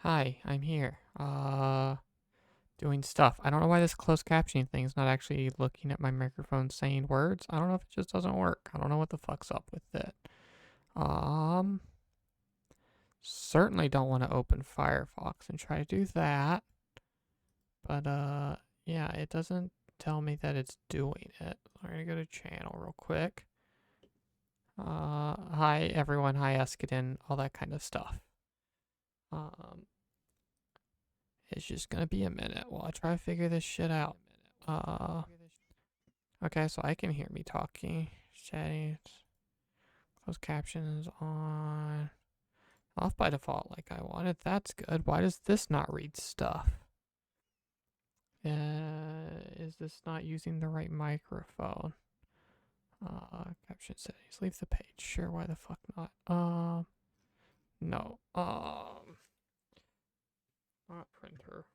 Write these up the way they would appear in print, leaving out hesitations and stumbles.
Hi, I'm here. Doing stuff. I don't know why this closed captioning thing is not actually looking at my microphone saying words. I don't know if it just doesn't work. I don't know what the fuck's up with it. Um, Certainly don't want to open Firefox and try to do that. But, yeah, it doesn't tell me that it's doing it. I'm gonna go to channel real quick. Hi everyone, hi Eskedin, all that kind of stuff. Um, it's just gonna be a minute while I try to figure this shit out. Okay, so I can hear me talking. Settings, closed captions on. Off by default like I wanted. That's good. Why does this not read stuff? Is this not using the right microphone? Caption settings. Leave the page. Sure, why the fuck not? No. Not printer.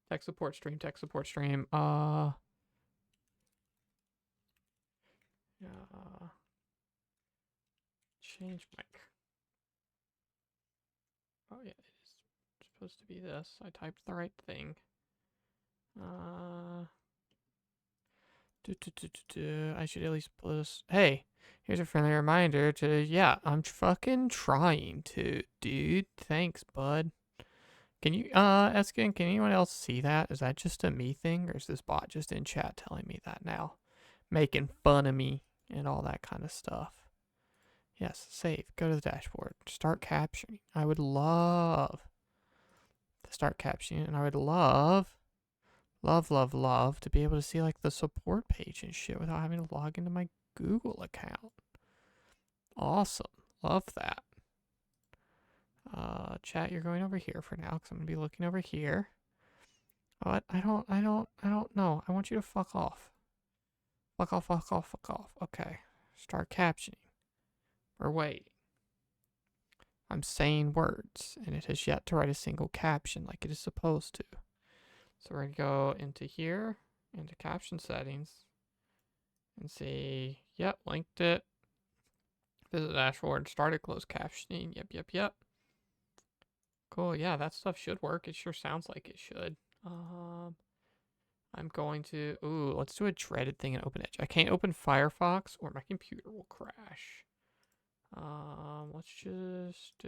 Tech support stream, tech support stream. Yeah. Change mic. Oh yeah, it is supposed to be this. I typed the right thing. I should at least pull this. Hey, here's a friendly reminder to, yeah, I'm fucking trying to, dude. Thanks, bud. Can you, Eskin, can anyone else see that? Is that just a me thing, or is this bot just in chat telling me that now? Making fun of me and all that kind of stuff. Yes, save. Go to the dashboard. Start captioning. I would love to start captioning, and I would love to be able to see like the support page and shit without having to log into my Google account. Awesome. Love that. Chat, you're going over here for now because I'm gonna be looking over here. What? I don't know. I want you to fuck off. Fuck off, fuck off, fuck off. Okay. Start captioning. We're waiting. I'm saying words, and it has yet to write a single caption like it is supposed to. So we're gonna go into here, into caption settings, and see, yep, linked it. Visit dashboard, started closed captioning. Yep. Cool, yeah, that stuff should work. It sure sounds like it should. I'm going to, let's do a dreaded thing in Open Edge. I can't open Firefox or my computer will crash. Let's just,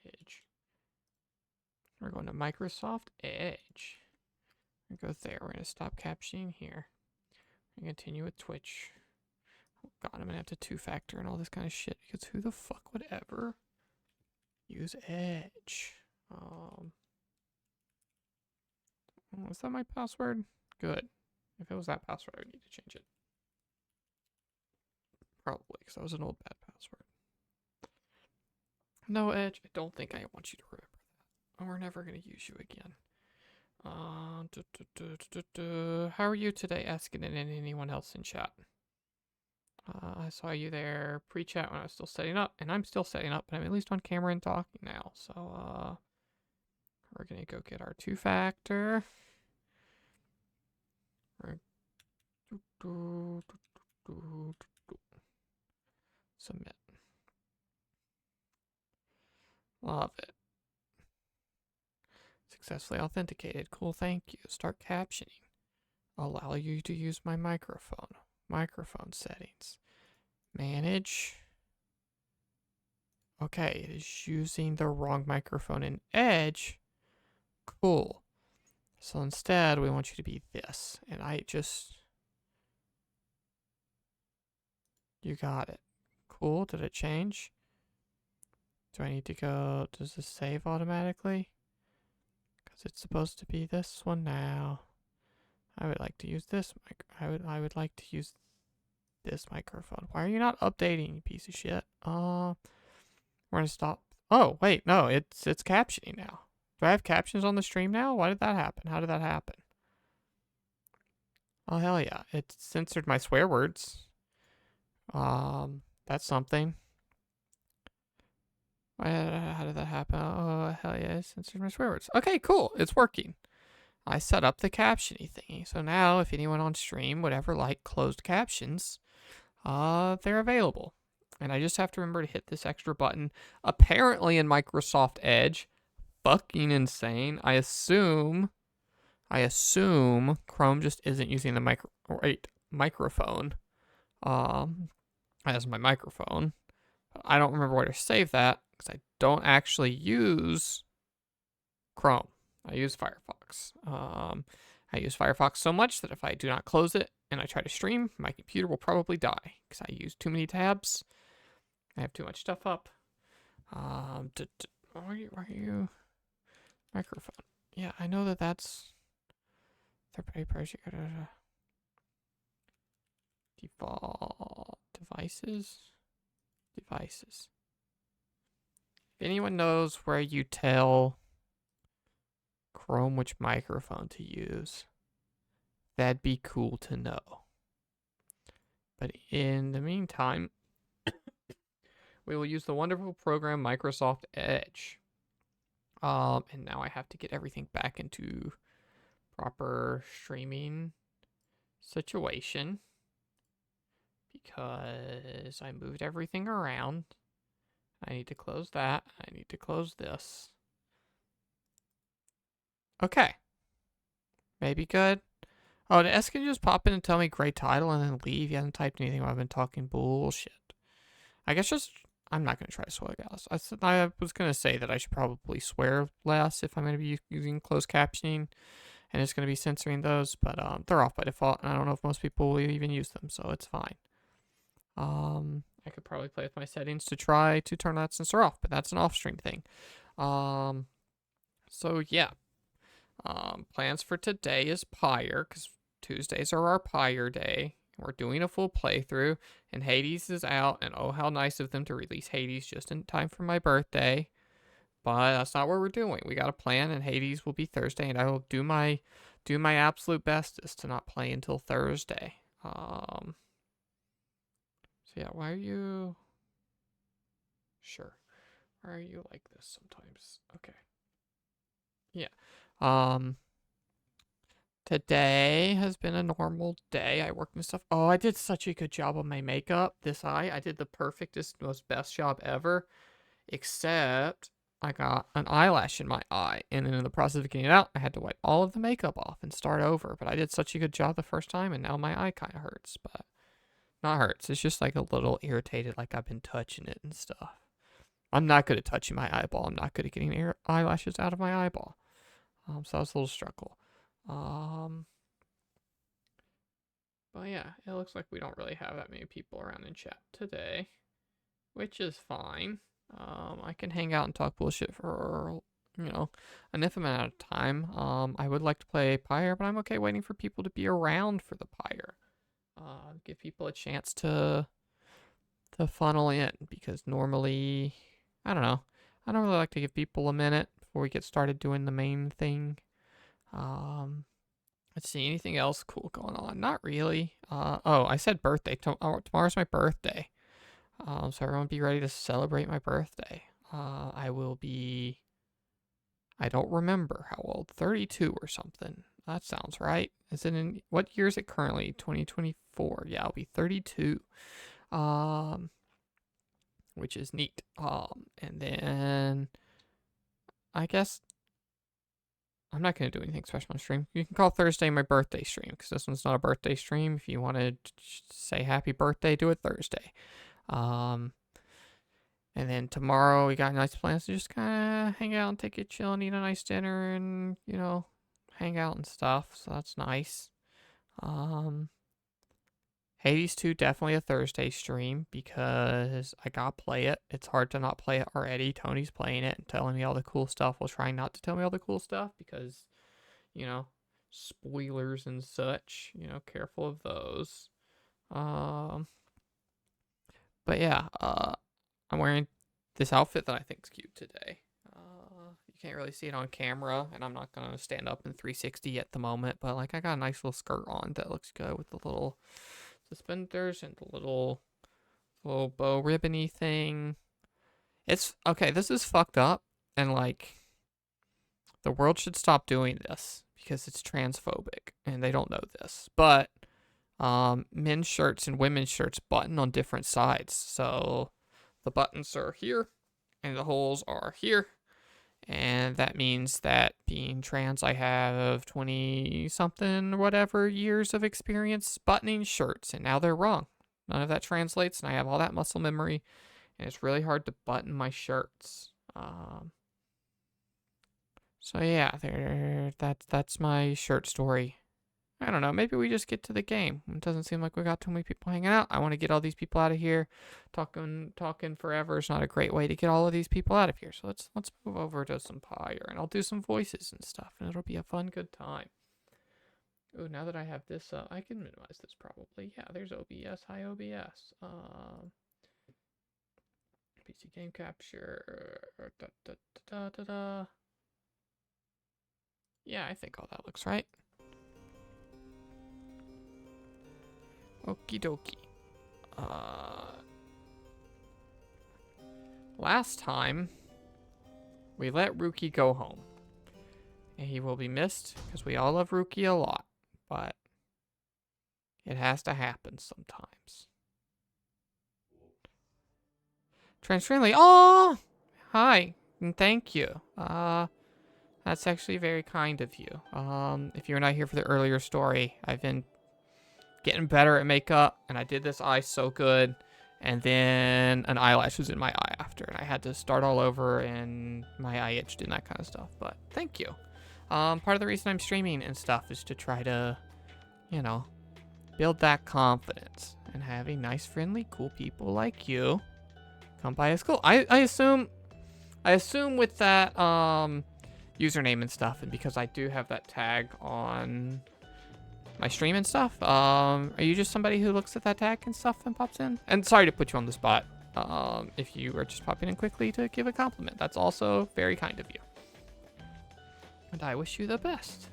Edge. We're going to Microsoft Edge. We go there. We're going to stop captioning here. We're going to continue with Twitch. Oh god, I'm going to have to two-factor and all this kind of shit because who the fuck would ever use Edge? Was that my password? Good. If it was that password, I would need to change it. Probably, because that was an old bad password. No, Edge, I don't think I want you to remember that. We're never going to use you again. How are you today, asking and anyone else in chat? I saw you there pre-chat when I was still setting up, and I'm still setting up, but I'm at least on camera and talking now. So, we're gonna go get our two-factor. Submit. Love it. Successfully authenticated. Cool, thank you. Start captioning. Allow you to use my microphone. Microphone settings. Manage. Okay, it is using the wrong microphone in Edge. Cool. So instead, we want you to be this. And you got it. Cool. Did it change? Do I need to go, does this save automatically? Because it's supposed to be this one now. I would like to use this mic. I would like to use this microphone. Why are you not updating, you piece of shit? We're gonna stop. Oh, wait, no, it's captioning now. Do I have captions on the stream now? Why did that happen? How did that happen? Oh, hell yeah. It censored my swear words. That's something. How did that happen? Oh, hell yeah, it censored my swear words. Okay, cool. It's working. I set up the captiony thingy. So now if anyone on stream would ever like closed captions, they're available. And I just have to remember to hit this extra button. Apparently in Microsoft Edge, fucking insane. I assume Chrome just isn't using the microphone as my microphone. I don't remember where to save that because I don't actually use Chrome. I use Firefox. I use Firefox so much that if I do not close it and I try to stream, my computer will probably die because I use too many tabs. I have too much stuff up. Are you microphone? Yeah, I know that's third-party project. Default devices. If anyone knows where you tell Chrome which microphone to use, that'd be cool to know. But in the meantime, we will use the wonderful program Microsoft Edge. And now I have to get everything back into proper streaming situation because I moved everything around. I need to close that. I need to close this. Okay. Maybe good. Oh, did Eskin just pop in and tell me great title and then leave? He hasn't typed anything while I've been talking bullshit. I guess I'm not going to try to swear, guys. I was going to say that I should probably swear less if I'm going to be using closed captioning, and it's going to be censoring those, but they're off by default, and I don't know if most people will even use them, so it's fine. I could probably play with my settings to try to turn that censor off, but that's an off-stream thing. So yeah. Plans for today is Pyre, because Tuesdays are our Pyre day. We're doing a full playthrough, and Hades is out, and oh, how nice of them to release Hades just in time for my birthday. But that's not what we're doing. We got a plan, and Hades will be Thursday, and I will do my absolute bestest to not play until Thursday. So yeah, why are you... Sure. Why are you like this sometimes? Okay. Yeah. Today has been a normal day. I worked and stuff. Oh, I did such a good job on my makeup. This eye, I did the perfectest, most best job ever. Except I got an eyelash in my eye. And then in the process of getting it out, I had to wipe all of the makeup off and start over. But I did such a good job the first time, and now my eye kind of hurts. But not hurts. It's just like a little irritated, like I've been touching it and stuff. I'm not good at touching my eyeball. I'm not good at getting eyelashes out of my eyeball. So that was a little struggle. But yeah, it looks like we don't really have that many people around in chat today, which is fine. I can hang out and talk bullshit for, enough amount of time. I would like to play Pyre, but I'm okay waiting for people to be around for the Pyre. Give people a chance to funnel in, because normally, I don't know. I don't really like to give people a minute before we get started doing the main thing. Let's see, anything else cool going on? Not really. I said birthday. Tomorrow's my birthday. So everyone be ready to celebrate my birthday. I will be, I don't remember how old, 32 or something. That sounds right. Is it in, what year is it currently? 2024. Yeah, I'll be 32. Which is neat. And then I guess I'm not going to do anything special on stream. You can call Thursday my birthday stream, because this one's not a birthday stream. If you want to say happy birthday, do it Thursday. And then tomorrow we got nice plans to just kind of hang out and take it chill and eat a nice dinner and, hang out and stuff. So that's nice. Hades 2, definitely a Thursday stream, because I gotta play it. It's hard to not play it already. Tony's playing it and telling me all the cool stuff while trying not to tell me all the cool stuff, because, spoilers and such, careful of those. But yeah, I'm wearing this outfit that I think is cute today. You can't really see it on camera, and I'm not gonna stand up in 360 at the moment, but I got a nice little skirt on that looks good with the little suspenders and the little bow ribbony thing. It's okay. This is fucked up, and the world should stop doing this because it's transphobic, and they don't know this. But men's shirts and women's shirts button on different sides. So the buttons are here and the holes are here. And that means that being trans, I have 20 something or whatever years of experience buttoning shirts, and now they're wrong. None of that translates, and I have all that muscle memory, and it's really hard to button my shirts. So yeah, that's my shirt story. I don't know. Maybe we just get to the game. It doesn't seem like we got too many people hanging out. I want to get all these people out of here. Talking forever is not a great way to get all of these people out of here. So let's move over to some Pyre, and I'll do some voices and stuff, and it'll be a fun, good time. Ooh, now that I have this up, I can minimize this probably. Yeah, there's OBS. Hi, OBS. PC game capture. Yeah, I think all that looks right. Okie dokie. Last time, we let Rookie go home. And he will be missed, because we all love Rookie a lot. But it has to happen sometimes. Trans-friendly. Oh! Hi. And thank you. That's actually very kind of you. If you're not here for the earlier story, I've been getting better at makeup, and I did this eye so good, and then an eyelash was in my eye after, and I had to start all over, and my eye itched and that kind of stuff. But thank you. Part of the reason I'm streaming and stuff is to try to, you know, build that confidence and having nice, friendly, cool people like you come by a school. I assume with that username and stuff, and because I do have that tag on my stream and stuff, are you just somebody who looks at that tag and stuff and pops in? And sorry to put you on the spot. If you are just popping in quickly to give a compliment, that's also very kind of you. And I wish you the best.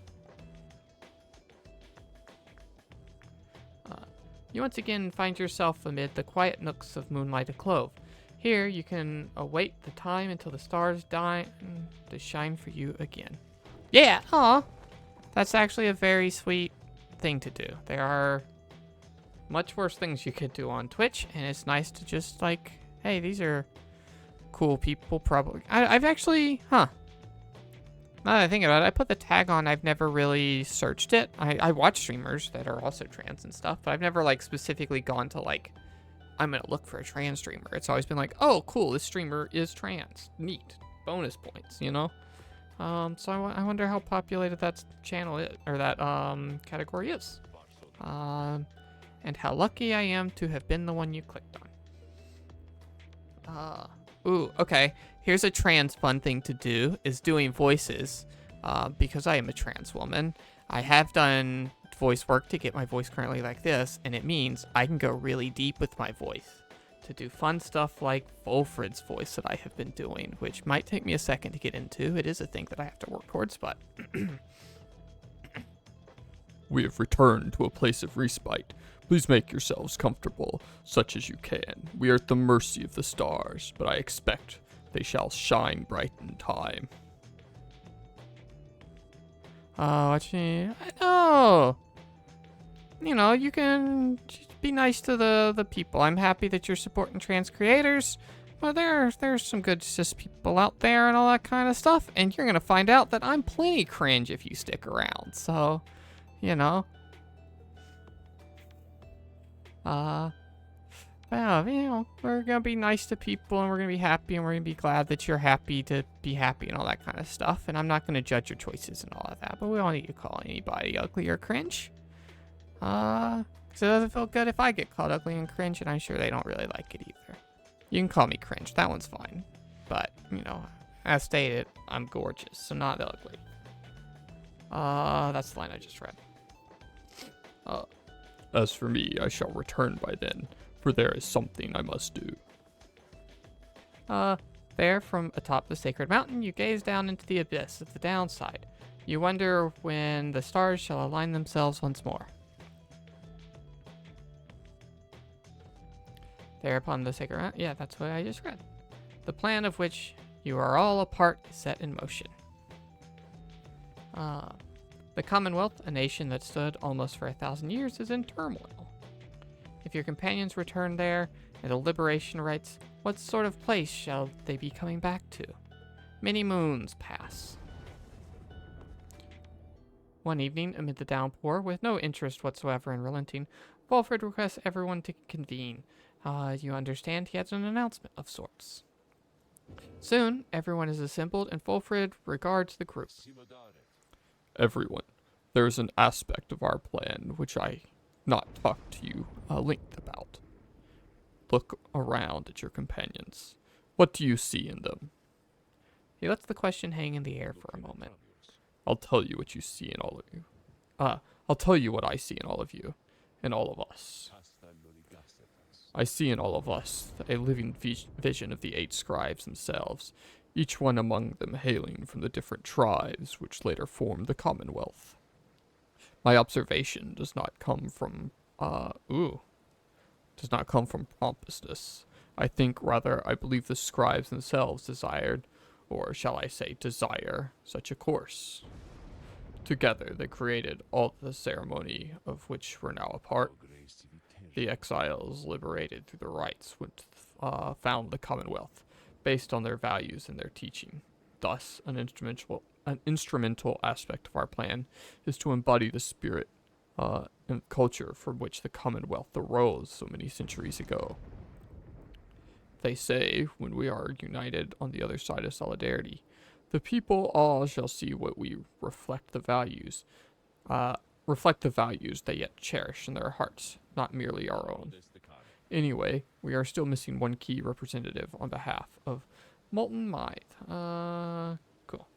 You once again find yourself amid the quiet nooks of Moonlighted Clove. Here, you can await the time until the stars die to shine for you again. Yeah, aw. That's actually a very sweet thing to do. There are much worse things you could do on Twitch, and it's nice to just like, hey, these are cool people probably. I've actually, now that I think about it, I put the tag on, I've never really searched it. I watch streamers that are also trans and stuff, but I've never like specifically gone to like, I'm gonna look for a trans streamer. It's always been like, oh, cool, this streamer is trans. Neat. Bonus points, you know? So I wonder how populated that channel is, or that category is. And how lucky I am to have been the one you clicked on. Ooh, okay. Here's a trans fun thing to do, is doing voices. Because I am a trans woman, I have done voice work to get my voice currently like this, and it means I can go really deep with my voice to do fun stuff like Wolfred's voice that I have been doing, which might take me a second to get into. It is a thing that I have to work towards, but we have returned to a place of respite. Please make yourselves comfortable, such as you can. We are at the mercy of the stars, but I expect they shall shine bright in time. Oh, I know. You know, you can just be nice to the people. I'm happy that you're supporting trans creators. Well, there's some good cis people out there and all that kind of stuff. And you're going to find out that I'm plenty cringe if you stick around. So, you know. Yeah, you know, we're going to be nice to people, and we're going to be happy, and we're going to be glad that you're happy to be happy and all that kind of stuff. And I'm not going to judge your choices and all of that, but we don't need to call anybody ugly or cringe. Because it doesn't feel good if I get called ugly and cringe, and I'm sure they don't really like it either. You can call me cringe, that one's fine. But, you know, as stated, I'm gorgeous, so not ugly. That's the line I just read. As for me, I shall return by then, for there is something I must do. There, from atop the sacred mountain, you gaze down into the abyss of the downside. You wonder when the stars shall align themselves once more. There upon the sacred mountain, yeah, that's what I just read. The plan of which you are all a part is set in motion. The The Commonwealth, a nation that stood almost for 1,000 years, is in turmoil. If your companions return there, and the liberation rites, what sort of place shall they be coming back to? Many moons pass. One evening, amid the downpour, with no interest whatsoever in relenting, Wolfred requests everyone to convene. You understand he has an announcement of sorts. Soon, everyone is assembled, and Wolfred regards the group. Everyone, there is an aspect of our plan which I not talked to you length about. Look around at your companions. What do you see in them? He lets the question hang in the air for a moment. I'll tell you what you see in all of you. I'll tell you what I see in all of you, in all of us. I see in all of us a living vision of the 8 scribes themselves, each one among them hailing from the different tribes which later formed the Commonwealth. My observation does not come from, pompousness. I believe the scribes themselves desired, or shall I say desire, such a course. Together they created all the ceremony of which we're now a part. The exiles liberated through the rites which found the Commonwealth, based on their values and their teaching. Thus, an instrumental aspect of our plan is to embody the spirit and culture from which the Commonwealth arose so many centuries ago. They say, when we are united on the other side of solidarity, the people all shall see what we reflect the values they yet cherish in their hearts, not merely our own. Anyway, we are still missing one key representative on behalf of Molten Mythe. Cool.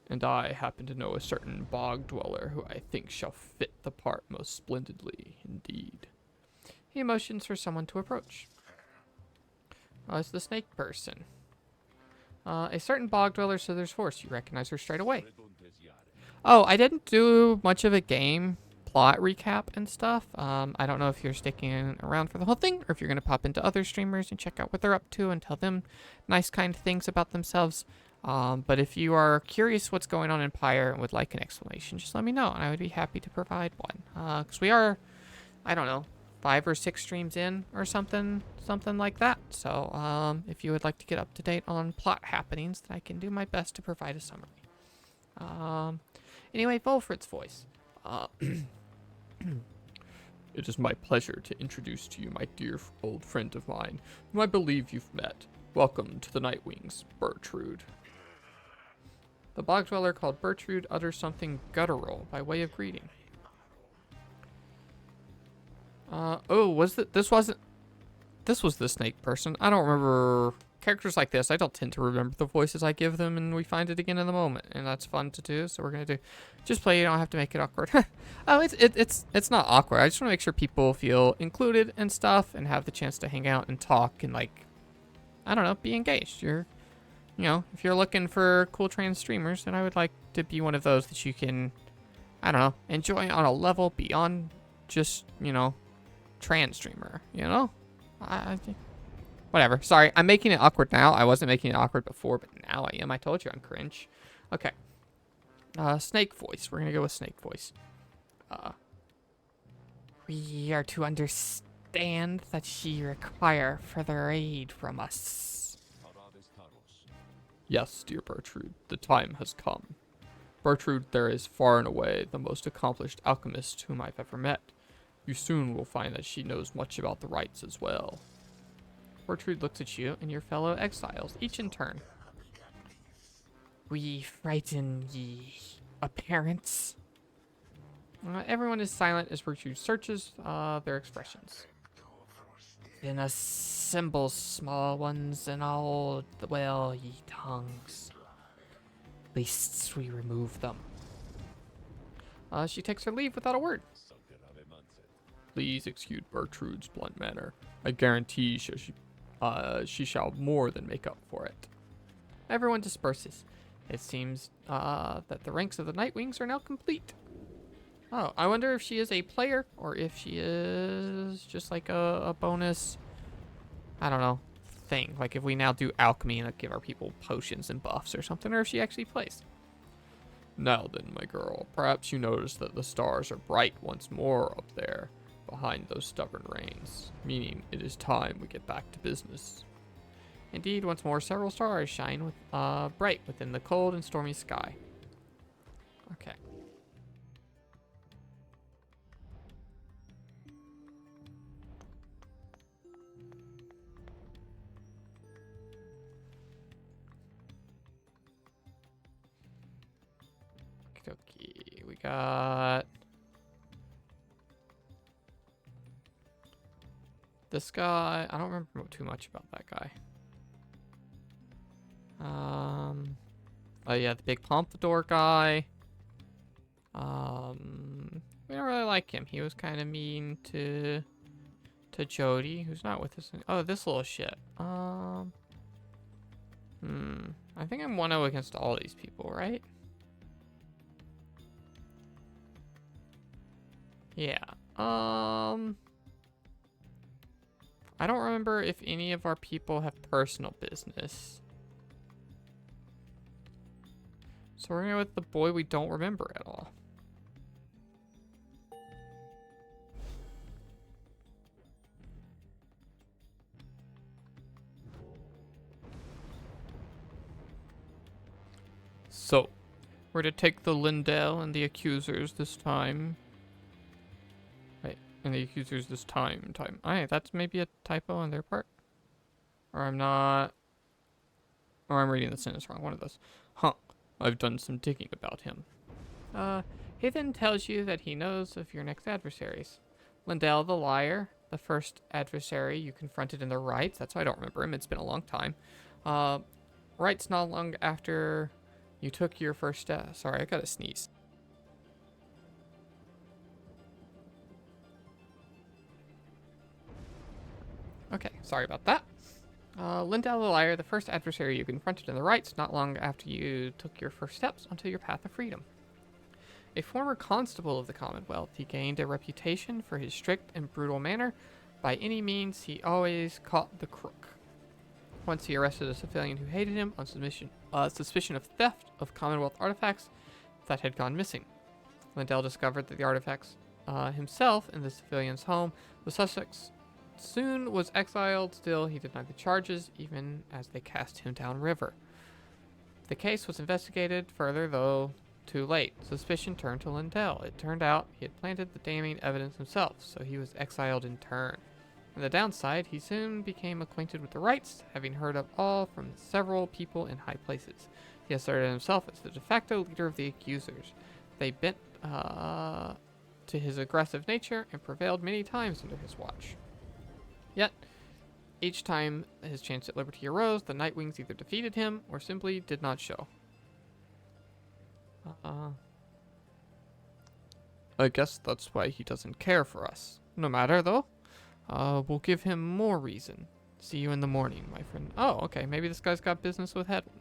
And I happen to know a certain bog dweller who I think shall fit the part most splendidly indeed. He motions for someone to approach. It's the snake person. A certain bog dweller Slithers force. You recognize her straight away. Oh, I didn't do much of a game plot recap and stuff. I don't know if you're sticking around for the whole thing, or if you're going to pop into other streamers and check out what they're up to and tell them nice, kind things about themselves. But if you are curious what's going on in Pyre and would like an explanation, just let me know, and I would be happy to provide one. Because we are, I don't know, 5 or 6 streams in or something like that. So if you would like to get up to date on plot happenings, then I can do my best to provide a summary. Anyway, Wolfred's voice. It is my pleasure to introduce to you my dear old friend of mine, whom I believe you've met. Welcome to the Nightwings, Bertrude. The bog dweller called Bertrude utters something guttural by way of greeting. This was the snake person. I don't remember characters like this. I don't tend to remember the voices I give them, and we find it again in the moment, and that's fun to do. So we're gonna just play. You don't have to make it awkward. Oh, it's not awkward. I just want to make sure people feel included and stuff, and have the chance to hang out and talk and, like, I don't know, be engaged. If you're looking for cool trans streamers, then I would like to be one of those that you can, I don't know, enjoy on a level beyond just, trans streamer, whatever. Sorry, I'm making it awkward now. I wasn't making it awkward before, but now I am. I told you I'm cringe. Okay. Snake voice. We're gonna go with snake voice. We are to understand that ye require further aid from us. Yes, dear Bertrude, the time has come. Bertrude, there is far and away the most accomplished alchemist whom I've ever met. You soon will find that she knows much about the rites as well. Bertrude looks at you and your fellow exiles, each in turn. We frighten ye, apparents. Everyone is silent as Bertrude searches their expressions. Then assemble small ones and all the well ye tongues, lest we remove them. She takes her leave without a word. Please excuse Bertrude's blunt manner. I guarantee she shall more than make up for it. Everyone disperses. It seems that the ranks of the Nightwings are now complete. Oh, I wonder if she is a player or if she is just like a bonus, I don't know, thing. Like if we now do alchemy and give our people potions and buffs or something, or if she actually plays. Now then, my girl, perhaps you notice that the stars are bright once more up there, behind those stubborn rains, meaning it is time we get back to business. Indeed, once more, several stars shine with, bright within the cold and stormy sky. Okay. Okay, we got this guy. I don't remember too much about that guy. Oh yeah, the big pompadour guy. We don't really like him. He was kind of mean to Jody, who's not with us. Oh, this little shit. I think I'm 1-0 against all these people, right? Yeah. I don't remember if any of our people have personal business. So we're gonna go with the boy we don't remember at all. So, we're to take the Lindell and the accusers this time. Wait, and the accusers this time. Alright, that's maybe a typo on their part. Or I'm not... Or I'm reading the sentence wrong, one of those. Huh. I've done some digging about him. He then tells you that he knows of your next adversaries. Lindell the liar, the first adversary you confronted in the rights. That's why I don't remember him. It's been a long time. Rights not long after you took your first step. Sorry, I gotta sneeze. Okay, sorry about that. Lindell the liar, the first adversary you confronted in the rights not long after you took your first steps onto your path of freedom. A former constable of the Commonwealth, he gained a reputation for his strict and brutal manner. By any means, he always caught the crook. Once he arrested a civilian who hated him on suspicion of theft of Commonwealth artifacts that had gone missing. Lindell discovered that the artifacts himself in the civilian's home. The suspect soon was exiled. Still, he denied the charges, even as they cast him downriver. The case was investigated further, though too late. Suspicion turned to Lindell. It turned out he had planted the damning evidence himself, so he was exiled in turn. On the downside, he soon became acquainted with the rights, having heard of all from several people in high places. He asserted himself as the de facto leader of the accusers. They bent to his aggressive nature and prevailed many times under his watch. Yet, each time his chance at liberty arose, the Nightwings either defeated him or simply did not show. I guess that's why he doesn't care for us. No matter, though. We'll give him more reason. See you in the morning, my friend. Oh, okay. Maybe this guy's got business with Hedwin.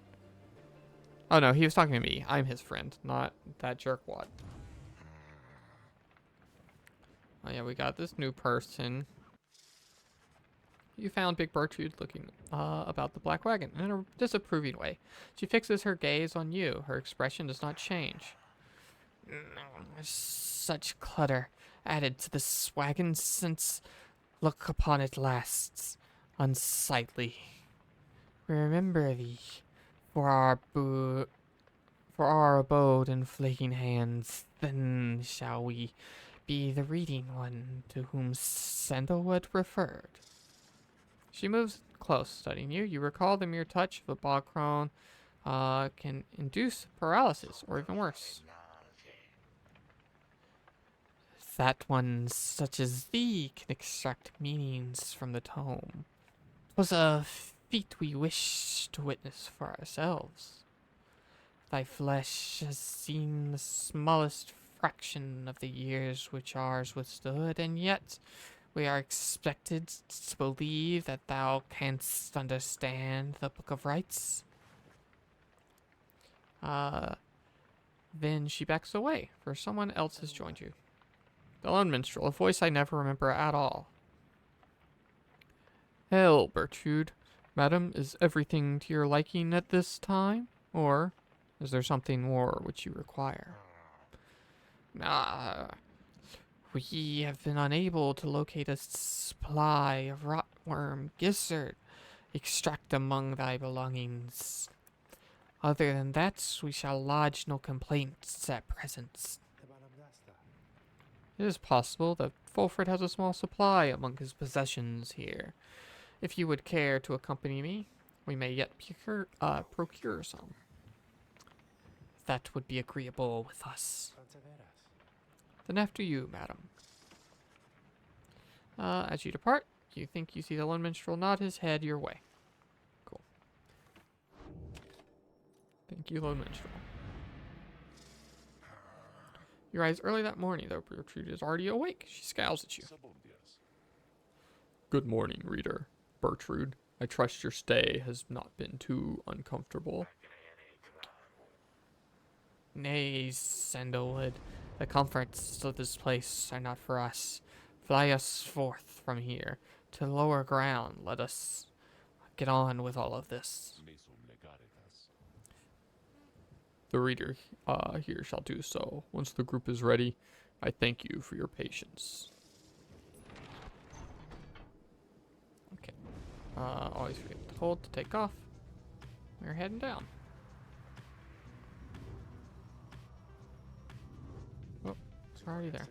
Oh, no. He was talking to me. I'm his friend, not that jerkwad. Oh, yeah. We got this new person. You found Big Bertrude looking about the black wagon in a disapproving way. She fixes her gaze on you. Her expression does not change. Such clutter added to this wagon since look upon it lasts. Unsightly. We remember thee for our abode in flaking hands. Then shall we be the reading one to whom Sandalwood referred. She moves close, studying you. You recall the mere touch of a bog crone can induce paralysis, or even worse. That one such as thee can extract meanings from the tome. 'Twas a feat we wish to witness for ourselves. Thy flesh has seen the smallest fraction of the years which ours withstood, and yet we are expected to believe that thou canst understand the Book of Rights. Then she backs away, for someone else has joined you. The lone minstrel, a voice I never remember at all. Hail, Bertrude. Madam, is everything to your liking at this time? Or Is there something more which you require? Ah, we have been unable to locate a supply of rotworm gizzard. Extract among thy belongings. Other than that, we shall lodge no complaints at present. It is possible that Fulford has a small supply among his possessions here. If you would care to accompany me, we may yet procure some. That would be agreeable with us. Then after you, madam. As you depart, you think you see the lone minstrel nod his head your way. Cool. Thank you, lone minstrel. You rise early that morning, though Bertrude is already awake. She scowls at you. Good morning, reader. Bertrude, I trust your stay has not been too uncomfortable. Nay, Sandalwood, the comforts of this place are not for us. Fly us forth from here to lower ground. Let us get on with all of this. The reader here shall do so. Once the group is ready, I thank you for your patience. Okay. Always forget to hold to take off. We're heading down. Oh, it's already there.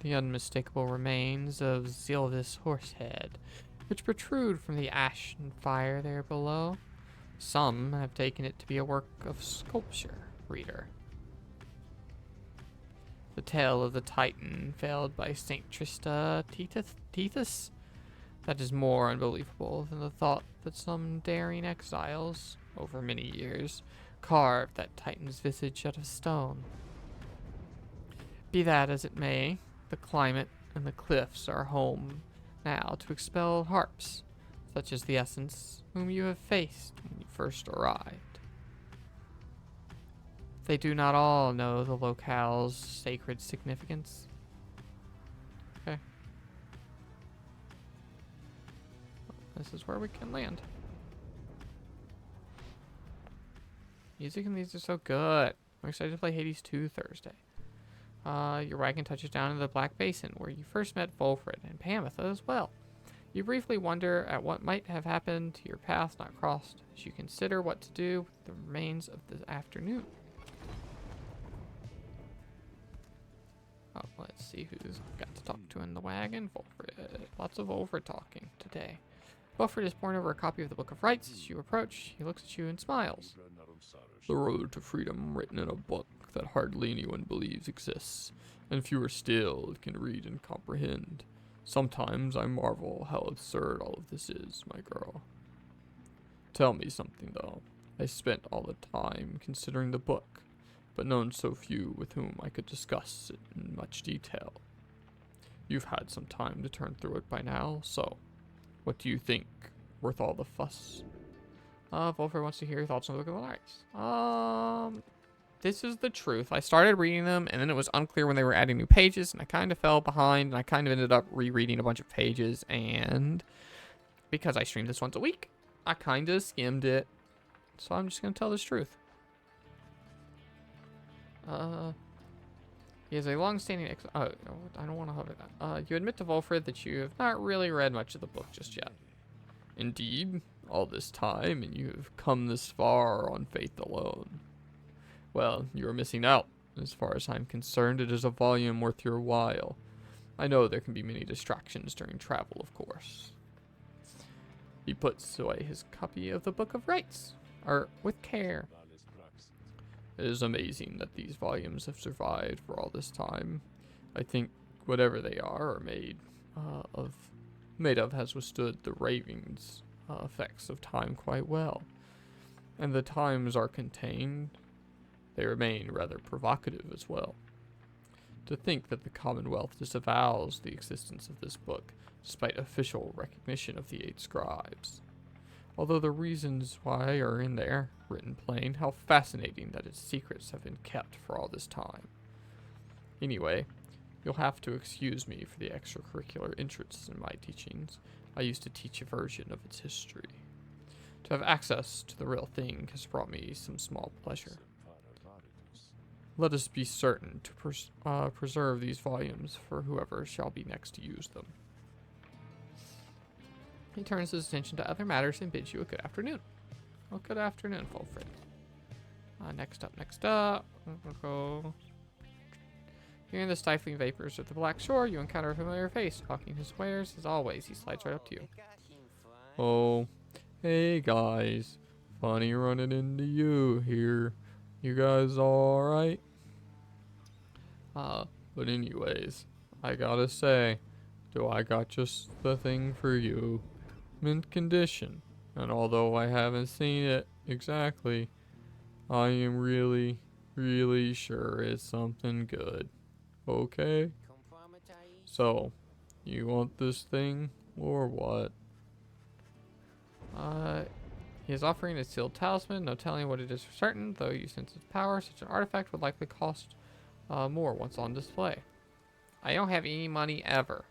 The unmistakable remains of Zilvis Horsehead, which protrude from the ashen fire there below. Some have taken it to be a work of sculpture, reader. The tale of the Titan failed by Saint Trista Tethys? That is more unbelievable than the thought that some daring exiles, over many years, carved that Titan's visage out of stone. Be that as it may, the climate and the cliffs are home now to expel harps, such as the Essence, whom you have faced when you first arrived. They do not all know the locale's sacred significance. Okay. This is where we can land. Music in these are so good. I'm excited to play Hades 2 Thursday. Your wagon touches down in the Black Basin, where you first met Fulford and Pamitha as well. You briefly wonder at what might have happened to your path not crossed, as you consider what to do with the remains of the afternoon. Oh, let's see who's got to talk to in the wagon. Fulford. Lots of over-talking today. Fulford is pouring over a copy of the Book of Rights. As you approach, he looks at you and smiles. The road to freedom, written in a book that hardly anyone believes exists, and fewer still can read and comprehend. Sometimes I marvel how absurd all of this is, my girl. Tell me something, though. I spent all the time considering the book, but known so few with whom I could discuss it in much detail. You've had some time to turn through it by now, so what do you think? Worth all the fuss? Fulford wants to hear your thoughts on the Book of Rights. This is the truth. I started reading them, and then it was unclear when they were adding new pages, and I kind of fell behind, and I kind of ended up rereading a bunch of pages, and because I stream this once a week, I kind of skimmed it. So I'm just going to tell this truth. He has a long-standing I don't want to hover that. You admit to Fulford that you have not really read much of the book just yet. Indeed, all this time, and you have come this far on faith alone. Well, you are missing out. As far as I'm concerned, it is a volume worth your while. I know there can be many distractions during travel, of course. He puts away his copy of the Book of Rights, with care. It is amazing that these volumes have survived for all this time. I think whatever they are made of has withstood the ravings effects of time quite well. And the times are contained. They remain rather provocative as well. To think that the Commonwealth disavows the existence of this book, despite official recognition of the 8 scribes. Although the reasons why are in there, written plain, how fascinating that its secrets have been kept for all this time. Anyway, you'll have to excuse me for the extracurricular interests in my teachings. I used to teach a version of its history. To have access to the real thing has brought me some small pleasure. Let us be certain to preserve these volumes for whoever shall be next to use them. He turns his attention to other matters and bids you a good afternoon. Well, good afternoon, Fulfred. Next up. We'll go. Here in the stifling vapors of the Black Shore, you encounter a familiar face, hawking his wares. As always, he slides right up to you. Oh, hey guys. Funny running into you here. You guys alright? But anyways, I gotta say, do I got just the thing for you. Mint condition. And although I haven't seen it exactly, I am really, really sure it's something good. Okay? So, you want this thing, or what? He is offering a sealed talisman, no telling what it is for certain, though you sense its power. Such an artifact would likely cost more once on display. I don't have any money ever.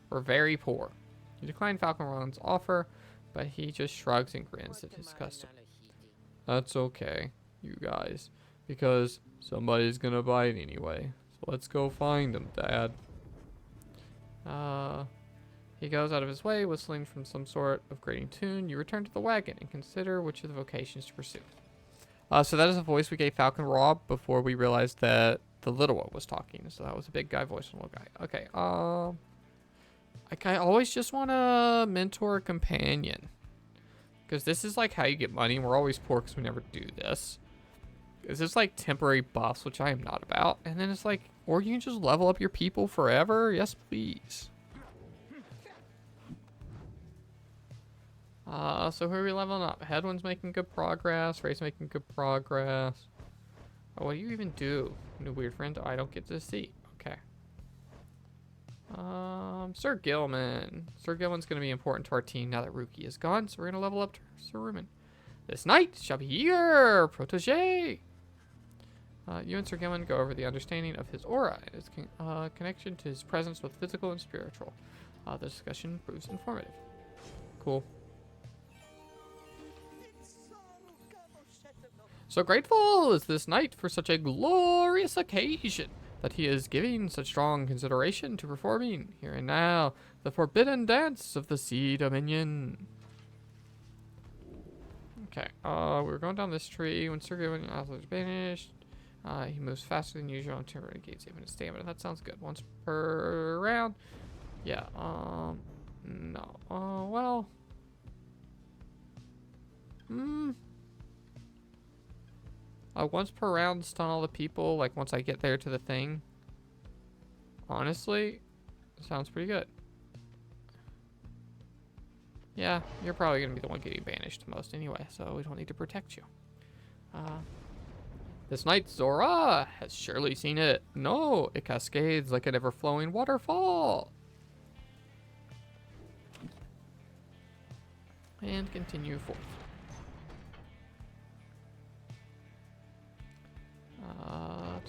We're very poor. You decline Falcon Ron's offer, but he just shrugs and grins at his custom. That's okay, you guys, because somebody's gonna buy it anyway. So let's go find him, Dad. He goes out of his way, whistling from some sort of grating tune. You return to the wagon and consider which of the vocations to pursue. So that is the voice we gave Falcon Rob before we realized that the little one was talking. So that was a big guy voice and a little guy. Okay, I always just want to mentor a companion. Because this is like how you get money. We're always poor because we never do this. Is this like temporary buffs, which I am not about. And then it's like, or you can just level up your people forever. Yes, please. So who are we leveling up? Headwind's making good progress. Ray's making good progress. Oh, what do you even do? New weird friend? Oh, I don't get to see. Okay. Sir Gilman. Sir Gilman's going to be important to our team now that Ruki is gone, so we're going to level up to Sir Rumen. This knight shall be your protege. You and Sir Gilman go over the understanding of his aura and his connection to his presence, both physical and spiritual. The discussion proves informative. Cool. So grateful is this knight for such a glorious occasion, that he is giving such strong consideration to performing, here and now, the forbidden dance of the Sea Dominion. Okay, we're going down this tree. When Sir Gawain is banished, he moves faster than usual and temporarily gains even his stamina. That sounds good. Once per round. Yeah, no. Well. Once per round, stun all the people, like once I get there to the thing. Honestly, sounds pretty good. Yeah, you're probably going to be the one getting banished the most anyway, so we don't need to protect you. This night, Zora has surely seen it. No, it cascades like an ever-flowing waterfall. And continue forth.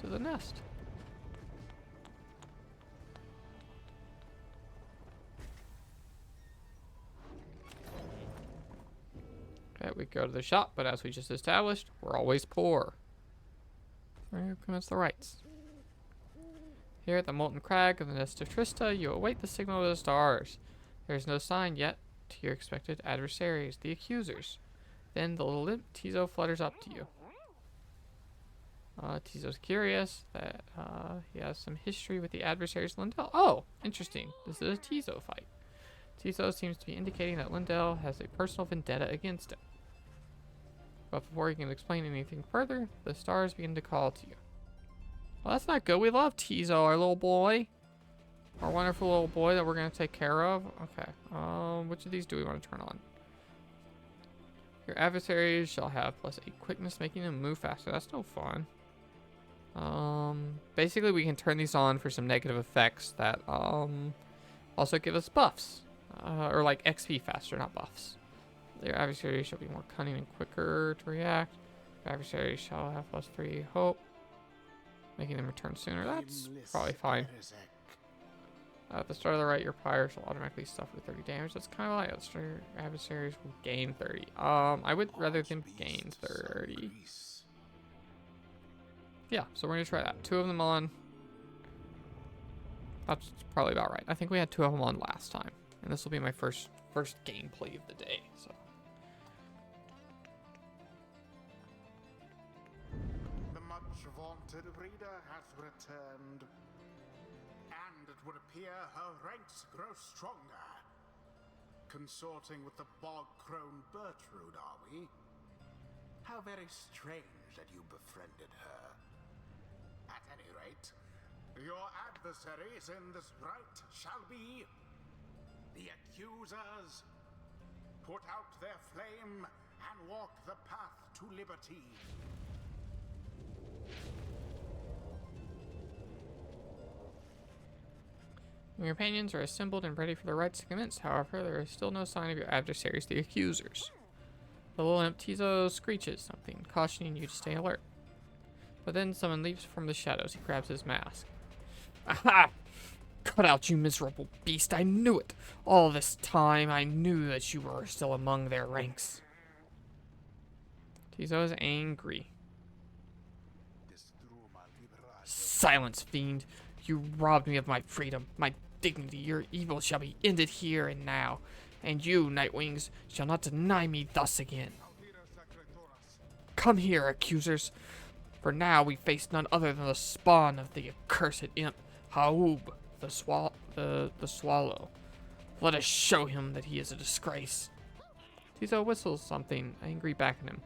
To the nest. Okay, we go to the shop, but as we just established, we're always poor. We're commence the rites. Here at the Molten Crag of the Nest of Trista, you await the signal of the stars. There is no sign yet to your expected adversaries, the accusers. Then the little limp Tizo flutters up to you. Tizo's curious that he has some history with the adversaries Lindell. Oh, interesting. This is a Tizo fight. Tizo seems to be indicating that Lindell has a personal vendetta against him. But before he can explain anything further, the stars begin to call to you. Well, that's not good. We love Tizo, our little boy. Our wonderful little boy that we're going to take care of. Okay. Which of these do we want to turn on? Your adversaries shall have +8 quickness, making them move faster. That's no fun. Basically we can turn these on for some negative effects that also give us buffs, or like XP faster, not buffs. Your adversaries shall be more cunning and quicker to react. Your adversaries shall have +3 hope, making them return sooner. That's probably fine. At the start of the right, your pyre will automatically suffer 30 damage. That's kind of like at the start, your adversaries will gain 30. I would rather them gain 30. Yeah, so we're gonna try that. 2 of them on. That's probably about right. I think we had 2 of them on last time, and this will be my first gameplay of the day. So. The much vaunted reader has returned, and it would appear her ranks grow stronger. Consorting with the bog-crone Bertrude, are we? How very strange that you befriended her. At any rate, your adversaries in this right shall be the accusers. Put out their flame and walk the path to liberty. Your companions are assembled and ready for the rites to commence. However, there is still no sign of your adversaries, the accusers. The little imp Tizo screeches something, cautioning you to stay alert. But then someone leaps from the shadows. He grabs his mask. Aha! Cut out, you miserable beast. I knew it. All this time, I knew that you were still among their ranks. Tizo is angry. Silence, fiend. You robbed me of my freedom, my dignity. Your evil shall be ended here and now. And you, Nightwings, shall not deny me thus again. Come here, accusers. For now we face none other than the spawn of the accursed imp, Haub, the Swallow. Let us show him that he is a disgrace. Tizo whistles something, angry back at him.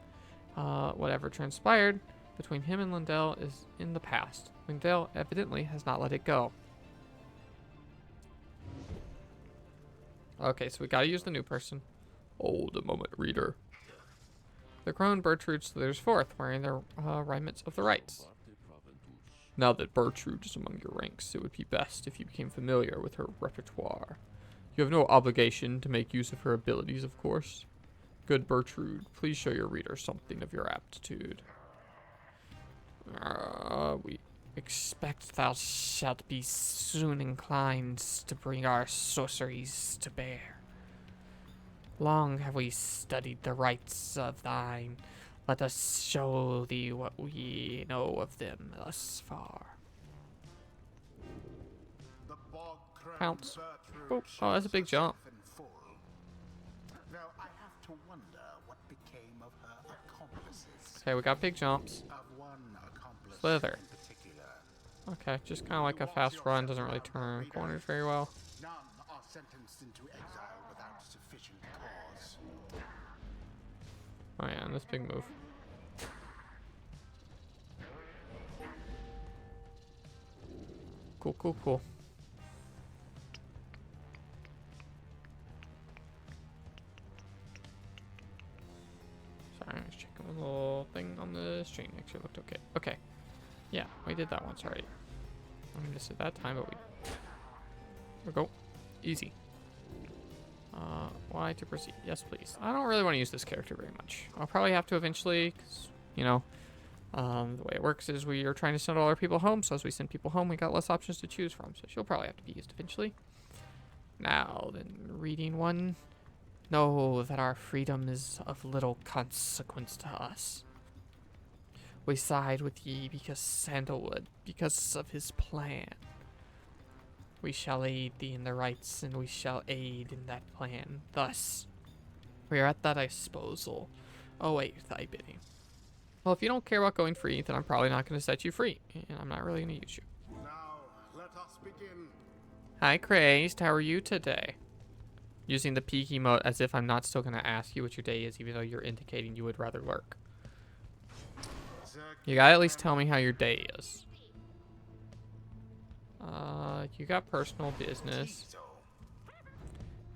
Whatever transpired between him and Lindell is in the past. Lindell evidently has not let it go. Okay, so we gotta use the new person. Hold a moment, reader. The crone Bertrude slithers forth, wearing their raiments of the rites. Now that Bertrude is among your ranks, it would be best if you became familiar with her repertoire. You have no obligation to make use of her abilities, of course. Good Bertrude, please show your reader something of your aptitude. We expect thou shalt be soon inclined to bring our sorceries to bear. Long have we studied the rites of thine. Let us show thee what we know of them thus far. Pounce. Oh, that's a big jump. Okay, we got big jumps. Slither. Okay, just kind of like a fast run, doesn't really turn corners very well. None are sentenced into exile without sufficient cause. Oh yeah, and this big move. Cool, cool, cool. Sorry, I was checking a little thing on the stream. Actually, it looked okay. Okay. Yeah, we did that once already. I missed it that time, but we'll go. Easy. Y to proceed. Yes, please. I don't really want to use this character very much. I'll probably have to eventually, because, you know, the way it works is we are trying to send all our people home, so as we send people home, we got less options to choose from, so she'll probably have to be used eventually. Now, then, reading one. Know that our freedom is of little consequence to us. We side with ye because Sandalwood, because of his plan. We shall aid thee in the rites, and we shall aid in that plan. Thus, we are at thy disposal. Await thy bidding. Well, if you don't care about going free, then I'm probably not going to set you free, and I'm not really going to use you. Now, let us begin. Hi, Crazed. How are you today? Using the peek emote as if I'm not still going to ask you what your day is, even though you're indicating you would rather lurk. You gotta at least tell me how your day is. You got personal business.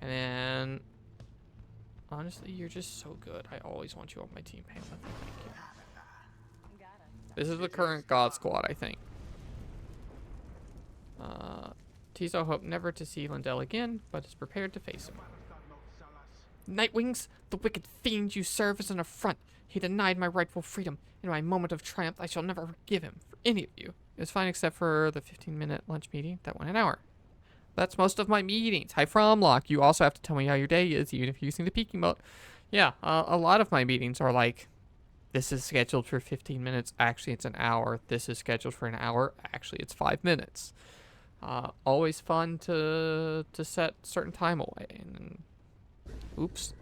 And then, honestly, you're just so good. I always want you on my team, Pamela. Thank you. This is the current God Squad, I think. Tizo hoped never to see Lindell again, but is prepared to face him. Nightwings, the wicked fiend you serve is an affront. He denied my rightful freedom. In my moment of triumph, I shall never forgive him for any of you. It was fine except for the 15-minute lunch meeting that went an hour. That's most of my meetings. Hi, Fromlock. You also have to tell me how your day is, even if you're using the peeking mode. Yeah, a lot of my meetings are like, this is scheduled for 15 minutes. Actually, it's an hour. This is scheduled for an hour. Actually, it's 5 minutes. Always fun to set certain time away. And oops.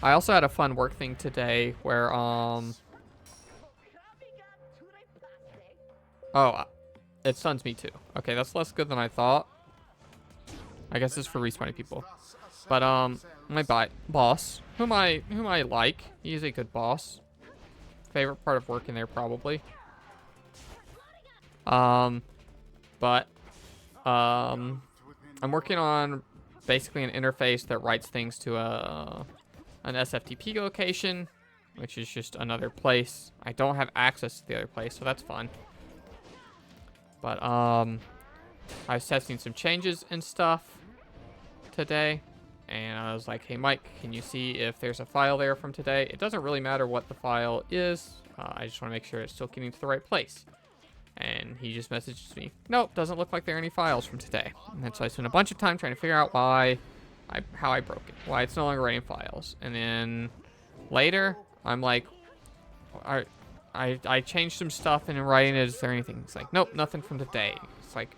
I also had a fun work thing today where oh, it stuns me too. Okay, that's less good than I thought. I guess it's for respawning people. But my boss, whom I like, he's a good boss. Favorite part of working there probably. But I'm working on basically an interface that writes things to an SFTP location, which is just another place. I don't have access to the other place, so that's fun. But I was testing some changes and stuff today, and I was like, hey Mike, can you see if there's a file there from today? It doesn't really matter what the file is. I just want to make sure it's still getting to the right place. And he just messages me, nope, doesn't look like there are any files from today. And so I spent a bunch of time trying to figure out how I broke it, why it's no longer writing files. And then later, I'm like, I changed some stuff and in writing it, is there anything? It's like, nope, nothing from today. It's like,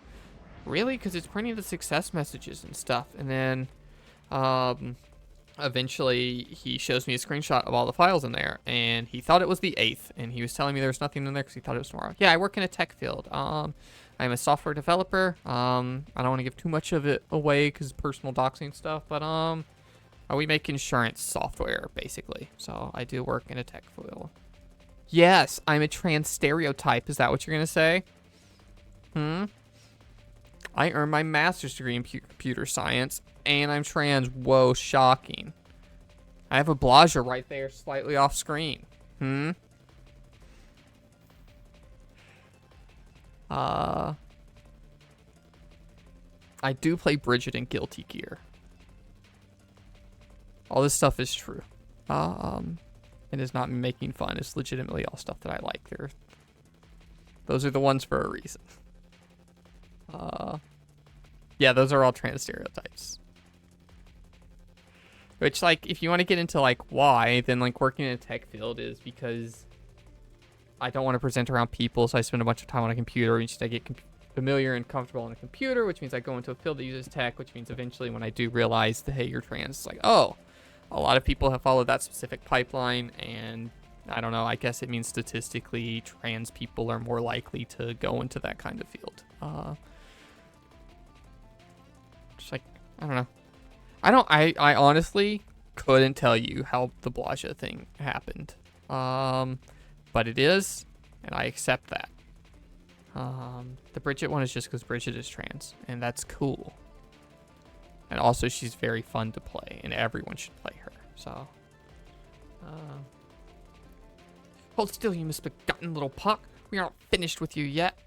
really? Because it's printing the success messages and stuff. And then eventually he shows me a screenshot of all the files in there, and he thought it was the 8th, and he was telling me there was nothing in there because he thought it was tomorrow. Yeah, I work in a tech field. I'm a software developer. I don't want to give too much of it away because personal doxing stuff, but we make insurance software basically. So I do work in a tech field. Yes, I'm a trans stereotype. Is that what you're gonna say? I earned my master's degree in computer science, and I'm trans. Whoa, shocking. I have a Blaja right there, slightly off screen. I do play Bridget in Guilty Gear. All this stuff is true. It is not me making fun. It's legitimately all stuff that I like. Those are the ones for a reason. Yeah, those are all trans stereotypes. Which, like, if you want to get into, like, why, then, like, working in a tech field is because I don't want to present around people, so I spend a bunch of time on a computer, which means I get familiar and comfortable on a computer, which means I go into a field that uses tech, which means eventually when I do realize that, hey, you're trans, it's like, oh, a lot of people have followed that specific pipeline, and I don't know, I guess it means statistically trans people are more likely to go into that kind of field. Just like, I don't know. I honestly couldn't tell you how the Blaja thing happened. But it is, and I accept that. The Bridget one is just because Bridget is trans, and that's cool. And also, she's very fun to play, and everyone should play her. So, hold still, you misbegotten little puck. We aren't finished with you yet.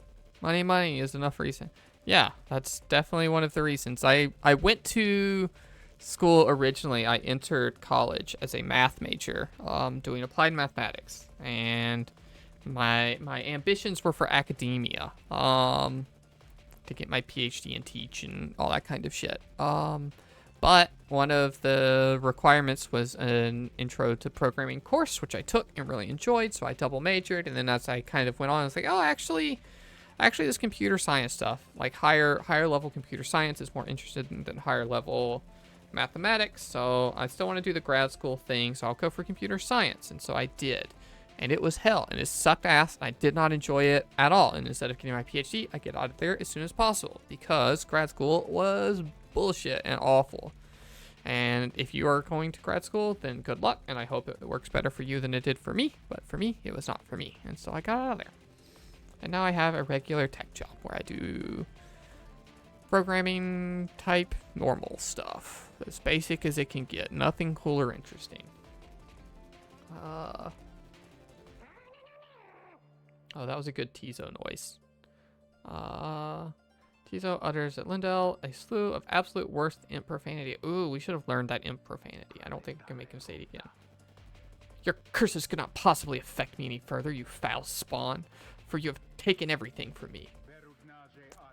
Money is enough reason. Yeah, that's definitely one of the reasons. I went to school originally. I entered college as a math major, doing applied mathematics, and my ambitions were for academia, to get my PhD and teach and all that kind of shit. But one of the requirements was an intro to programming course, which I took and really enjoyed, so I double majored. And then as I kind of went on, I was like, oh, actually this computer science stuff, like higher level computer science, is more interested than higher level mathematics. So I still want to do the grad school thing, so I'll go for computer science. And so I did, and it was hell, and it sucked ass. I did not enjoy it at all. And instead of getting my PhD, I get out of there as soon as possible because grad school was bullshit and awful. And if you are going to grad school, then good luck, and I hope it works better for you than it did for me. But for me, it was not for me, and so I got out of there. And now I have a regular tech job where I do programming type normal stuff. As basic as it can get. Nothing cool or interesting. Oh, that was a good Tizo noise. Tizo utters at Lindell a slew of absolute worst imp profanity. Ooh, we should have learned that imp profanity. I don't think I can make him say it again. Your curses could not possibly affect me any further, you foul spawn, for you have taken everything from me.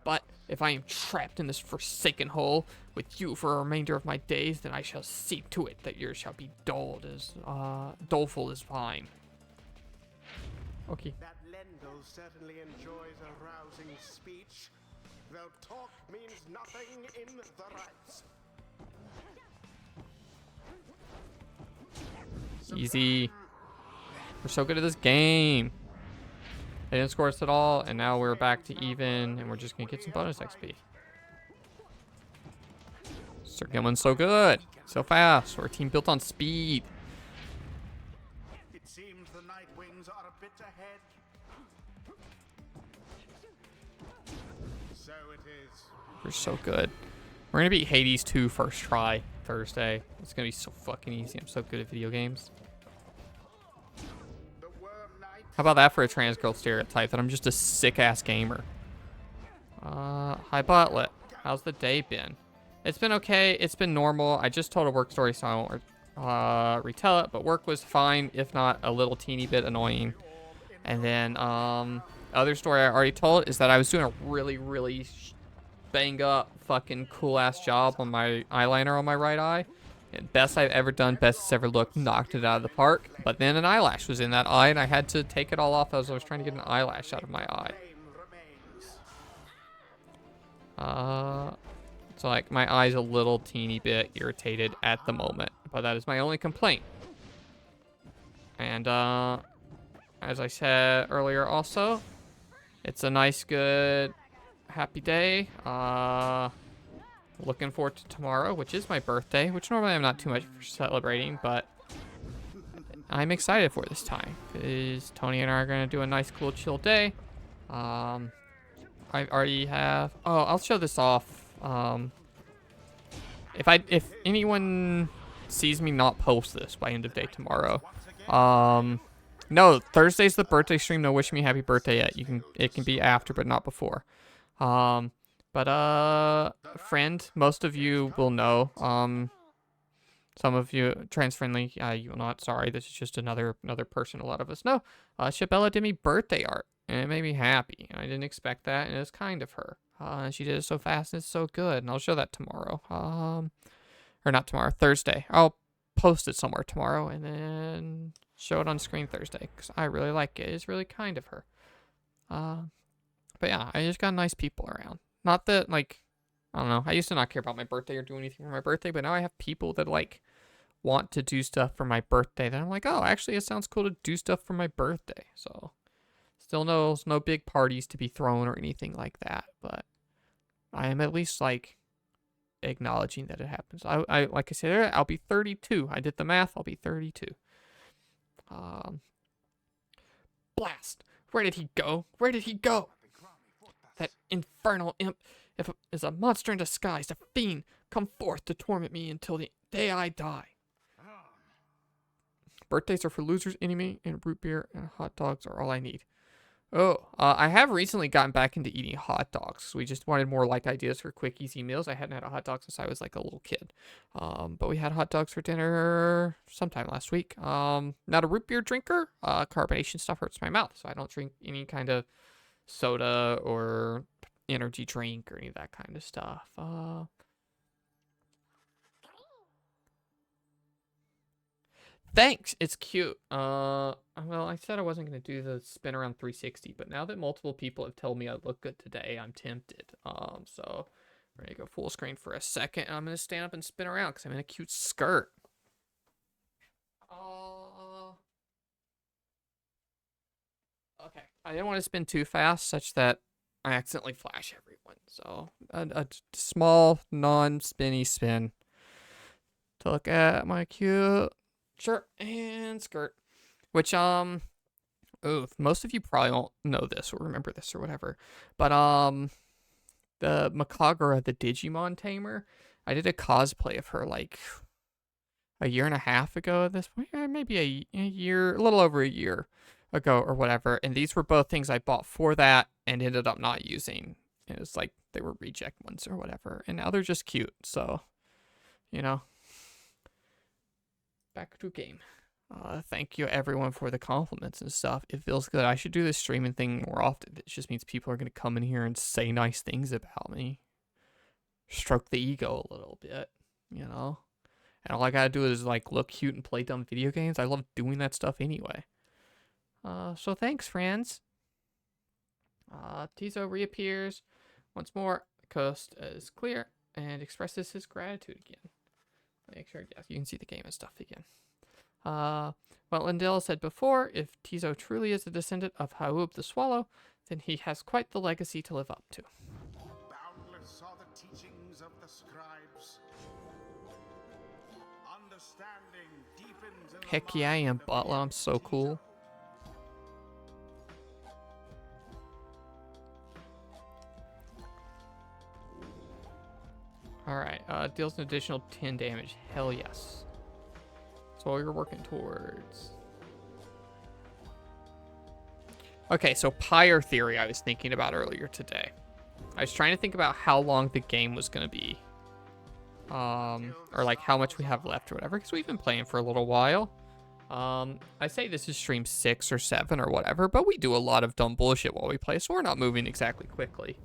But if I am trapped in this forsaken hole with you for a remainder of my days, then I shall see to it that yours shall be doleful as mine. Okay. That Lendl certainly enjoys a rousing speech, though talk means nothing in the rights. Easy. We're so good at this game. They didn't score us at all, and now we're back to even, and we're just gonna get some bonus XP. Sir Gilman's so good, so fast. We're a team built on speed. It seems the Night Wings are a bit ahead. So it is. We're so good. We're gonna beat Hades 2 first try Thursday. It's gonna be so fucking easy. I'm so good at video games. The Worm Knight. How about that for a trans girl stereotype that I'm just a sick ass gamer? Hi Botlet. How's the day been? It's been okay. It's been normal. I just told a work story, so I won't retell it. But work was fine, if not a little teeny bit annoying. And then other story I already told is that I was doing a really bang up fucking cool ass job on my eyeliner on my right eye. And best I've ever done, best it's ever looked, knocked it out of the park. But then an eyelash was in that eye, and I had to take it all off as I was trying to get an eyelash out of my eye. So like my eye's a little teeny bit irritated at the moment, but that is my only complaint. And as I said earlier also, it's a nice, good, happy day. Looking forward to tomorrow, which is my birthday, which normally I'm not too much for celebrating, but I'm excited for this time because Tony and I are going to do a nice, cool, chill day. I already have, oh, I'll show this off. If anyone sees me not post this by end of day tomorrow, no, Thursday's the birthday stream. No wish me happy birthday yet. It can be after, but not before. Friend, most of you will know. Some of you, trans friendly, you will not. Sorry, this is just another person. A lot of us know. Shabella did me birthday art, and it made me happy. I didn't expect that, and it was kind of her. She did it so fast and it's so good, and I'll show that tomorrow. Or not tomorrow, Thursday. I'll post it somewhere tomorrow, and then show it on screen Thursday, because I really like it. It's really kind of her. But yeah, I just got nice people around. Not that, like, I don't know. I used to not care about my birthday or do anything for my birthday, but now I have people that, like, want to do stuff for my birthday. Then I'm like, oh, actually, it sounds cool to do stuff for my birthday. So, still no big parties to be thrown or anything like that, but I am at least, like, acknowledging that it happens. I like I said, I'll be 32. I did the math. I'll be 32. Blast! Where did he go? Where did he go? That infernal imp is a monster in disguise, a fiend, come forth to torment me until the day I die. Birthdays are for losers, enemy, and root beer and hot dogs are all I need. Oh, I have recently gotten back into eating hot dogs. We just wanted more like ideas for quick, easy meals. I hadn't had a hot dog since I was like a little kid. But we had hot dogs for dinner sometime last week. Not a root beer drinker. Carbonation stuff hurts my mouth, so I don't drink any kind of soda or energy drink or any of that kind of stuff. Thanks, it's cute. Well, I said I wasn't gonna do the spin around 360, but now that multiple people have told me I look good today, I'm tempted. So we're gonna go full screen for a second, and I'm gonna stand up and spin around because I'm in a cute skirt. Okay, I didn't want to spin too fast, such that I accidentally flash everyone. So a small, non-spinny spin to look at my cute shirt and skirt, which most of you probably won't know this or remember this or whatever, but the Makagura, the Digimon tamer, I did a cosplay of her like a year and a half ago at this point, maybe a year, a little over a year ago or whatever, and these were both things I bought for that and ended up not using. It was like they were reject ones or whatever, and now they're just cute, so you know. Back to game. Thank you everyone for the compliments and stuff. It feels good. I should do this streaming thing more often. It just means people are gonna come in here and say nice things about me. Stroke the ego a little bit, you know? And all I gotta do is like look cute and play dumb video games. I love doing that stuff anyway. So thanks, friends. Tizo reappears once more. The coast is clear and expresses his gratitude again. Make sure, yes, you can see the game and stuff again. What Lindell said before, if Tizo truly is a descendant of Haub the Swallow, then he has quite the legacy to live up to. Boundless are the teachings of the scribes. Understanding deepens in the Heck yeah, I am, mind of Butler. I'm so cool. Alright, deals an additional 10 damage. Hell yes. That's what you're working towards. Okay, so Pyre theory I was thinking about earlier today. I was trying to think about how long the game was going to be. Or like how much we have left or whatever, because we've been playing for a little while. I say this is stream 6 or 7 or whatever, but we do a lot of dumb bullshit while we play, so we're not moving exactly quickly.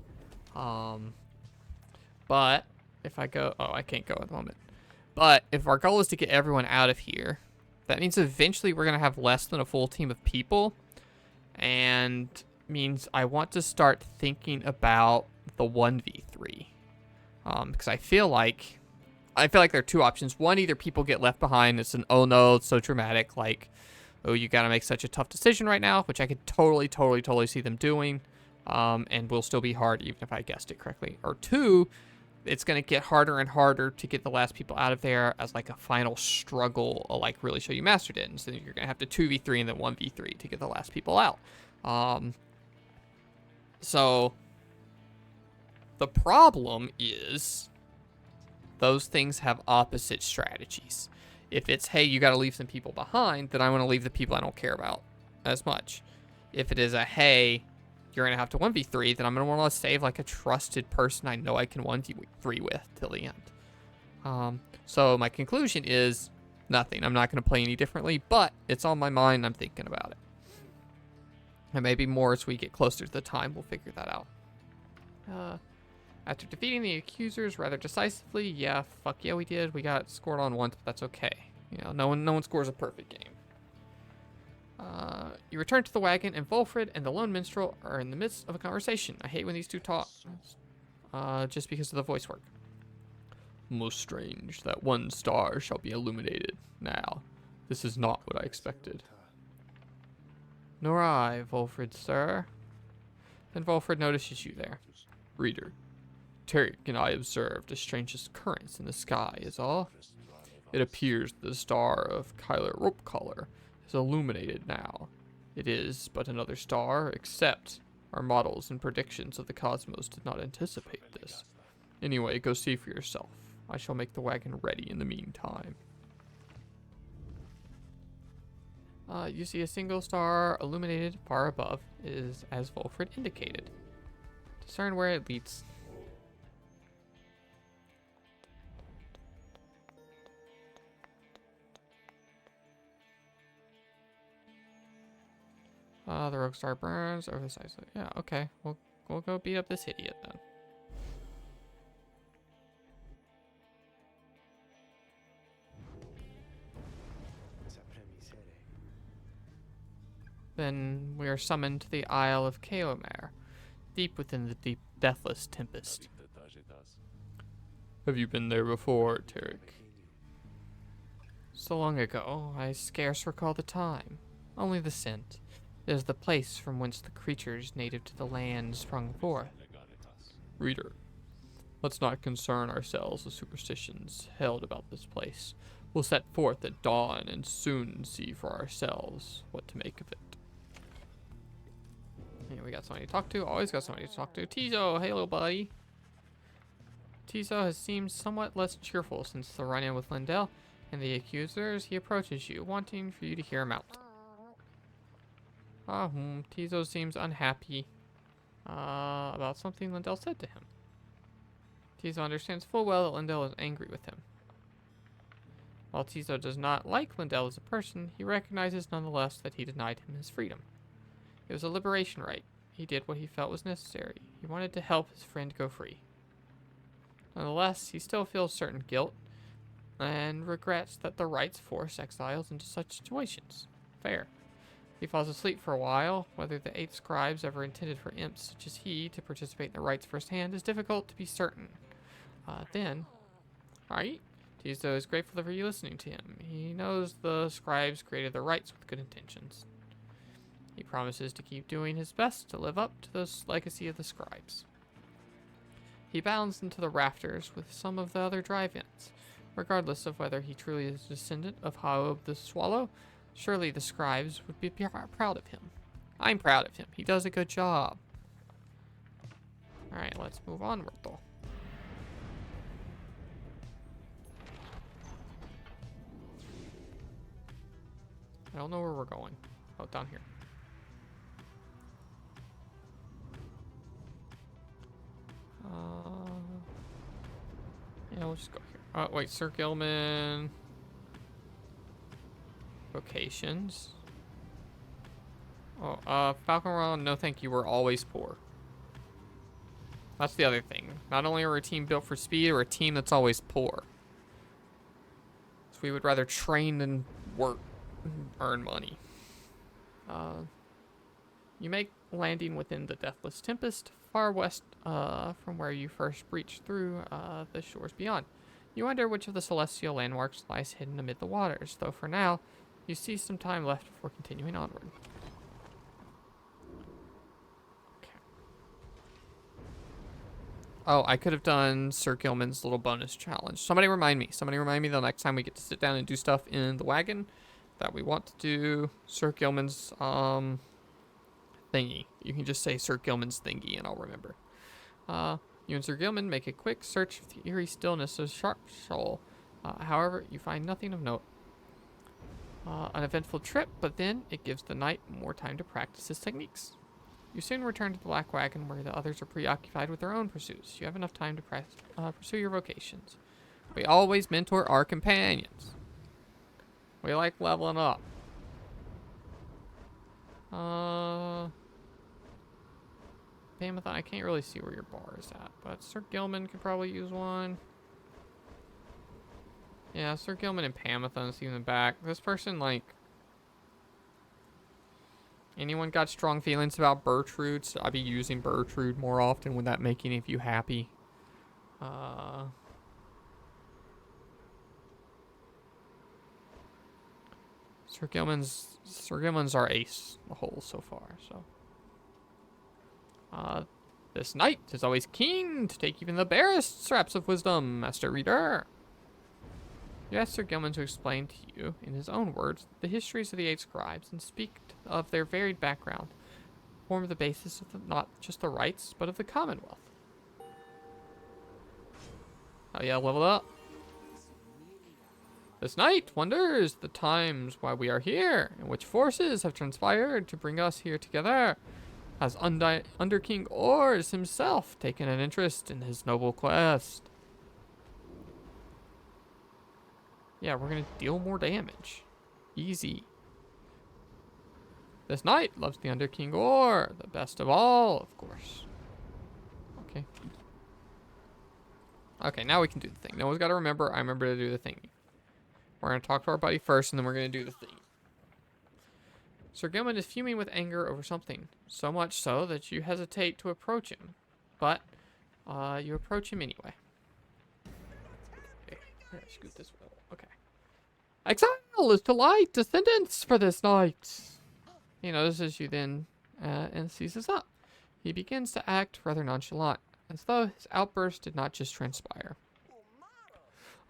But if I go, oh, I can't go at the moment. But if our goal is to get everyone out of here, that means eventually we're going to have less than a full team of people. And means I want to start thinking about the 1v3. Because I feel like there are two options. One, either people get left behind. It's an, oh no, it's so dramatic. Like, oh, you got to make such a tough decision right now, which I could totally see them doing. And will still be hard even if I guessed it correctly. Or two, it's going to get harder and harder to get the last people out of there as like a final struggle, like really show you mastered it. And so you're going to have to 2v3 and then 1v3 to get the last people out. So the problem is those things have opposite strategies. If it's, hey, you got to leave some people behind, then I want to leave the people I don't care about as much. If it is a, hey, you're going to have to 1v3, then I'm going to want to save like a trusted person I know I can 1v3 with till the end. So my conclusion is nothing. I'm not going to play any differently, but it's on my mind. I'm thinking about it. And maybe more as we get closer to the time, we'll figure that out. After defeating the accusers rather decisively, yeah, fuck yeah, we did. We got scored on once, but that's okay. You know, no one scores a perfect game. You return to the wagon, and Volfred and the lone minstrel are in the midst of a conversation. I hate when these two talk, just because of the voice work. Most strange that one star shall be illuminated now. This is not what I expected. Nor I, Volfred, sir. Then Volfred notices you there. Reader, Tarek and I observed a strangest occurrence in the sky is all. It appears the star of Kyler Ropecollar is illuminated now. It is but another star, except our models and predictions of the cosmos did not anticipate this. Anyway, go see for yourself. I shall make the wagon ready in the meantime. You see a single star illuminated far above, is as Volfred indicated. Discern where it leads. The rogue star burns over the sides. Yeah, okay. We'll go beat up this idiot then. Then we are summoned to the Isle of Kaomar, deep within the deep deathless tempest. Have you been there before, Tarek? So long ago, I scarce recall the time. Only the scent. It is the place from whence the creatures native to the land sprung forth. Reader, let's not concern ourselves with superstitions held about this place. We'll set forth at dawn and soon see for ourselves what to make of it. Yeah, we got somebody to talk to. Always got somebody to talk to. Tizo, hey little buddy. Tizo has seemed somewhat less cheerful since the run-in with Lindell and the accusers. He approaches you, wanting for you to hear him out. Tizo seems unhappy about something Lindell said to him. Tizo understands full well that Lindell is angry with him. While Tizo does not like Lindell as a person, he recognizes nonetheless that he denied him his freedom. It was a liberation right. He did what he felt was necessary. He wanted to help his friend go free. Nonetheless, he still feels certain guilt and regrets that the rights force exiles into such situations. Fair. He falls asleep for a while. Whether the 8 scribes ever intended for imps such as he to participate in the rites firsthand is difficult to be certain. Alright? Tizo is grateful for you listening to him. He knows the scribes created the rites with good intentions. He promises to keep doing his best to live up to the legacy of the scribes. He bounds into the rafters with some of the other drive-ins. Regardless of whether he truly is a descendant of Haob the Swallow, surely the scribes would be proud of him. I'm proud of him. He does a good job. Alright, let's move onward though. I don't know where we're going. Oh, down here. Yeah, we'll just go here. Oh, wait, Sir Gilman. Vocations. Oh, Falcon Royal, no thank you, we're always poor. That's the other thing. Not only are we a team built for speed, we're a team that's always poor. So we would rather train than work and earn money. You make landing within the Deathless Tempest, far west from where you first breached through the shores beyond. You wonder which of the celestial landmarks lies hidden amid the waters, though for now, you see some time left before continuing onward. Okay. Oh, I could have done Sir Gilman's little bonus challenge. Somebody remind me. Somebody remind me the next time we get to sit down and do stuff in the wagon that we want to do Sir Gilman's thingy. You can just say Sir Gilman's thingy and I'll remember. You and Sir Gilman make a quick search of the eerie stillness of Sharp Shoal. However, you find nothing of note. An eventful trip, but then it gives the knight more time to practice his techniques. You soon return to the Black Wagon where the others are preoccupied with their own pursuits. You have enough time to pursue your vocations. We always mentor our companions. We like leveling up. Pamathon, I can't really see where your bar is at, but Sir Gilman could probably use one. Yeah, Sir Gilman and Pamathon see in the back. This person, like... Anyone got strong feelings about Bertrude? So I'd be using Bertrude more often. Would that make any of you happy? Sir Gilman's our ace the whole so far, so. This knight is always keen to take even the barest scraps of wisdom, Master Reader. You ask Sir Gilman to explain to you, in his own words, the histories of the 8 scribes and speak of their varied background, form the basis of not just the rights, but of the Commonwealth. Oh yeah, level up. This knight wonders the times why we are here, and which forces have transpired to bring us here together. Has Under King Ors himself taken an interest in his noble quest? Yeah, we're gonna deal more damage. Easy. This knight loves the Under King Or, the best of all, of course. Okay. Okay, now we can do the thing. No one's got to remember. I remember to do the thing. We're going to talk to our buddy first, and then we're going to do the thing. Sir Gilman is fuming with anger over something. So much so that you hesitate to approach him. But, you approach him anyway. Okay, scoot this way. Okay. Exile is to light descendants for this night. He notices you then, and seizes up. He begins to act rather nonchalant, as though his outburst did not just transpire.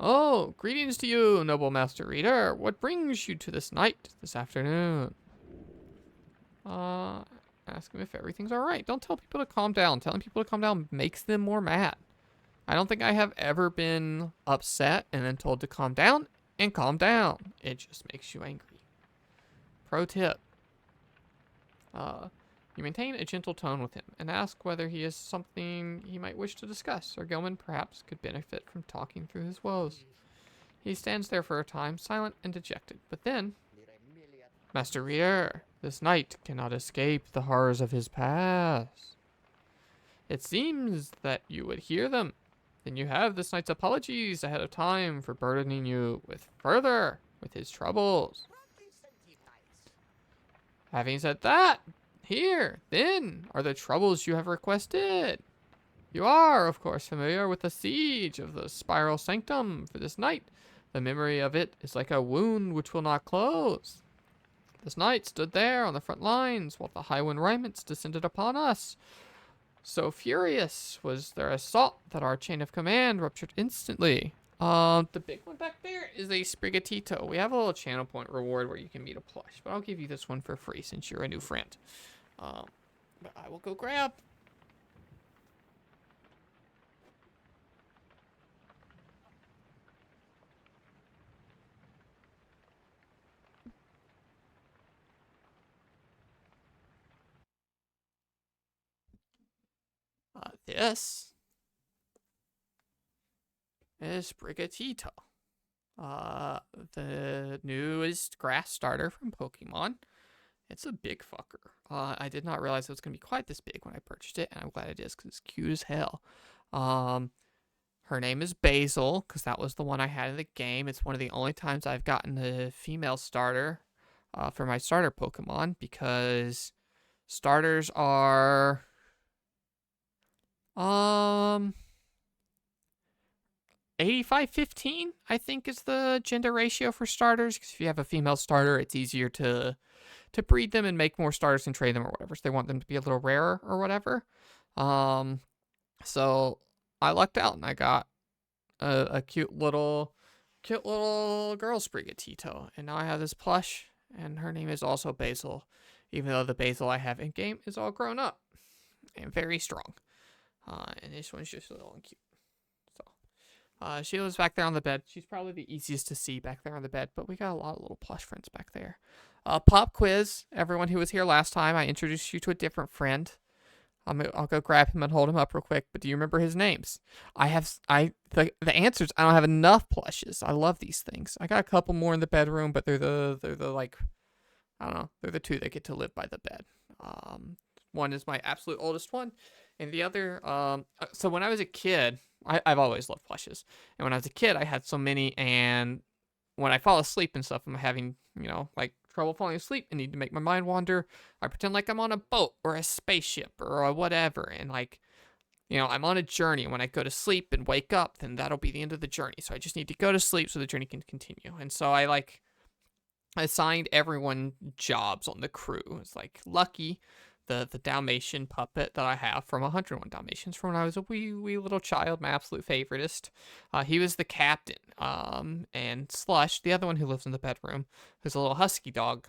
Oh, greetings to you, noble Master Reader. What brings you to this night this afternoon? Ask him if everything's alright. Don't tell people to calm down. Telling people to calm down makes them more mad. I don't think I have ever been upset and then told to calm down and calm down. It just makes you angry. Pro tip. You maintain a gentle tone with him and ask whether he has something he might wish to discuss, or Gilman perhaps could benefit from talking through his woes. He stands there for a time, silent and dejected. But then, Master Reader, this knight cannot escape the horrors of his past. It seems that you would hear them. Then you have this knight's apologies ahead of time for burdening you with his troubles. Having said that, here, then, are the troubles you have requested. You are, of course, familiar with the siege of the Spiral Sanctum for this night. The memory of it is like a wound which will not close. This knight stood there on the front lines while the Highwind Regiments descended upon us. So furious was their assault that our chain of command ruptured instantly. The big one back there is a Sprigatito. We have a little channel point reward where you can meet a plush, but I'll give you this one for free since you're a new friend. But I will go grab. This is Sprigatito. The newest grass starter from Pokemon. It's a big fucker. I did not realize it was going to be quite this big when I purchased it, and I'm glad it is because it's cute as hell. Her name is Basil because that was the one I had in the game. It's one of the only times I've gotten a female starter for my starter Pokemon because starters are 85-15, I think, is the gender ratio for starters. Because if you have a female starter, it's easier to breed them and make more starters and trade them or whatever. So they want them to be a little rarer or whatever. So I lucked out and I got a cute little girl Sprigatito. And now I have this plush, and her name is also Basil, even though the Basil I have in game is all grown up and very strong. And this one's just a little cute. So, she lives back there on the bed. She's probably the easiest to see back there on the bed, but we got a lot of little plush friends back there. Pop quiz. Everyone who was here last time, I introduced you to a different friend. I'll go grab him and hold him up real quick. But do you remember his names? The answers. I don't have enough plushes. I love these things. I got a couple more in the bedroom, but they're the like, I don't know. They're the two that get to live by the bed. One is my absolute oldest one, and the other. So when I was a kid, I've always loved plushes, and when I was a kid, I had so many, and when I fall asleep and stuff, I'm having, like trouble falling asleep and need to make my mind wander. I pretend like I'm on a boat or a spaceship or a whatever. And like, I'm on a journey. When I go to sleep and wake up, then that'll be the end of the journey. So I just need to go to sleep so the journey can continue. And so I assigned everyone jobs on the crew. It's like Lucky, the Dalmatian puppet that I have from 101 Dalmatians from when I was a wee little child, my absolute favoritist. He was the captain. And Slush, the other one who lives in the bedroom, who's a little husky dog,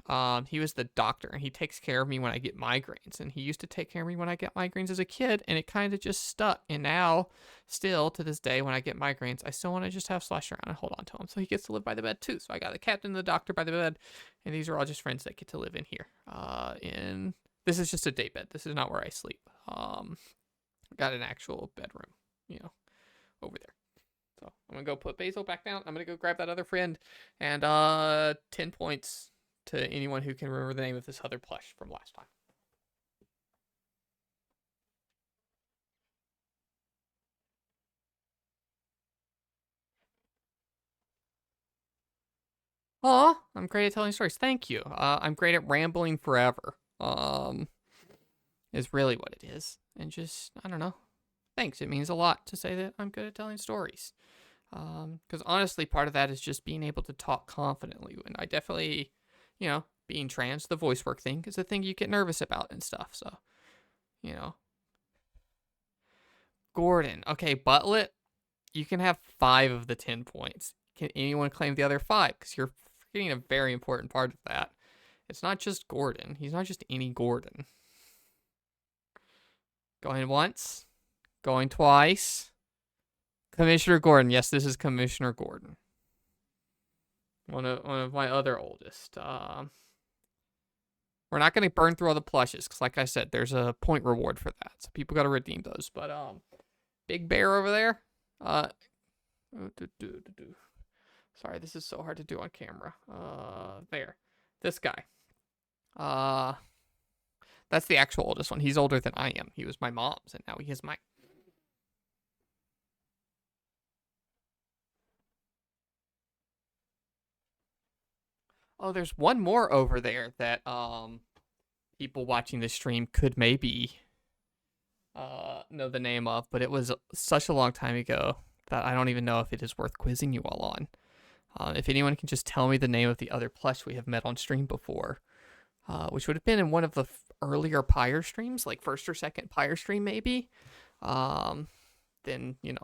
he was the doctor, and he takes care of me when I get migraines. And he used to take care of me when I get migraines as a kid, and it kind of just stuck. And now, still to this day, when I get migraines, I still want to just have Slush around and hold on to him. So he gets to live by the bed too. So I got the captain and the doctor by the bed, and these are all just friends that get to live in here. This is just a day bed. This is not where I sleep. Got an actual bedroom, over there. So I'm going to go put Basil back down. I'm going to go grab that other friend. And 10 points to anyone who can remember the name of this other plush from last time. Aw, I'm great at telling stories. Thank you. I'm great at rambling forever. Is really what it is. And just, I don't know. Thanks. It means a lot to say that I'm good at telling stories. Because honestly, part of that is just being able to talk confidently. And I definitely, being trans, the voice work thing is a thing you get nervous about and stuff. So, Gordon. Okay, Butlet, you can have 5 of the 10 points. Can anyone claim the other 5? Because you're forgetting a very important part of that. It's not just Gordon. He's not just any Gordon. Going once. Going twice. Commissioner Gordon. Yes, this is Commissioner Gordon. One of my other oldest. We're not going to burn through all the plushes, because like I said, there's a point reward for that. So people got to redeem those. But Big Bear over there. Sorry, this is so hard to do on camera. There. This guy. Uh, that's the actual oldest one. He's older than I am. He was my mom's, and now he is mine. Oh, there's one more over there that people watching this stream could maybe know the name of, but it was such a long time ago that I don't even know if it is worth quizzing you all on. If anyone can just tell me the name of the other plush we have met on stream before, which would have been in one of the earlier Pyre streams, like first or second Pyre stream maybe, then you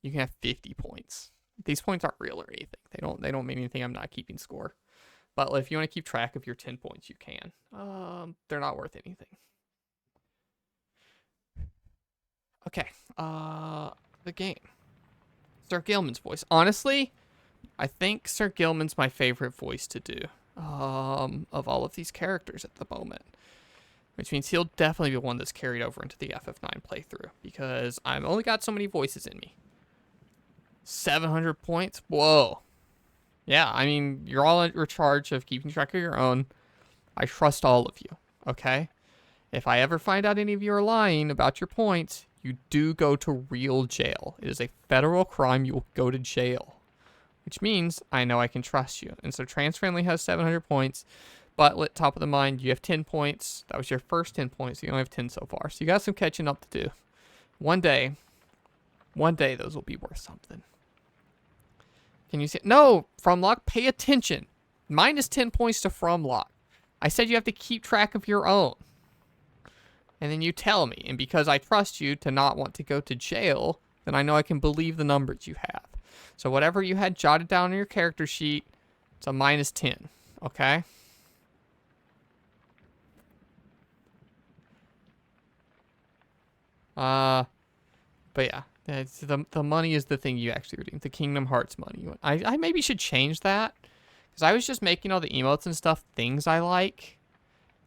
can have 50 points. These points aren't real or anything. They don't mean anything. I'm not keeping score. But if you want to keep track of your 10 points, you can. They're not worth anything. Okay. The game. Sir Gilman's voice. Honestly, I think Sir Gilman's my favorite voice to do. Of all of these characters at the moment. Which means he'll definitely be one that's carried over into the FF9 playthrough. Because I've only got so many voices in me. 700 points? Whoa. Yeah, I mean, you're all in charge of keeping track of your own. I trust all of you, okay? If I ever find out any of you are lying about your points, you do go to real jail. It is a federal crime. You will go to jail. Which means I know I can trust you. And so TransFriendly has 700 points. Butlet, top of the mind, you have 10 points. That was your first 10 points. So you only have 10 so far. So you got some catching up to do. One day, those will be worth something. Can you see it? No, Fromlock, pay attention. Minus 10 points to Fromlock. I said you have to keep track of your own. And then you tell me. And because I trust you to not want to go to jail, then I know I can believe the numbers you have. So whatever you had jotted down on your character sheet, it's a minus 10. Okay? But yeah. The money is the thing you actually redeem. The Kingdom Hearts money. I maybe should change that. Because I was just making all the emotes and stuff things I like.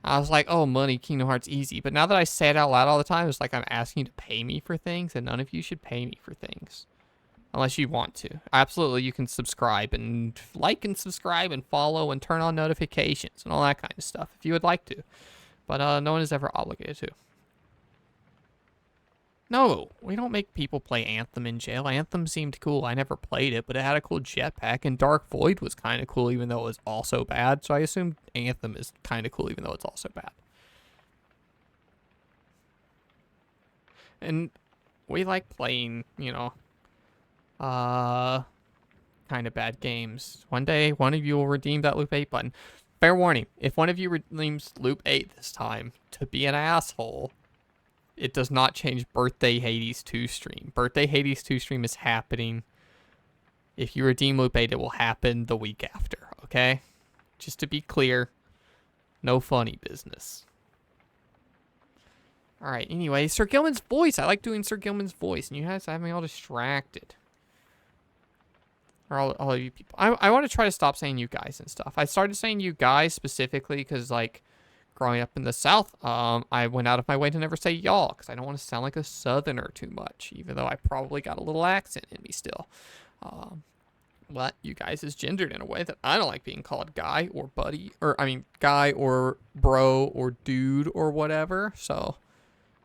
I was like, oh, money, Kingdom Hearts, easy. But now that I say it out loud all the time, it's like I'm asking you to pay me for things. And none of you should pay me for things. Unless you want to. Absolutely, you can subscribe and like and subscribe and follow and turn on notifications and all that kind of stuff if you would like to. But no one is ever obligated to. No, we don't make people play Anthem in jail. Anthem seemed cool. I never played it, but it had a cool jetpack, and Dark Void was kind of cool, even though it was also bad. So I assume Anthem is kind of cool, even though it's also bad. And we like playing, kind of bad games. One day, one of you will redeem that Loop 8 button. Fair warning, if one of you redeems Loop 8 this time to be an asshole, it does not change Birthday Hades 2 stream. Birthday Hades 2 stream is happening. If you redeem Loop 8, it will happen the week after, okay? Just to be clear, no funny business. Alright, anyway, Sir Gilman's voice. I like doing Sir Gilman's voice, and you guys have me all distracted. Or all of you people. I want to try to stop saying you guys and stuff. I started saying you guys specifically because, growing up in the South, I went out of my way to never say y'all because I don't want to sound like a Southerner too much, even though I probably got a little accent in me still. But you guys is gendered in a way that I don't like being called guy or buddy, guy or bro or dude or whatever. So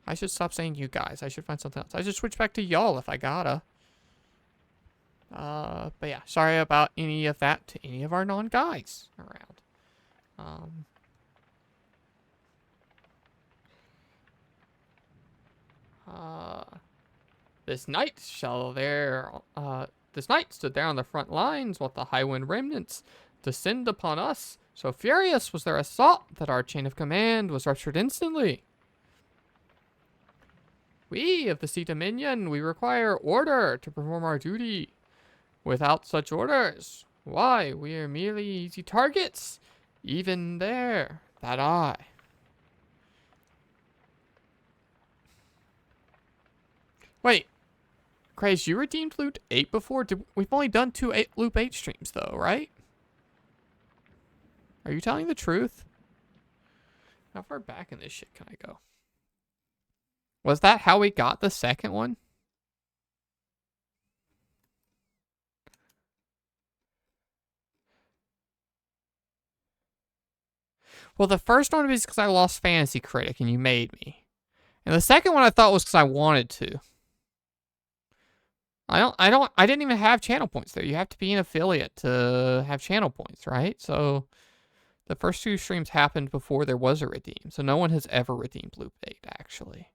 I should stop saying you guys. I should find something else. I should switch back to y'all if I gotta. But yeah, sorry about any of that to any of our non-guys around. This night stood there on the front lines while the Highwind remnants descend upon us. So furious was their assault that our chain of command was ruptured instantly. We of the Sea Dominion, we require order to perform our duty. Without such orders, why, we are merely easy targets. Even there, that eye. Wait, Craze, you redeemed Loop 8 before? We've only done two Loop 8 streams, though, right? Are you telling the truth? How far back in this shit can I go? Was that how we got the second one? Well, the first one was because I lost Fantasy Critic and you made me. And the second one I thought was because I wanted to. I didn't even have channel points there. You have to be an affiliate to have channel points, right? So the first two streams happened before there was a redeem. So no one has ever redeemed Loop 8, actually.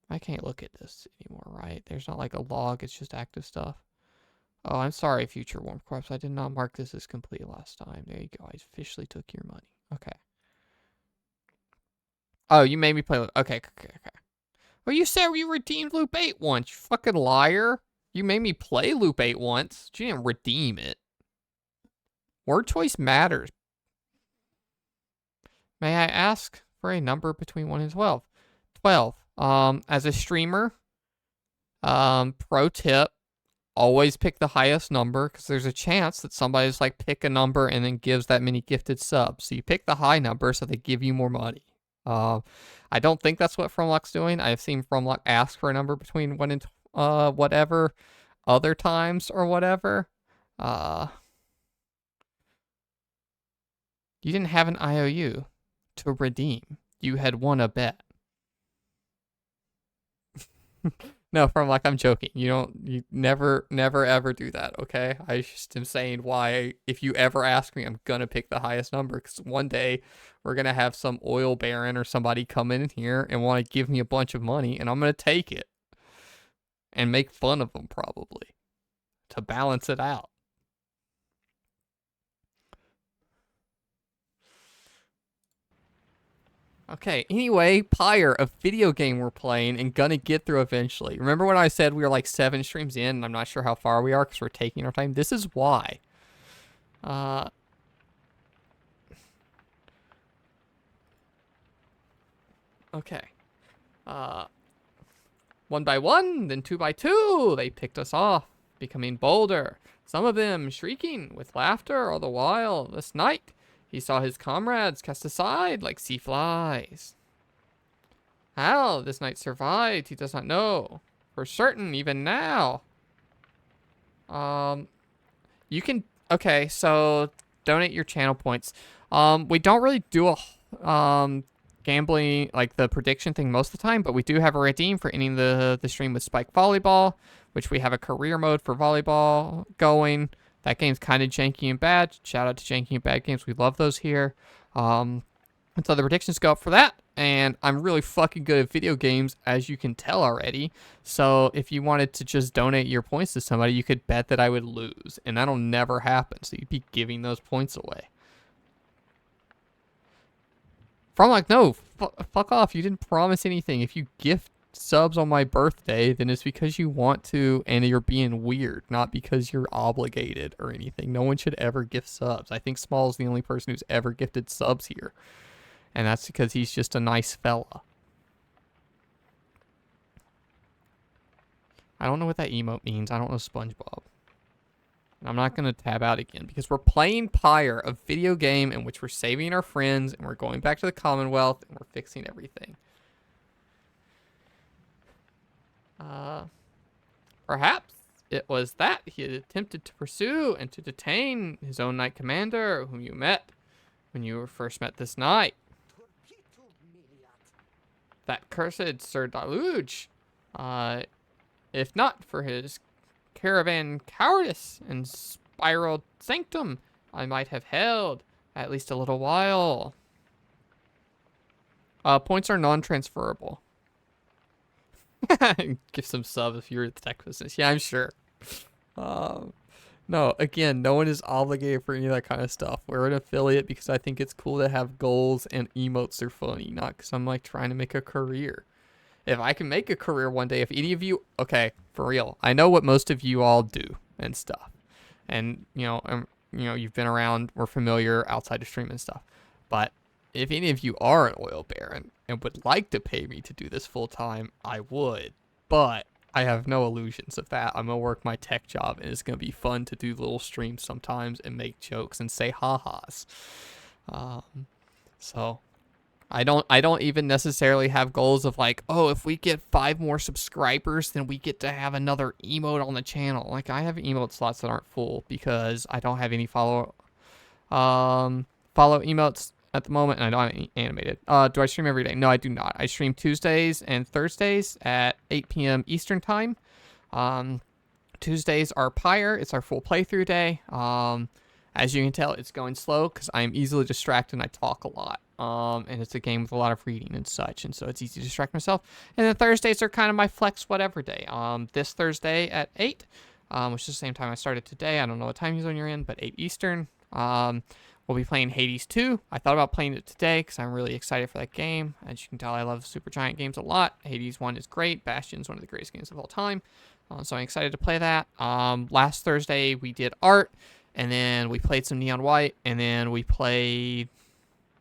I can't look at this anymore, right? There's not like a log, it's just active stuff. Oh, I'm sorry, Future Warm Corpse. I did not mark this as complete last time. There you go. I officially took your money. Okay. Oh, you made me play. Okay. Well, you said you redeemed Loop 8 once, you fucking liar. You made me play Loop 8 once. You didn't redeem it. Word choice matters. May I ask for a number between 1 and 12? 12. As a streamer, pro tip, always pick the highest number because there's a chance that somebody's like pick a number and then gives that many gifted subs. So you pick the high number so they give you more money. I don't think that's what FromLock's doing. I've seen FromLock ask for a number between 1 and whatever other times or whatever. You didn't have an IOU to redeem. You had won a bet. No, FromLock, I'm joking. You never ever do that, okay? I just am saying why, if you ever ask me, I'm gonna pick the highest number, because one day we're gonna have some oil baron or somebody come in here and want to give me a bunch of money, and I'm gonna take it. And make fun of them, probably. To balance it out. Okay, anyway, Pyre, a video game we're playing and gonna get through eventually. Remember when I said we were like 7 streams in and I'm not sure how far we are because we're taking our time? This is why. Okay. 1 by 1, then 2 by 2, they picked us off, becoming bolder. Some of them shrieking with laughter all the while. This night, he saw his comrades cast aside like sea flies. How this knight survived, he does not know. For certain, even now. You can... Okay, so donate your channel points. We don't really do a gambling, like the prediction thing most of the time, but we do have a redeem for ending the stream with Spike Volleyball, which we have a career mode for volleyball going. That game's kind of janky and bad. Shout out to janky and bad games. We love those here. And so the predictions go up for that. And I'm really fucking good at video games, as you can tell already. So if you wanted to just donate your points to somebody, you could bet that I would lose. And that'll never happen. So you'd be giving those points away. From like, no, fuck off. You didn't promise anything. If you gift subs on my birthday, then it's because you want to and you're being weird, not because you're obligated or anything. No one should ever gift subs. I think Small is the only person who's ever gifted subs here. And that's because he's just a nice fella. I don't know what that emote means. I don't know SpongeBob. I'm not going to tab out again because we're playing Pyre, a video game in which we're saving our friends and we're going back to the Commonwealth and we're fixing everything. Perhaps it was that he had attempted to pursue and to detain his own knight commander, whom you met when you were first met this night. That cursed Sir Deluge. If not for his caravan cowardice and spiraled sanctum, I might have held at least a little while. Points are non-transferable. Give some subs if you're in the tech business. Yeah, I'm sure. No, again, no one is obligated for any of that kind of stuff. We're an affiliate because I think it's cool to have goals and emotes are funny, not because I'm like trying to make a career. If I can make a career one day, if any of you, okay, for real, I know what most of you all do and stuff, and you've been around, we're familiar outside of stream and stuff. But if any of you are an oil baron and would like to pay me to do this full time, I would. But I have no illusions of that. I'm gonna work my tech job, and it's gonna be fun to do little streams sometimes and make jokes and say ha-has. So I don't even necessarily have goals of like, oh, if we get 5 more subscribers, then we get to have another emote on the channel. Like, I have emote slots that aren't full because I don't have any follow follow emotes at the moment, and I don't have any animated. Do I stream every day? No, I do not. I stream Tuesdays and Thursdays at 8 p.m. Eastern time. Tuesdays are Pyre. It's our full playthrough day. As you can tell, it's going slow because I'm easily distracted and I talk a lot. And it's a game with a lot of reading and such, and so it's easy to distract myself. And then Thursdays are kind of my flex whatever day. This Thursday at 8, which is the same time I started today. I don't know what time zone you're in, but 8 Eastern. We'll be playing Hades 2. I thought about playing it today because I'm really excited for that game. As you can tell, I love supergiant games a lot. Hades 1 is great. Bastion's one of the greatest games of all time. So I'm excited to play that. Last Thursday, we did art, and then we played some Neon White, and then we played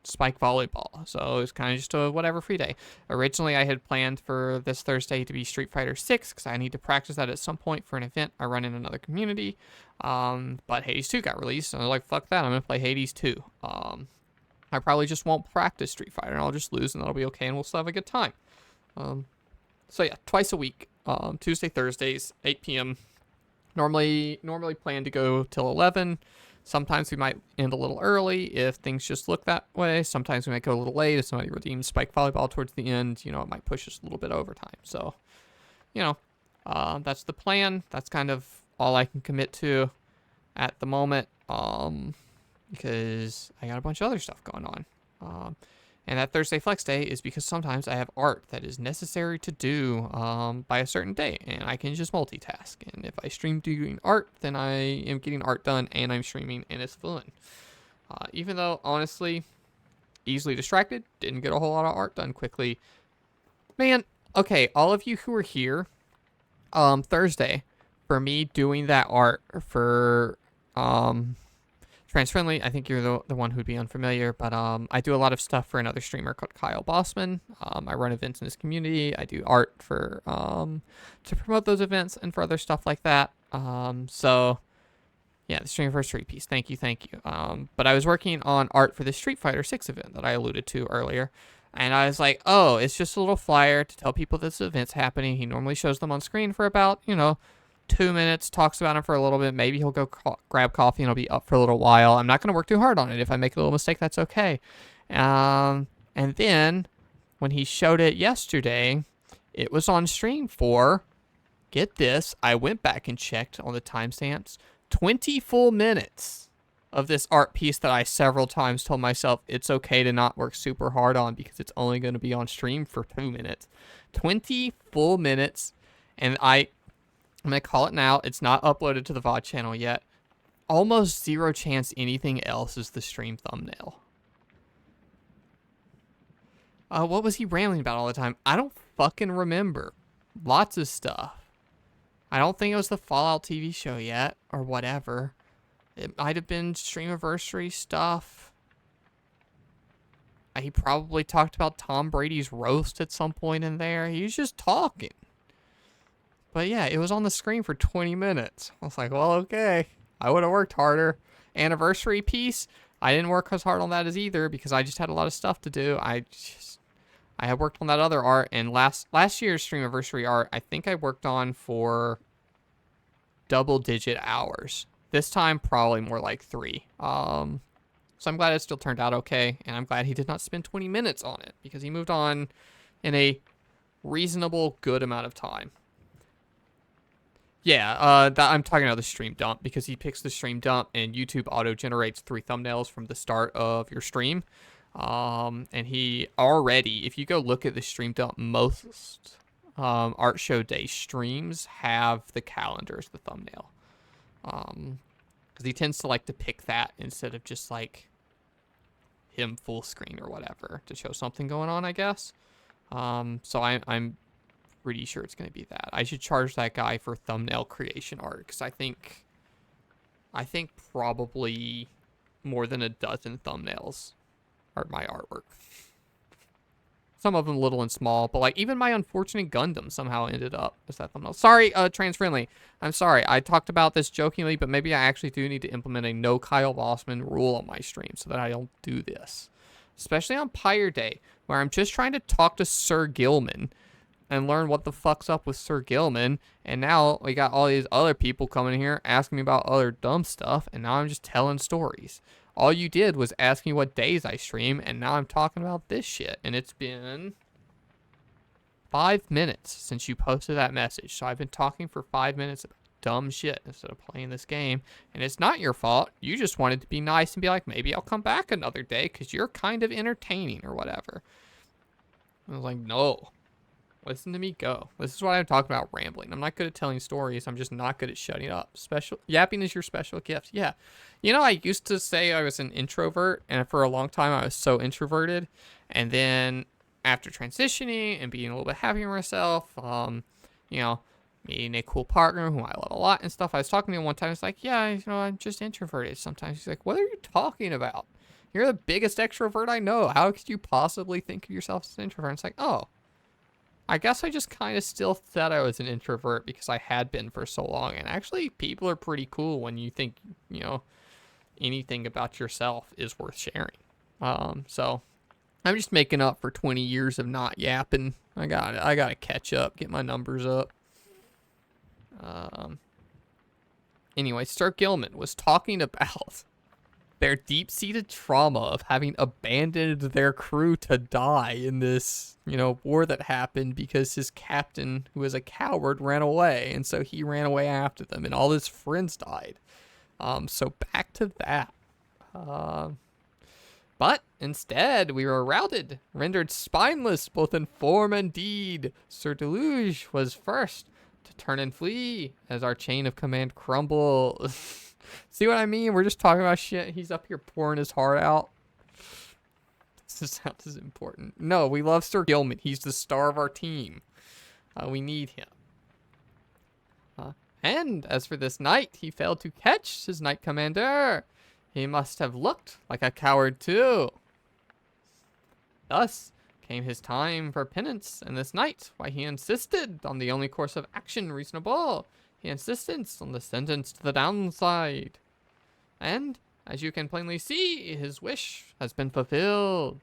Spike Volleyball. So it was kind of just a whatever free day. Originally, I had planned for this Thursday to be Street Fighter 6 because I need to practice that at some point for an event I run in another community. But Hades 2 got released, and I was like, fuck that, I'm going to play Hades 2. I probably just won't practice Street Fighter, and I'll just lose, and that'll be okay, and we'll still have a good time. So yeah, twice a week, Tuesday, Thursdays, 8 p.m. Normally plan to go till 11. Sometimes we might end a little early if things just look that way. Sometimes we might go a little late if somebody redeems Spike Volleyball towards the end. You know, it might push us a little bit overtime. So, you know, that's the plan. That's kind of all I can commit to at the moment, because I got a bunch of other stuff going on. And that Thursday flex day is because sometimes I have art that is necessary to do by a certain day, and I can just multitask. And if I stream doing art, then I am getting art done, and I'm streaming, and it's fun. Even though, honestly, easily distracted, didn't get a whole lot of art done quickly. Man, okay, all of you who were here Thursday for me doing that art for Trans-Friendly, I think you're the one who'd be unfamiliar, but I do a lot of stuff for another streamer called Kyle Bossman. I run events in his community. I do art for to promote those events and for other stuff like that. So yeah, the Streamiversary piece. Thank you. But I was working on art for the Street Fighter 6 event that I alluded to earlier, and I was like, oh, it's just a little flyer to tell people this event's happening. He normally shows them on screen for about 2 minutes, talks about him for a little bit. Maybe he'll go grab coffee and I'll be up for a little while. I'm not going to work too hard on it. If I make a little mistake, that's okay. And then when he showed it yesterday, it was on stream for, get this, I went back and checked on the timestamps, 20 full minutes of this art piece that I several times told myself it's okay to not work super hard on because it's only going to be on stream for 2 minutes. 20 full minutes, and I'm going to call it now. It's not uploaded to the VOD channel yet. Almost zero chance anything else is the stream thumbnail. What was he rambling about all the time? I don't fucking remember. Lots of stuff. I don't think it was the Fallout TV show yet, or whatever. It might have been Streamiversary stuff. He probably talked about Tom Brady's roast at some point in there. He was just talking. But yeah, it was on the screen for 20 minutes. I was like, well, okay. I would have worked harder. Anniversary piece, I didn't work as hard on that as either because I just had a lot of stuff to do. I had worked on that other art, and last year's Streamiversary art, I think I worked on for double-digit hours. This time, probably more like 3. So I'm glad it still turned out okay, and I'm glad he did not spend 20 minutes on it because he moved on in a reasonable, good amount of time. Yeah, I'm talking about the stream dump because he picks the stream dump and YouTube auto-generates 3 thumbnails from the start of your stream. And he already, if you go look at the stream dump, most art show day streams have the calendar as the thumbnail. Because he tends to like to pick that instead of just like him full screen or whatever to show something going on, I guess. So I'm pretty sure it's going to be that. I should charge that guy for thumbnail creation art because I think probably more than a dozen thumbnails are my artwork. Some of them little and small, but like even my Unfortunate Gundam somehow ended up as that thumbnail. Sorry, Trans-Friendly. I'm sorry. I talked about this jokingly, but maybe I actually do need to implement a no Kyle Bossman rule on my stream so that I don't do this. Especially on Pyre Day, where I'm just trying to talk to Sir Gilman and learn what the fuck's up with Sir Gilman. And now we got all these other people coming here asking me about other dumb stuff, and now I'm just telling stories. All you did was ask me what days I stream, and now I'm talking about this shit. And it's been 5 minutes since you posted that message. So I've been talking for 5 minutes about dumb shit instead of playing this game. And it's not your fault. You just wanted to be nice and be like, maybe I'll come back another day because you're kind of entertaining or whatever. I was like, no. Listen to me go. This is what I'm talking about, rambling. I'm not good at telling stories. I'm just not good at shutting up. Yapping is your special gift. Yeah. You know, I used to say I was an introvert, and for a long time I was so introverted. And then after transitioning and being a little bit happier with myself, you know, meeting a cool partner whom I love a lot and stuff, I was talking to him one time. It's like, yeah, you know, I'm just introverted sometimes. He's like, what are you talking about? You're the biggest extrovert I know. How could you possibly think of yourself as an introvert? And it's like, oh, I guess I just kind of still thought I was an introvert because I had been for so long. And actually, people are pretty cool when you think, you know, anything about yourself is worth sharing. So I'm just making up for 20 years of not yapping. I gotta catch up, get my numbers up. Anyway, Sir Gilman was talking about their deep-seated trauma of having abandoned their crew to die in this, you know, war that happened because his captain, who was a coward, ran away, and so he ran away after them, and all his friends died. So back to that. But instead, we were routed, rendered spineless both in form and deed. Sir Deluge was first to turn and flee as our chain of command crumbled. See what I mean? We're just talking about shit. He's up here pouring his heart out. This sounds important. No, we love Sir Gilman. He's the star of our team. We need him. And as for this knight, he failed to catch his knight commander. He must have looked like a coward too. Thus came his time for penance, and this knight, why he insisted on the only course of action reasonable. He insisted on the sentence to the downside. And, as you can plainly see, his wish has been fulfilled.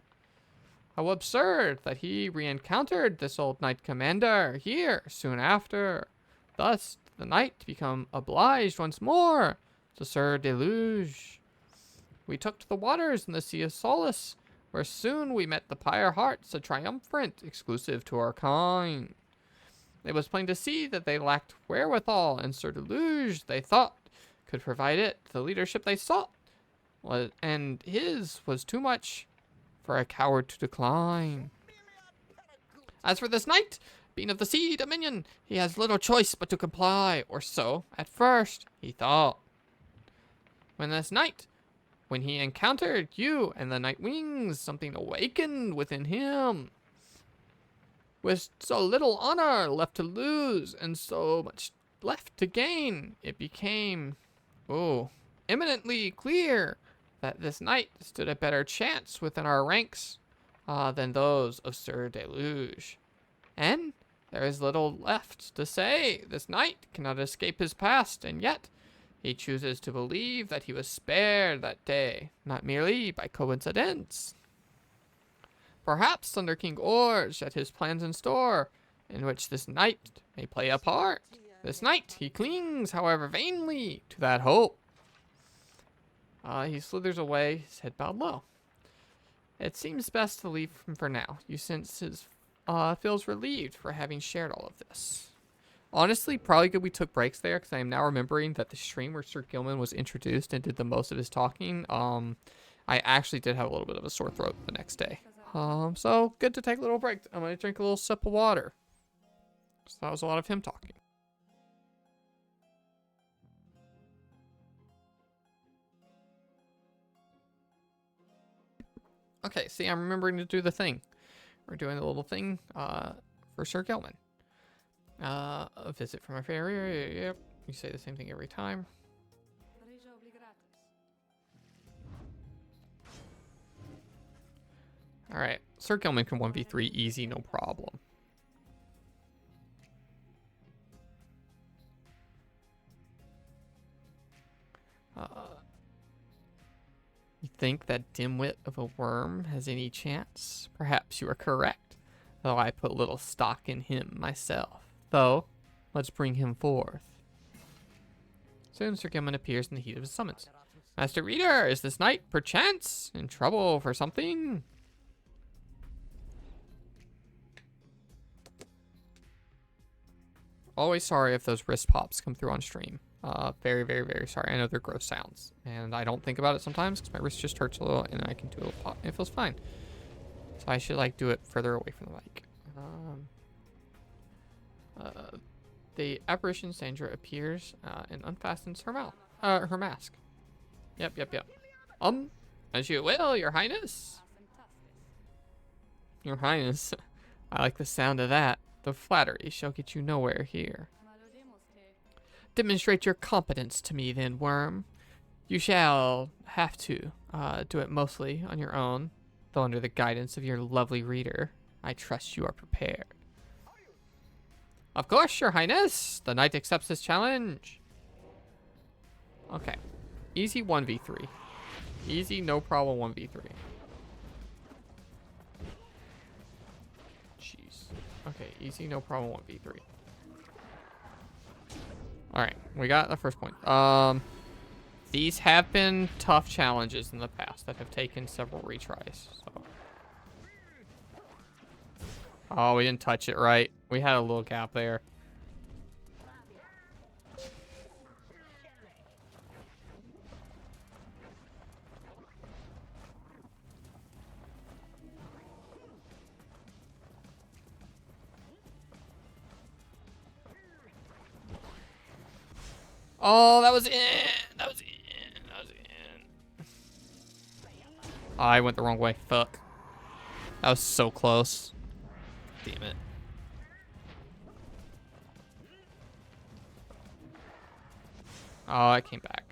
How absurd that he re-encountered this old knight commander here soon after. Thus, the knight become obliged once more to Sir Deluge. We took to the waters in the Sea of Solace, where soon we met the Pyre hearts, a triumphant, exclusive to our kind. It was plain to see that they lacked wherewithal, and Sir Deluge, they thought, could provide it the leadership they sought, and his was too much for a coward to decline. As for this knight, being of the sea dominion, he has little choice but to comply, or so, at first, he thought. When he encountered you and the night wings, something awakened within him. With so little honor left to lose and so much left to gain, it became, eminently clear that this knight stood a better chance within our ranks than those of Sir Deluge. And there is little left to say. This knight cannot escape his past, and yet he chooses to believe that he was spared that day, not merely by coincidence. Perhaps under King Orge had his plans in store, in which this knight may play a part. This knight, he clings, however vainly, to that hope. He slithers away, his head bowed low. It seems best to leave him for now. You sense his feels relieved for having shared all of this. Honestly, probably good we took breaks there, because I am now remembering that the stream where Sir Gilman was introduced and did the most of his talking, I actually did have a little bit of a sore throat the next day. So good to take a little break. I'm gonna drink a little sip of water. So that was a lot of him talking. Okay, see, I'm remembering to do the thing. We're doing a little thing for Sir Gilman. A visit from a fairy. Yep, you say the same thing every time. Alright, Sir Gilman can 1v3 easy, no problem. You think that dimwit of a worm has any chance? Perhaps you are correct, though I put little stock in him myself. Though, let's bring him forth. Soon Sir Gilman appears in the heat of his summons. Master Reader, is this knight, perchance, in trouble for something? Always sorry if those wrist pops come through on stream. Very, very, very sorry. I know they're gross sounds, and I don't think about it sometimes because my wrist just hurts a little, and I can do a little pop. It feels fine. So I should like do it further away from the mic. The apparition Sandra appears and unfastens her mouth, her mask. Yep. As you will, Your Highness. Your Highness. I like the sound of that. The flattery shall get you nowhere here. Demonstrate your competence to me, then, worm. You shall have to do it mostly on your own, though under the guidance of your lovely reader. I trust you are prepared. Of course, Your Highness. The knight accepts this challenge. Okay. Easy 1v3. Easy, no problem 1v3. Jeez. Okay, easy, no problem 1v3. Alright, we got the first point. These have been tough challenges in the past that have taken several retries. So. Oh, we didn't touch it right. We had a little gap there. Oh, that was in. That was in. That was in. Oh, I went the wrong way. Fuck. That was so close. Damn it. Oh, I came back.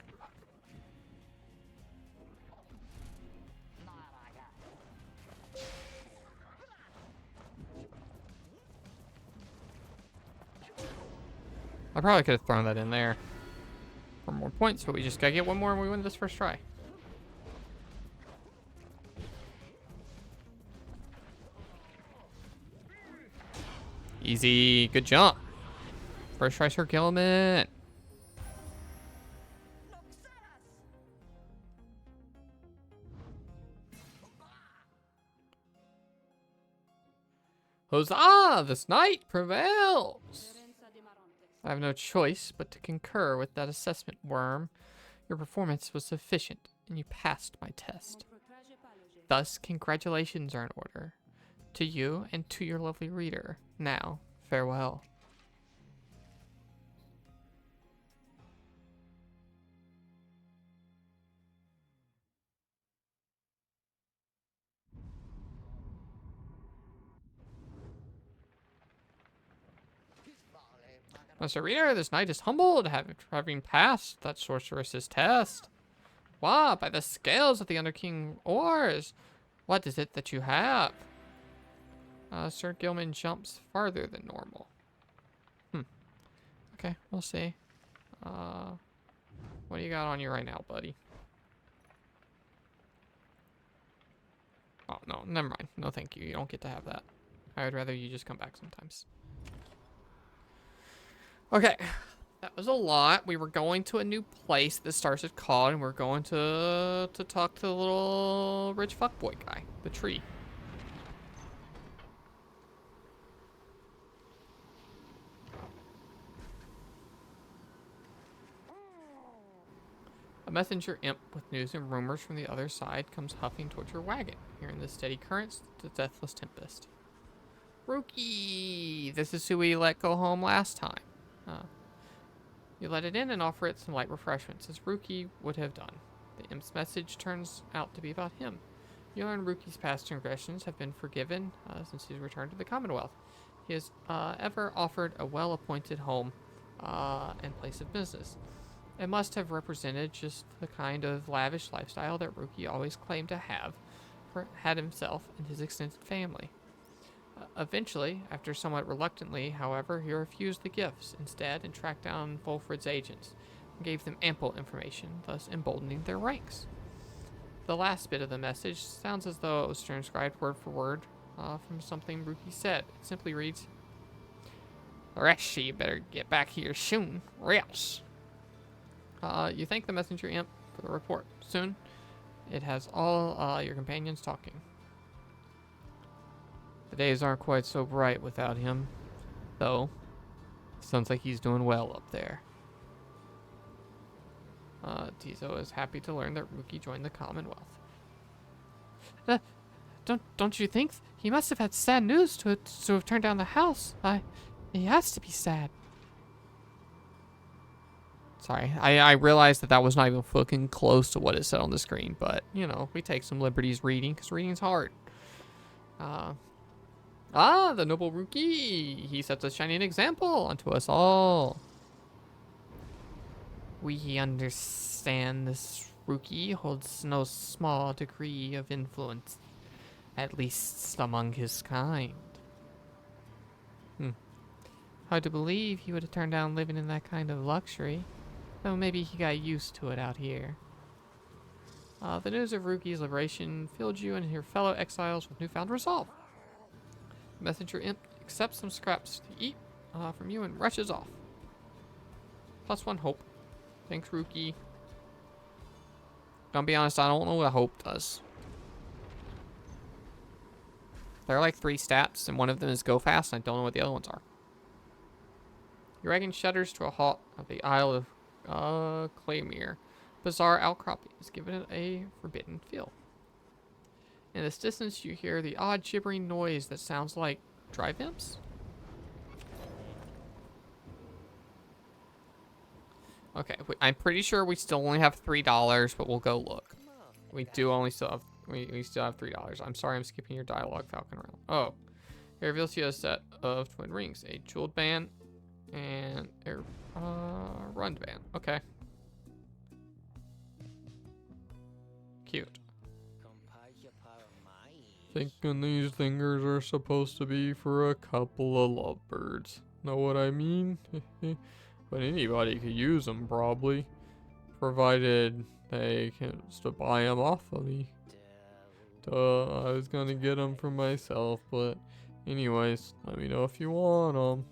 I probably could have thrown that in there for more points, but we just gotta get one more and we win this first try. Easy. Good jump. First try, Sir Gilman. Huzzah! This knight prevails. I have no choice but to concur with that assessment, worm. Your performance was sufficient, and you passed my test. Thus, congratulations are in order. To you and to your lovely reader. Now, farewell. Master Reader, this knight is humbled, having passed that sorceress's test. Wah, by the scales of the Underking Oars, what is it that you have? Sir Gilman jumps farther than normal. Okay, we'll see. What do you got on you right now, buddy? Oh, no, never mind. No, thank you. You don't get to have that. I would rather you just come back sometimes. Okay, that was a lot. We were going to a new place that starts at called, and we're going to talk to the little rich fuckboy guy, the tree. A messenger imp with news and rumors from the other side comes huffing towards your wagon, hearing the steady currents, the deathless tempest. Rookie! This is who we let go home last time. You let it in and offer it some light refreshments, as Rookie would have done. The imp's message turns out to be about him. You learn Rookie's past transgressions have been forgiven since his return to the Commonwealth. He has ever offered a well-appointed home and place of business. It must have represented just the kind of lavish lifestyle that Rookie always claimed to have had himself and his extended family. Eventually, after somewhat reluctantly, however, he refused the gifts instead and tracked down Fulfred's agents and gave them ample information, thus emboldening their ranks. The last bit of the message sounds as though it was transcribed word for word from something Rookie said. It simply reads, "The rest of you better get back here soon, or else." You thank the messenger imp for for the report. Soon, it has all your companions talking. The days aren't quite so bright without him, though. Sounds like he's doing well up there. Tizo is happy to learn that Ruki joined the Commonwealth. Don't you think he must have had sad news to have turned down the house? He has to be sad. Sorry, I realized that was not even fucking close to what it said on the screen, but, you know, we take some liberties reading, because reading's hard. The noble Ruki! He sets a shining example unto us all. We understand this Ruki holds no small degree of influence, at least among his kind. Hard to believe he would have turned down living in that kind of luxury. Though maybe he got used to it out here. The news of Ruki's liberation filled you and your fellow exiles with newfound resolve. The messenger imp accepts some scraps to eat from you and rushes off. +1 hope. Thanks, Ruki. Gonna be honest, I don't know what hope does. There are like 3 stats, and one of them is go fast, and I don't know what the other ones are. Your wagon shudders to a halt at the Isle of Claymere. Bizarre outcropping has given it a forbidden feel. In this distance, you hear the odd gibbering noise that sounds like drive imps. Okay, I'm pretty sure we still only have $3, but we'll go look. We do only still have we still have $3. I'm sorry, I'm skipping your dialogue, Falcon Realm. Oh, it reveals you a set of twin rings, a jeweled band, and a rund band. Okay. Cute. Thinking these fingers are supposed to be for a couple of lovebirds. Know what I mean? But anybody could use them, probably. Provided they can still buy them off of me. Duh, I was gonna get them for myself, but anyways, let me know if you want them.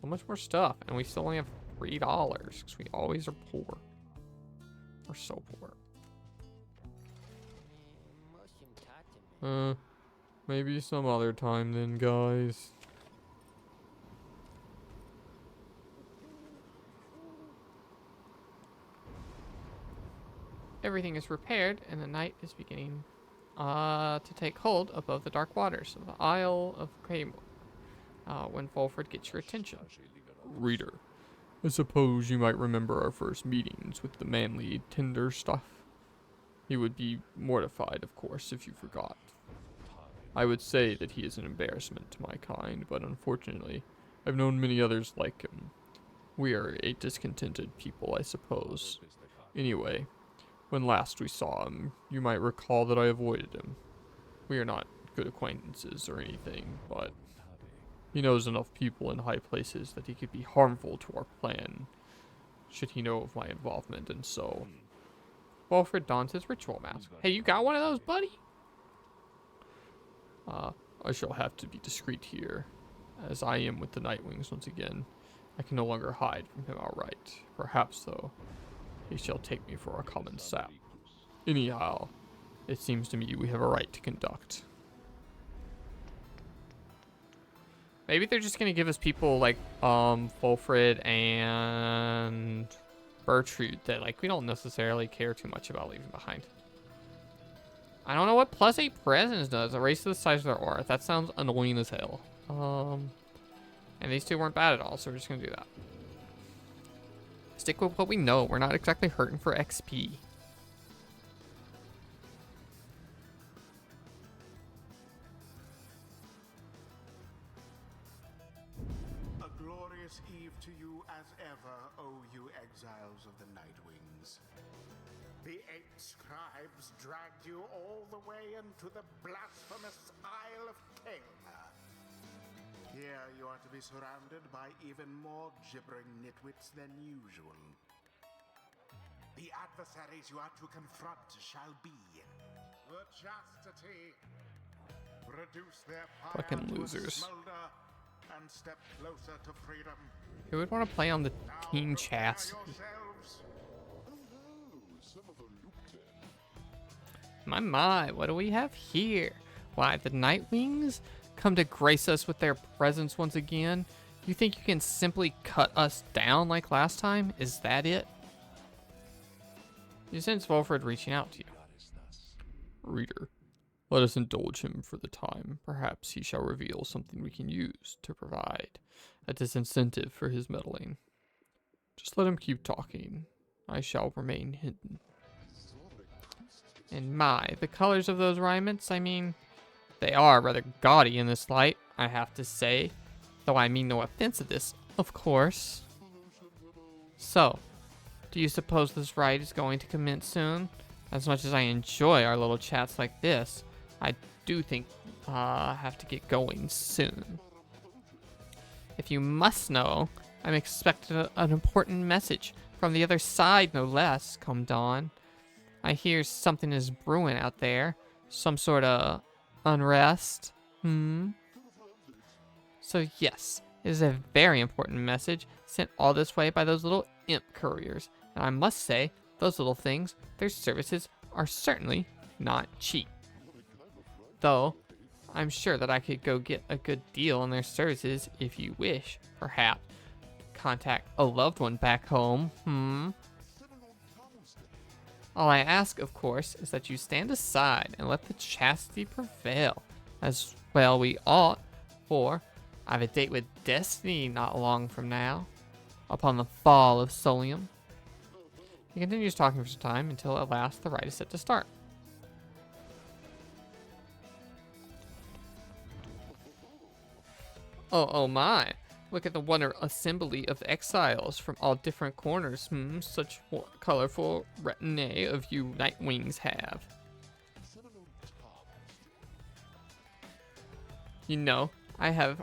So much more stuff, and we still only have $3, because we always are poor. We're so poor. Maybe some other time then, guys. Everything is repaired, and the night is beginning to take hold above the dark waters of the Isle of Claymore. When Fulford gets your attention. Reader, I suppose you might remember our first meetings with the manly, tender stuff. He would be mortified, of course, if you forgot. I would say that he is an embarrassment to my kind, but unfortunately, I've known many others like him. We are a discontented people, I suppose. Anyway, when last we saw him, you might recall that I avoided him. We are not good acquaintances or anything, but he knows enough people in high places that he could be harmful to our plan, should he know of my involvement, and so... Walfred dons his ritual mask. Hey, you got one of those, buddy? I shall have to be discreet here, as I am with the Nightwings once again. I can no longer hide from him outright. Perhaps, though, he shall take me for a common sap. Anyhow, it seems to me we have a right to conduct. Maybe they're just gonna give us people like Fulfred and Bertrude that like we don't necessarily care too much about leaving behind. I don't know what +8 presence does. Erase the size of their aura. That sounds annoying as hell. And these two weren't bad at all, so we're just gonna do that. Stick with what we know. We're not exactly hurting for XP. A glorious eve to you as ever, O you exiles of the Nightwings. The 8 scribes dragged you all the way into the blasphemous Isle of Claymere. Here you are to be surrounded by even more gibbering nitwits than usual. The adversaries you are to confront shall be the Chastity. Reduce their fire Fucking to a losers. smolder and step closer to freedom. Who would want to play on the Team Chast? Yourselves. My, what do we have here? Why, the Nightwings come to grace us with their presence once again? You think you can simply cut us down like last time? Is that it? You sense Wolfred reaching out to you. Reader, let us indulge him for the time. Perhaps he shall reveal something we can use to provide a disincentive for his meddling. Just let him keep talking. I shall remain hidden. And my, the colors of those raiments, I mean, they are rather gaudy in this light, I have to say. Though I mean no offense of this, of course. So, do you suppose this rite is going to commence soon? As much as I enjoy our little chats like this, I do think I have to get going soon. If you must know, I'm expecting an important message from the other side, no less, come dawn. I hear something is brewing out there. Some sort of unrest. So yes, it is a very important message sent all this way by those little imp couriers. And I must say, those little things, their services are certainly not cheap. Though, I'm sure that I could go get a good deal on their services if you wish, perhaps. Contact a loved one back home, All I ask, of course, is that you stand aside and let the chastity prevail, as well we ought, for I have a date with Destiny not long from now, upon the fall of Solium. He continues talking for some time until at last the rite is set to start. Oh my. Look at the wonder assembly of exiles from all different corners. Such colorful retinue of you Nightwings have. You know, I have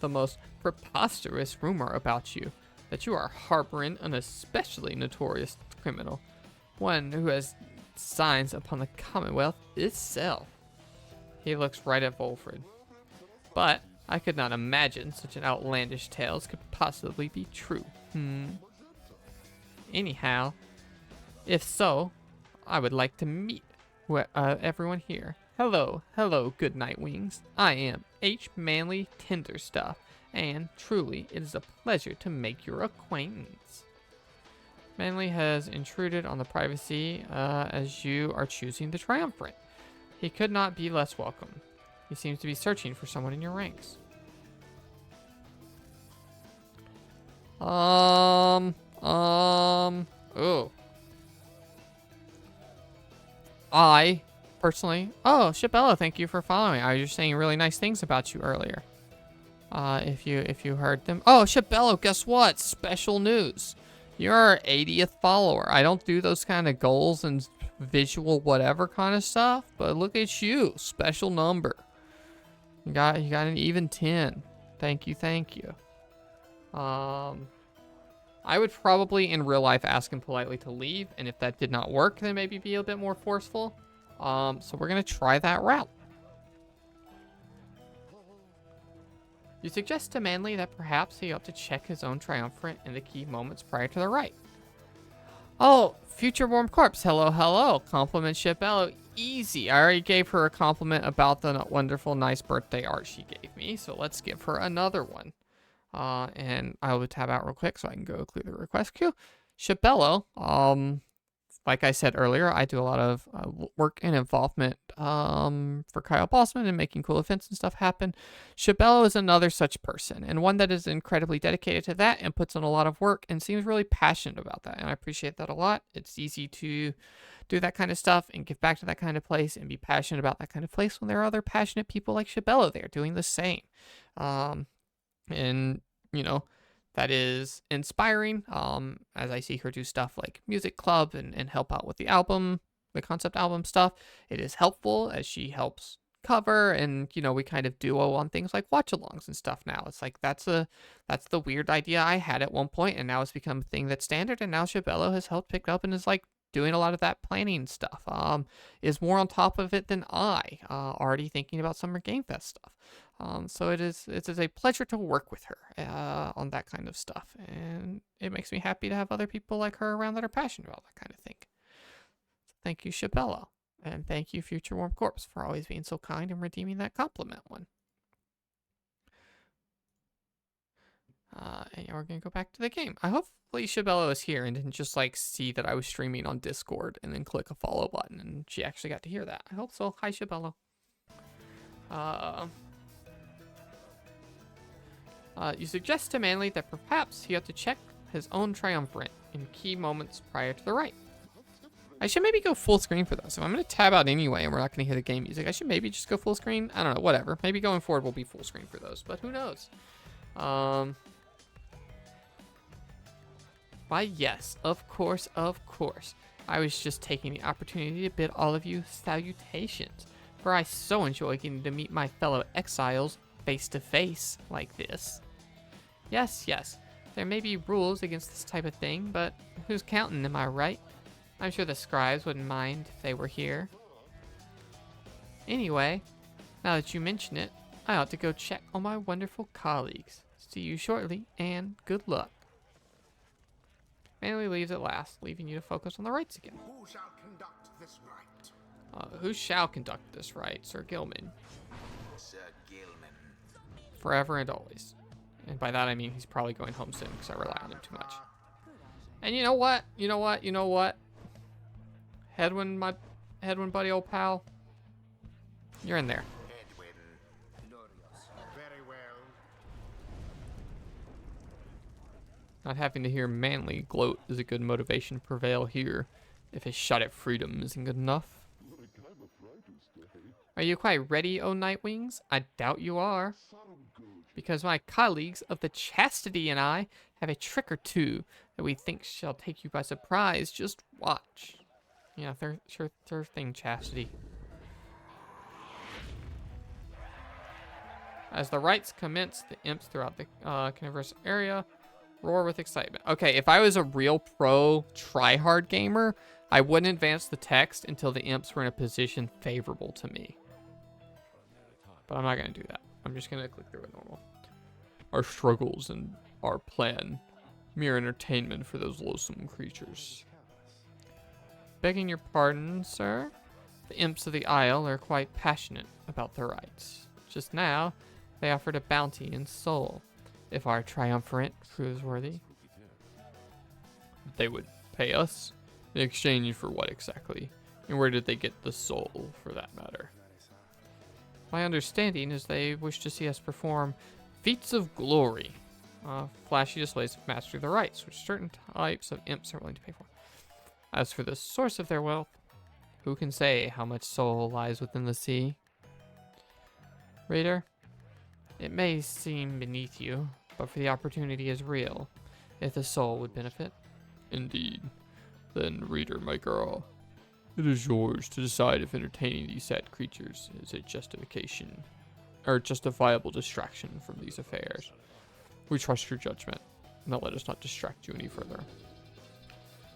the most preposterous rumor about you. That you are harboring an especially notorious criminal. One who has signs upon the Commonwealth itself. He looks right at Wolfred. But I could not imagine such an outlandish tales could possibly be true. Anyhow, if so, I would like to meet everyone here. Hello, good Nightwings. I am H. Manly Tenderstuff, and truly, it is a pleasure to make your acquaintance. Manly has intruded on the privacy as you are choosing the triumvirate. He could not be less welcome. He seems to be searching for someone in your ranks. Oh. I, personally... Oh, Shibella, thank you for following. I was just saying really nice things about you earlier. If you heard them. Oh, Shibella, guess what? Special news. You're our 80th follower. I don't do those kind of goals and visual whatever kind of stuff, but look at you. Special number. You got an even 10. Thank you. I would probably in real life ask him politely to leave, and if that did not work, then maybe be a bit more forceful. So we're gonna try that route. You suggest to Manly that perhaps he ought to check his own triumvirate in the key moments prior to the rite. Oh, future warm corpse. Hello. Compliment Shibello. Easy. I already gave her a compliment about the wonderful, nice birthday art she gave me. So let's give her another one. And I will tab out real quick so I can go clear the request queue. Shibello, like I said earlier, I do a lot of work and involvement for Kyle Bossman and making cool events and stuff happen. Shibello is another such person, and one that is incredibly dedicated to that and puts in a lot of work and seems really passionate about that, and I appreciate that a lot. It's easy to do that kind of stuff and give back to that kind of place and be passionate about that kind of place when there are other passionate people like Shibello there doing the same. And, you know, that is inspiring, as I see her do stuff like Music Club and help out with the album, the concept album stuff. It is helpful as she helps cover, and, you know, we kind of duo on things like watch-alongs and stuff now. It's like, that's the weird idea I had at one point, and now it's become a thing that's standard, and now Shibello has helped pick up and is, like, doing a lot of that planning stuff, is more on top of it than I, already thinking about Summer Game Fest stuff. So it is a pleasure to work with her on that kind of stuff, and it makes me happy to have other people like her around that are passionate about that kind of thing. Thank you, Shibello. And thank you, Future Warm Corpse, for always being so kind and redeeming that compliment one. And we're going to go back to the game. I hopefully Shabella is here and didn't just, like, see that I was streaming on Discord and then click a follow button, and she actually got to hear that. I hope so. Hi, Shabella. You suggest to Manly that perhaps he ought to check his own triumvirate in key moments prior to the rite. I should maybe go full screen for those. If I'm going to tab out anyway and we're not going to hear the game music, I should maybe just go full screen. I don't know, whatever. Maybe going forward we'll be full screen for those, but who knows? Why, yes, of course, of course. I was just taking the opportunity to bid all of you salutations, for I so enjoy getting to meet my fellow exiles face to face like this. Yes, yes, there may be rules against this type of thing, but who's counting, am I right? I'm sure the scribes wouldn't mind if they were here. Anyway, now that you mention it, I ought to go check on my wonderful colleagues. See you shortly, and good luck. Manly leaves at last, leaving you to focus on the rites again. Who shall conduct this rite? Who shall conduct this rite? Sir Gilman. Sir Gilman. Forever and always. And by that I mean he's probably going home soon because I rely on him too much. And you know what? You know what? You know what? Hedwin, my Hedwin buddy, old pal. You're in there. Edwin. Very well. Not having to hear Manly gloat is a good motivation to prevail here, if his shot at freedom isn't good enough. Are you quite ready, O Nightwings? I doubt you are. Because my colleagues of the Chastity and I have a trick or two that we think shall take you by surprise. Just watch. Yeah, sure thing, Chastity. As the rites commence, the imps throughout the Converse area roar with excitement. Okay, if I was a real pro try-hard gamer, I wouldn't advance the text until the imps were in a position favorable to me. But I'm not going to do that. I'm just going to click through it normal. Our struggles and our plan. Mere entertainment for those loathsome creatures. Begging your pardon, sir. The imps of the Isle are quite passionate about their rights. Just now, they offered a bounty in soul, if our triumvirate proves worthy. They would pay us? In exchange for what exactly? And where did they get the soul, for that matter? My understanding is they wish to see us perform feats of glory. Flashy displays of mastery of the rights, which certain types of imps are willing to pay for. As for the source of their wealth, who can say how much soul lies within the sea? Reader, it may seem beneath you, but for the opportunity is real, if the soul would benefit. Indeed. Then, reader, my girl, it is yours to decide if entertaining these sad creatures is a justification, or justifiable distraction from these affairs. We trust your judgment. Now let us not distract you any further.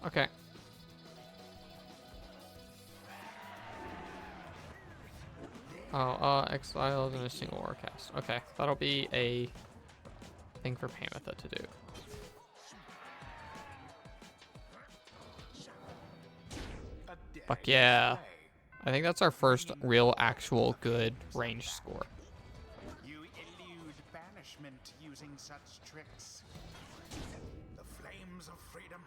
Okay. Oh, exiled in a single warcast. Okay, that'll be a thing for Pamitha to do. Fuck yeah. I think that's our first real, actual, good range score. You elude banishment using such tricks. The flames of freedom.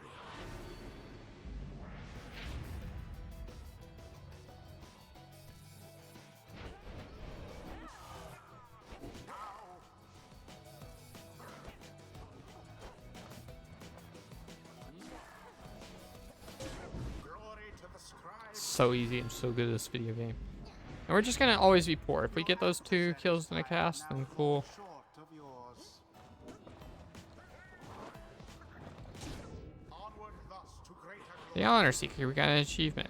Glory to the scribe. So easy. I'm so good at this video game. And we're just gonna always be poor. If we get those 2 kills in a cast, then cool. Short of yours. Onward thus to greater The Honor Seeker, we got an achievement.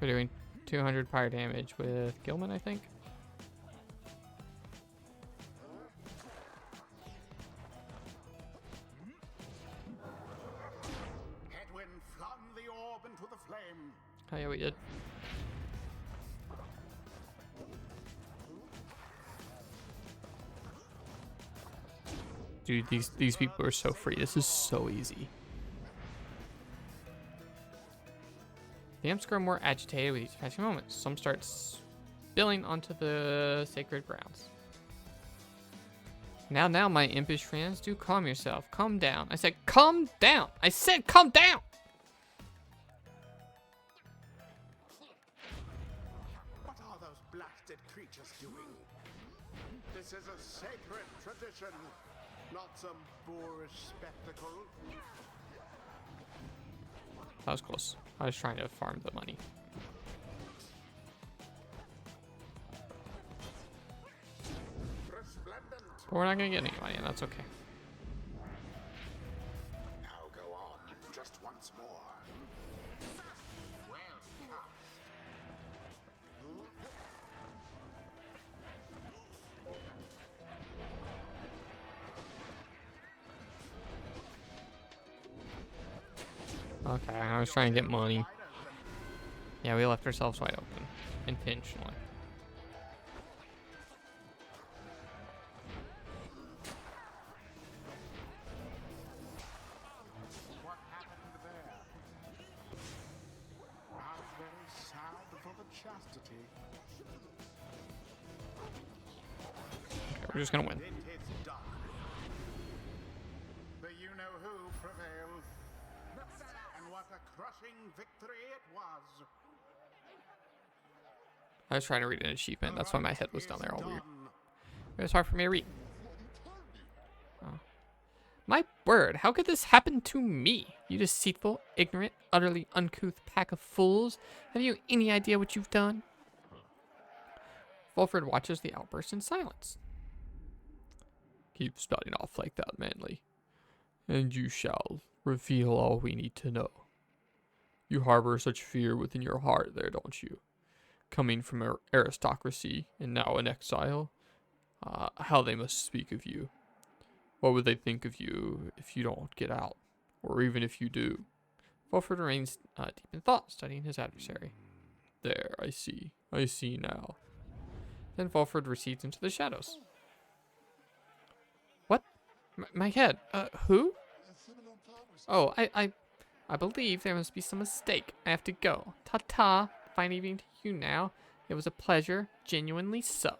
We're doing 200 pyre damage with Gilman, I think. Hedwin flung the orb into the flame. Oh yeah, we did. Dude, these people are so free. This is so easy. The imps grow more agitated with each passing moment. Some start spilling onto the sacred grounds. Now, my impish friends, do calm yourself. Calm down. I said, calm down. I said, calm down. What are those blasted creatures doing? This is a sacred tradition, not some boorish spectacle. That was close. I was trying to farm the money. Resplendent. But we're not going to get any money, and that's okay. Now go on, just once more. Well cast. Okay, I was trying to get money. Yeah, we left ourselves wide open. Intentionally. What happened there? How very sad for the chastity. Okay, we're just going to win. It is done. The you-know-who prevailed. And what a crushing victory it was. I was trying to read an achievement. That's why my head was down there all weird. Done. It was hard for me to read. Oh. My word, how could this happen to me? You deceitful, ignorant, utterly uncouth pack of fools. Have you any idea what you've done? Fulford watches the outburst in silence. Keep starting off like that, Manly, and you shall reveal all we need to know. You harbor such fear within your heart there, don't you? Coming from aristocracy and now in exile, how they must speak of you. What would they think of you if you don't get out, or even if you do? Fulford remains deep in thought, studying his adversary. There, I see now. Then Fulford recedes into the shadows. What? My head. Who? Oh, I believe there must be some mistake. I have to go. Ta-ta. Fine evening to you now. It was a pleasure. Genuinely so.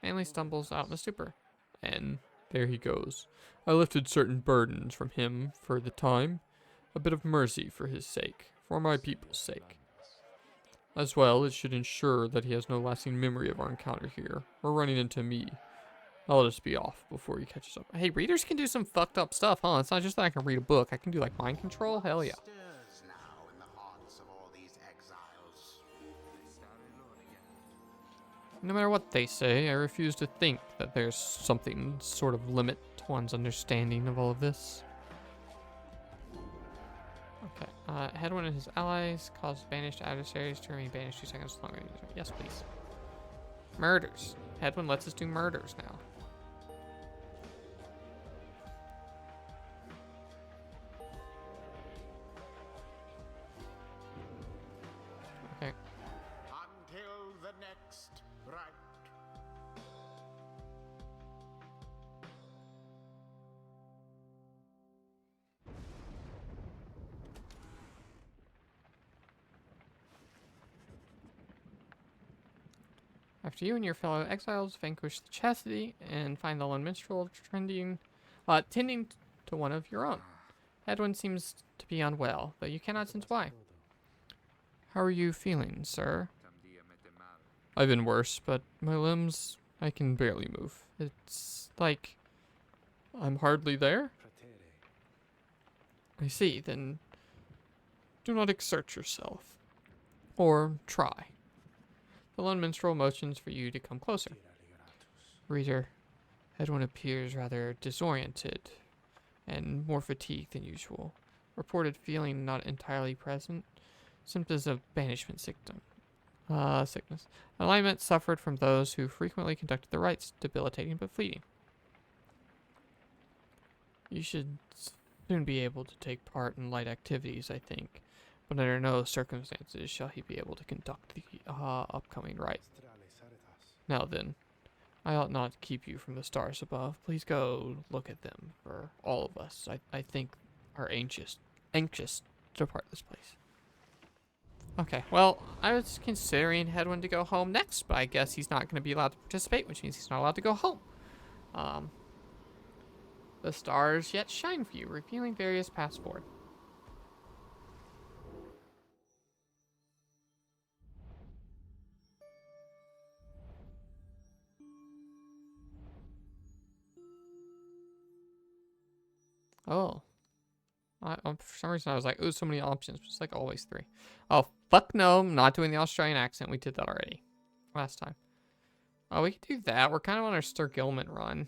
Manly stumbles out in the stupor. And there he goes. I lifted certain burdens from him for the time. A bit of mercy for his sake. For my people's sake. As well, it should ensure that he has no lasting memory of our encounter here. Or running into me. I'll just be off before he catches up. Hey, readers can do some fucked up stuff, huh? It's not just that I can read a book. I can do like mind control. Hell yeah. Stirs now in the hearts of all these exiles. No matter what they say, I refuse to think that there's something sort of limit to one's understanding of all of this. Okay. Hedwyn and his allies cause banished adversaries to remain banished 2 seconds longer. Yes, please. Murders. Hedwyn lets us do murders now. Okay. Until the next right. After you and your fellow exiles vanquish the chastity and find the lone minstrel tending to one of your own. Edwin seems to be unwell, though you cannot sense why. How are you feeling, sir? I've been worse, but my limbs, I can barely move. It's like I'm hardly there. I see, then do not exert yourself. Or try. The lone minstrel motions for you to come closer. Reader, Edwin appears rather disoriented and more fatigued than usual. Reported feeling not entirely present. Symptoms of banishment sickness. Alignment suffered from those who frequently conducted the rites, debilitating but fleeting. You should soon be able to take part in light activities, I think. But under no circumstances shall he be able to conduct the upcoming rite. Now then, I ought not keep you from the stars above. Please go look at them, for all of us, I think, are anxious to depart this place. Okay, well, I was considering Hedwin to go home next, but I guess he's not going to be allowed to participate, which means he's not allowed to go home. Um, the stars yet shine for you, revealing various paths forward. Oh. For some reason, I was like, ooh, so many options. It's like always 3. Oh, fuck no. I'm not doing the Australian accent. We did that already last time. Oh, we could do that. We're kind of on our Sir Gilman run.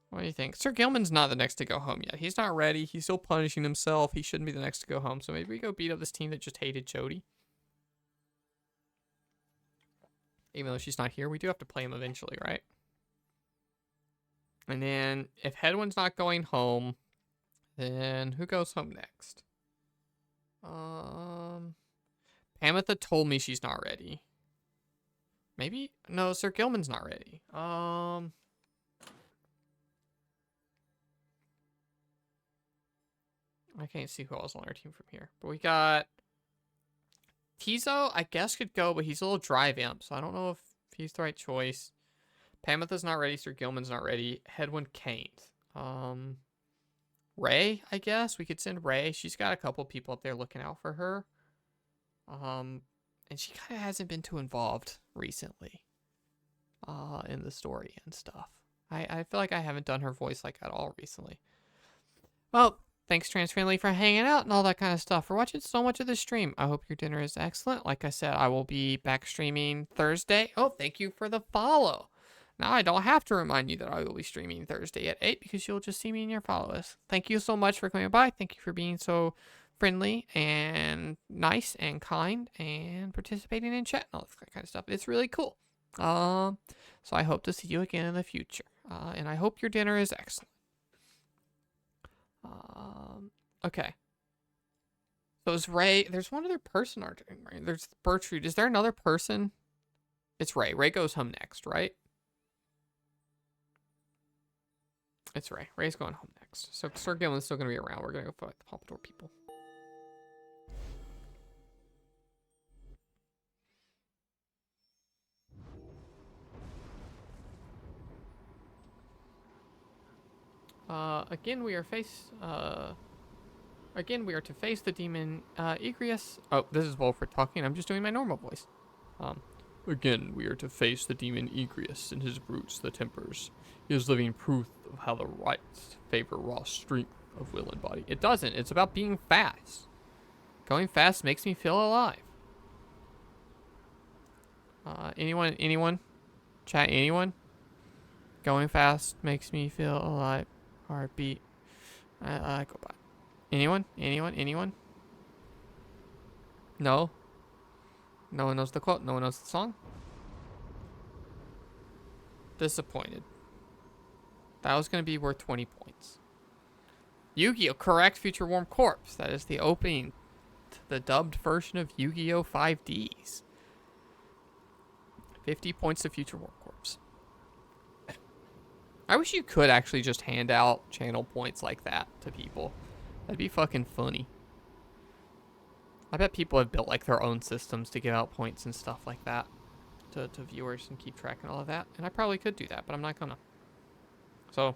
What do you think? Sir Gilman's not the next to go home yet. He's not ready. He's still punishing himself. He shouldn't be the next to go home. So maybe we go beat up this team that just hated Jody. Even though she's not here, we do have to play him eventually, right? And then if Hedwin's not going home, then who goes home next? Pamitha told me she's not ready. Maybe? No, Sir Gilman's not ready. I can't see who else on our team from here. But we got Tizo, I guess could go, but he's a little drive imp, so I don't know if he's the right choice. Pamitha's not ready. Sir Gilman's not ready. Hedwin can't. Ray, I guess. We could send Ray. She's got a couple people up there looking out for her. And she kind of hasn't been too involved recently. In the story and stuff. I feel like I haven't done her voice like at all recently. Well, thanks Transfamily for hanging out and all that kind of stuff. For watching so much of the stream. I hope your dinner is excellent. Like I said, I will be back streaming Thursday. Oh, thank you for the follow. Now I don't have to remind you that I will be streaming Thursday at 8 because you'll just see me in your followers. Thank you so much for coming by. Thank you for being so friendly and nice and kind and participating in chat and all that kind of stuff. It's really cool. So I hope to see you again in the future. And I hope your dinner is excellent. Okay. So is Ray, there's one other person, right? There's Bertrude. Is there another person? It's Ray. Ray goes home next, right? It's Ray. Ray's going home next. So Sir Gilman's still going to be around. We're going to go fight the Pompadour people. Again, we are to face the demon, Egrius. Oh, this is Wolfred talking. I'm just doing my normal voice. Again, we are to face the demon Egrius and his brutes, the Tempers. He is living proof of how the rights favor raw strength of will and body. It doesn't. It's about being fast. Going fast makes me feel alive. Anyone? Chat, anyone? Going fast makes me feel alive. Heartbeat. I go by. Anyone? No? No one knows the quote. No one knows the song. Disappointed. That was going to be worth 20 points. Yu-Gi-Oh! Correct, Future Warm Corpse. That is the opening to the dubbed version of Yu-Gi-Oh! 5Ds. 50 points to Future Warm Corpse. I wish you could actually just hand out channel points like that to people. That'd be fucking funny. I bet people have built like their own systems to give out points and stuff like that to viewers and keep track and all of that. And I probably could do that, but I'm not gonna. So,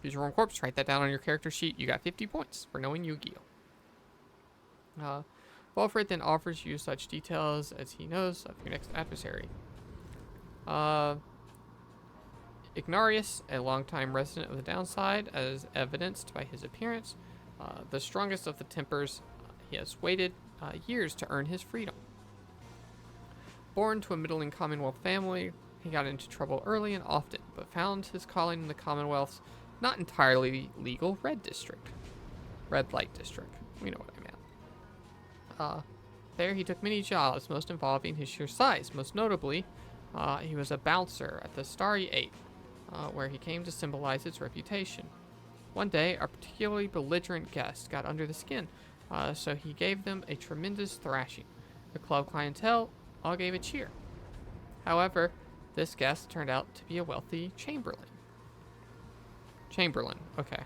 Future Warm Corpse, write that down on your character sheet. You got 50 points for knowing Yu-Gi-Oh! Wolfred then offers you such details as he knows of your next adversary. Ignarius, a longtime resident of the downside, as evidenced by his appearance, the strongest of the Tempers, he has waited years to earn his freedom. Born to a middling Commonwealth family, he got into trouble early and often, but found his calling in the Commonwealth's not entirely legal red light district. We know what I meant. There he took many jobs, most involving his sheer size. Most notably, he was a bouncer at the Starry Eight, where he came to symbolize its reputation. One day, a particularly belligerent guest got under the skin, so he gave them a tremendous thrashing. The club clientele all gave a cheer. However, this guest turned out to be a wealthy chamberlain. Chamberlain. Okay.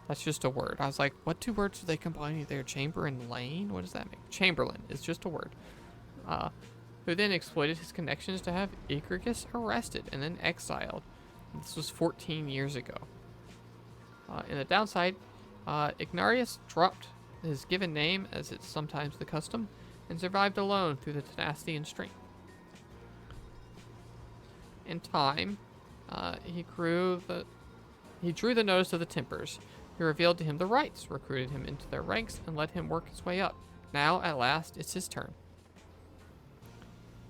That's just a word. I was like, what two words are they combining there? Chamber and lane? What does that mean? Chamberlain is just a word. Who then exploited his connections to have Igragus arrested and then exiled. This was 14 years ago. In the downside, Ignarius dropped his given name, as it's sometimes the custom, and survived alone through the tenacity and strength. In time, he drew the notice of the Tempers, who revealed to him the rights, recruited him into their ranks, and let him work his way up. Now, at last, it's his turn.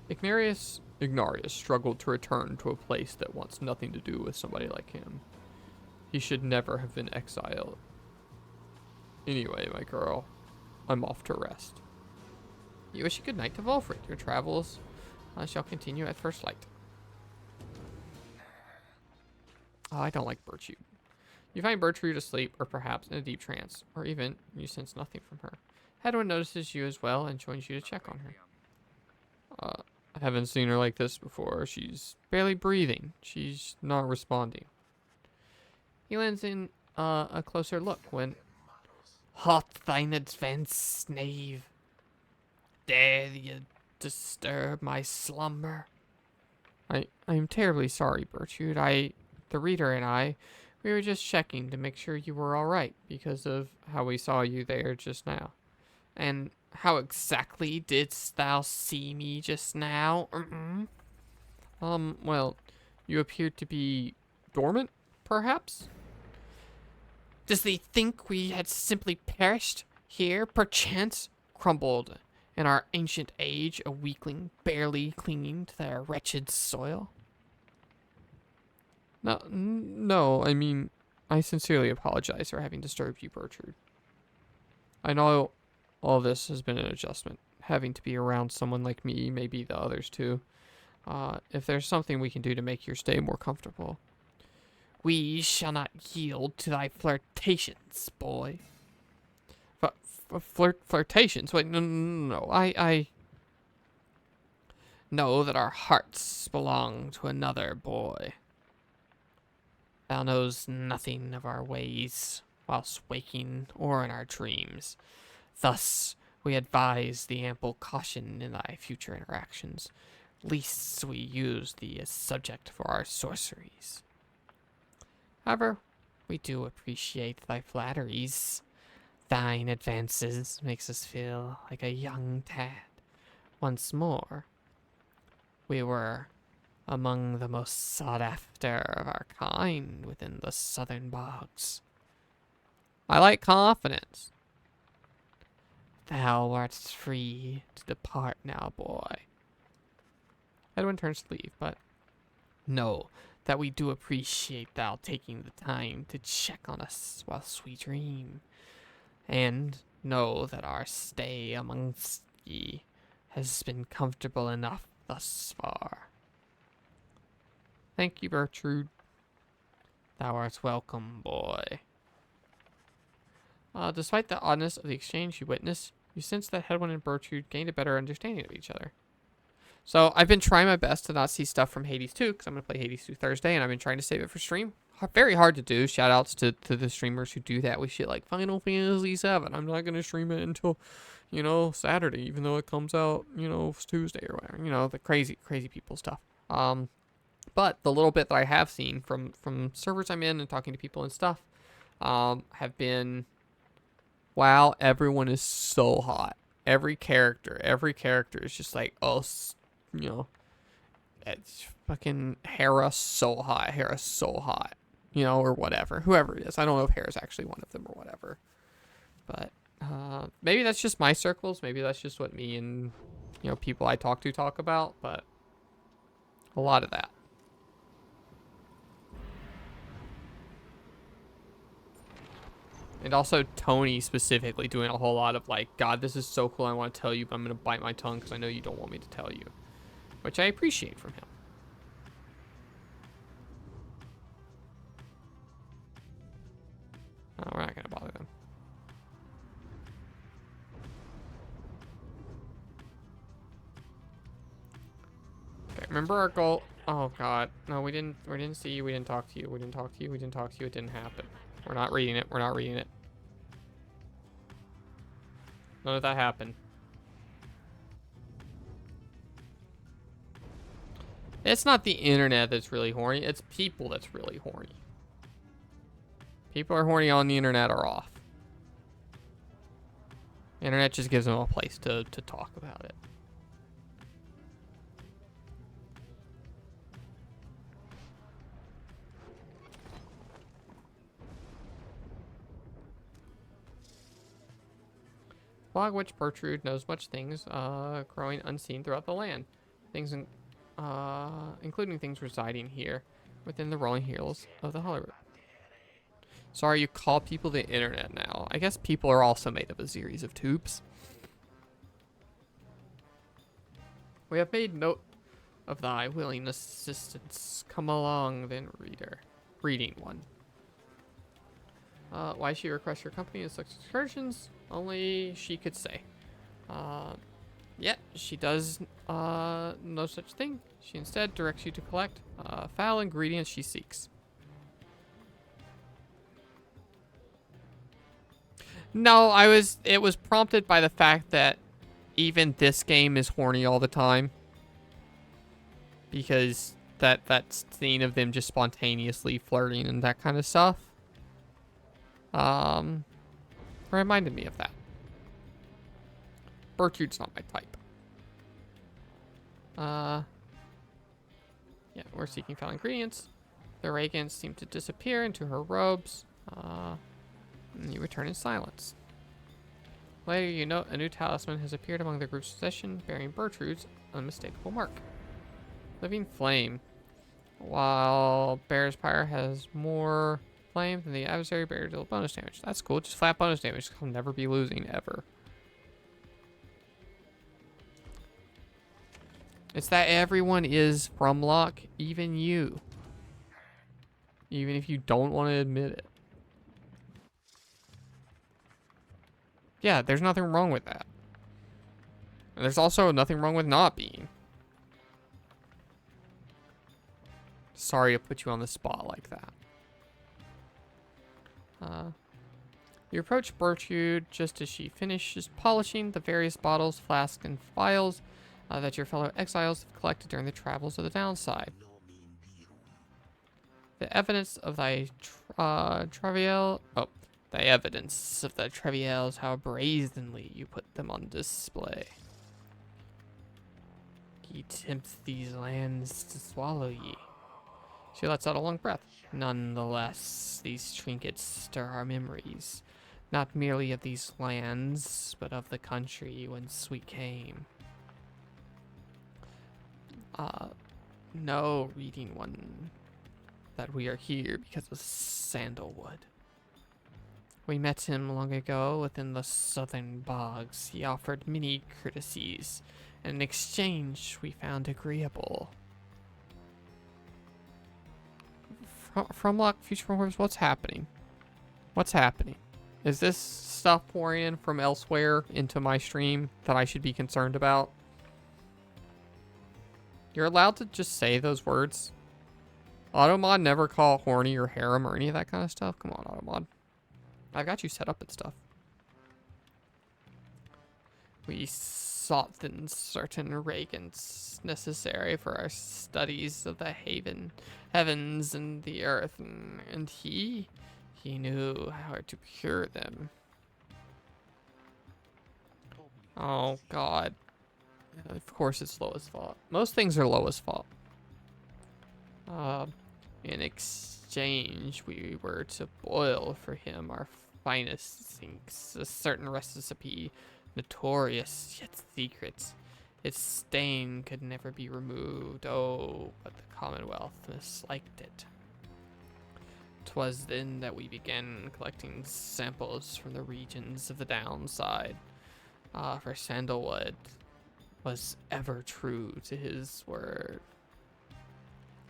Ignarius struggled to return to a place that wants nothing to do with somebody like him. He should never have been exiled. Anyway, my girl, I'm off to rest. You wish a good night to Volfred. Your travels shall continue at first light. Oh, I don't like Bertrude. You find Bertrude asleep, or perhaps in a deep trance, or even you sense nothing from her. Hedwyn notices you as well and joins you to check on her. I haven't seen her like this before. She's barely breathing. She's not responding. He lends in a closer look when... Halt thine advance, knave. Dare you disturb my slumber? I am terribly sorry, Bertrude. The reader and I, we were just checking to make sure you were alright because of how we saw you there just now. And how exactly didst thou see me just now? Well, you appeared to be dormant, perhaps? Does thee think we had simply perished here, perchance crumbled in our ancient age, a weakling barely clinging to their wretched soil? No, I mean, I sincerely apologize for having disturbed you, Bertrude. I know all this has been an adjustment. Having to be around someone like me, maybe the others too. If there's something we can do to make your stay more comfortable. We shall not yield to thy flirtations, boy. Flirtations? Wait, no. I know that our hearts belong to another, boy. Thou knows nothing of our ways, whilst waking or in our dreams. Thus, we advise thee ample caution in thy future interactions, lest we use thee as subject for our sorceries. However, we do appreciate thy flatteries. Thine advances makes us feel like a young tad. Once more, we were among the most sought after of our kind within the southern bogs. I like confidence. Thou art free to depart now, boy. Edwin turns to leave, but know that we do appreciate thou taking the time to check on us whilst we dream. And know that our stay amongst ye has been comfortable enough thus far. Thank you, Bertrude. Thou art welcome, boy. Despite the oddness of the exchange you witnessed, you sense that Hedwyn and Bertrude gained a better understanding of each other. So I've been trying my best to not see stuff from Hades 2, because I'm going to play Hades 2 Thursday, and I've been trying to save it for stream. Very hard to do. Shout outs to the streamers who do that with shit like Final Fantasy 7. I'm not going to stream it until, Saturday, even though it comes out, Tuesday or whatever. The crazy people stuff. But the little bit that I have seen from servers I'm in and talking to people and stuff, have been, wow, everyone is so hot. Every character is just like, it's fucking Hera's so hot, or whatever. Whoever it is. I don't know if Hera's actually one of them or whatever. But maybe that's just my circles. Maybe that's just what me and, people I talk about. But a lot of that. And also Tony specifically doing a whole lot of like, God, this is so cool. I want to tell you, but I'm going to bite my tongue because I know you don't want me to tell you. Which I appreciate from him. Oh, we're not going to bother them. Okay, remember our goal. Oh god. No, we didn't see you, we didn't talk to you, we didn't talk to you, we didn't talk to you, it didn't happen. We're not reading it, we're not reading it. None of that happened. It's not the internet that's really horny, it's people that's really horny. People are horny on the internet or off. Internet just gives them a place to talk about it. Fog Witch Bertrude knows much things, growing unseen throughout the land. Things, including things residing here, within the rolling hills of the Hollywood. Sorry, you call people the internet now. I guess people are also made of a series of tubes. We have made note of thy willing assistance. Come along, then, reader. Reading one. Why she requests your company in such excursions? Only she could say. Yeah, she does no such thing. She instead directs you to collect foul ingredients she seeks. No, it was prompted by the fact that even this game is horny all the time. Because that scene of them just spontaneously flirting and that kind of stuff. Reminded me of that. Bertrude's not my type. Yeah, we're seeking foul ingredients. The radiance seem to disappear into her robes. And you return in silence. Later, you note a new talisman has appeared among the group's possession, bearing Bertrude's unmistakable mark. Living Flame. While Bear's Pyre has more flame than the adversary, Bear deals bonus damage. That's cool. Just flat bonus damage. I'll never be losing, ever. It's that everyone is from luck, even you. Even if you don't want to admit it. Yeah, there's nothing wrong with that. And there's also nothing wrong with not being. Sorry to put you on the spot like that. You approach Bertrude just as she finishes polishing the various bottles, flasks, and vials that your fellow exiles have collected during the travels of the downside. The evidence of thy travail... Oh, the evidence of the travails, how brazenly you put them on display. Ye tempt these lands to swallow ye. She lets out a long breath. Nonetheless, these trinkets stir our memories, not merely of these lands, but of the country whence we came. No, reading one, that we are here because of Sandalwood. We met him long ago within the southern bogs. He offered many courtesies, and in exchange we found agreeable. From luck, future orbs, what's happening? What's happening? Is this stuff pouring in from elsewhere into my stream that I should be concerned about? You're allowed to just say those words. Automod never call horny or harem or any of that kind of stuff. Come on, Automod. I've got you set up and stuff. We sought then certain regents necessary for our studies of the heavens and the earth, and he knew how to procure them. Oh God. Of course it's Loa's fault. Most things are Loa's fault. In exchange, we were to boil for him our finest things, a certain recipe, notorious yet secret. Its stain could never be removed. Oh, but the Commonwealth misliked it. 'Twas then that we began collecting samples from the regions of the downside. For Sandalwood was ever true to his word.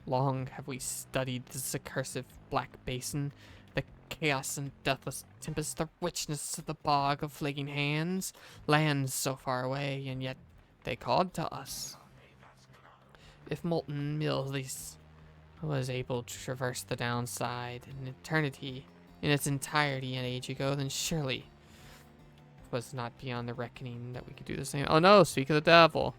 Long have we studied this accursed black basin, the chaos and deathless tempest, the richness of the bog of flaking hands, lands so far away, and yet they called to us. If Molten Mills was able to traverse the downside in eternity, in its entirety an age ago, then surely it was not beyond the reckoning that we could do the same. Oh no, speak of the devil.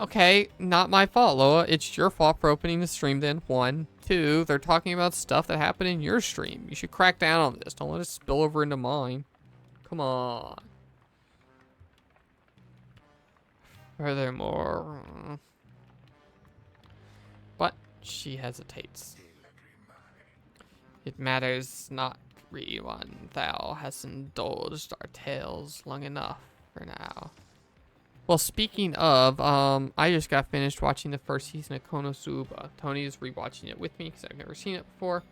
Okay, not my fault, Loa. It's your fault for opening the stream then. 1. 2, they're talking about stuff that happened in your stream. You should crack down on this. Don't let it spill over into mine. Come on. Furthermore... But she hesitates. It matters not, Re One. Thou hast indulged our tales long enough for now. Well, speaking of, I just got finished watching the first season of Konosuba. Tony is rewatching it with me because I've never seen it before.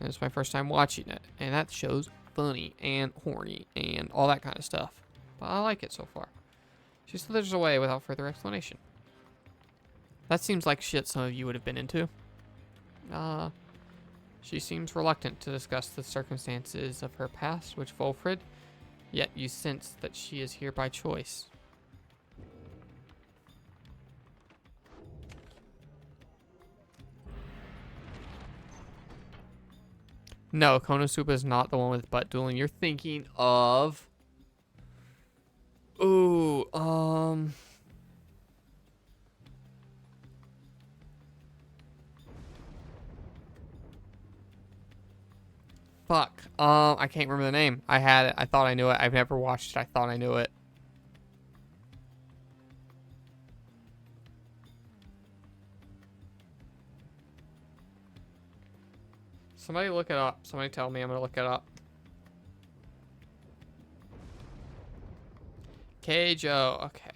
It's my first time watching it, and that show's funny and horny and all that kind of stuff. But I like it so far. She slithers away without further explanation. That seems like shit some of you would have been into. She seems reluctant to discuss the circumstances of her past, which Wolfred, yet you sense that she is here by choice. No, Konosuba is not the one with butt dueling. You're thinking of... Ooh, Fuck. I can't remember the name. I had it. I thought I knew it. I've never watched it. I thought I knew it. Somebody look it up. Somebody tell me. I'm gonna look it up. Keijo. Okay.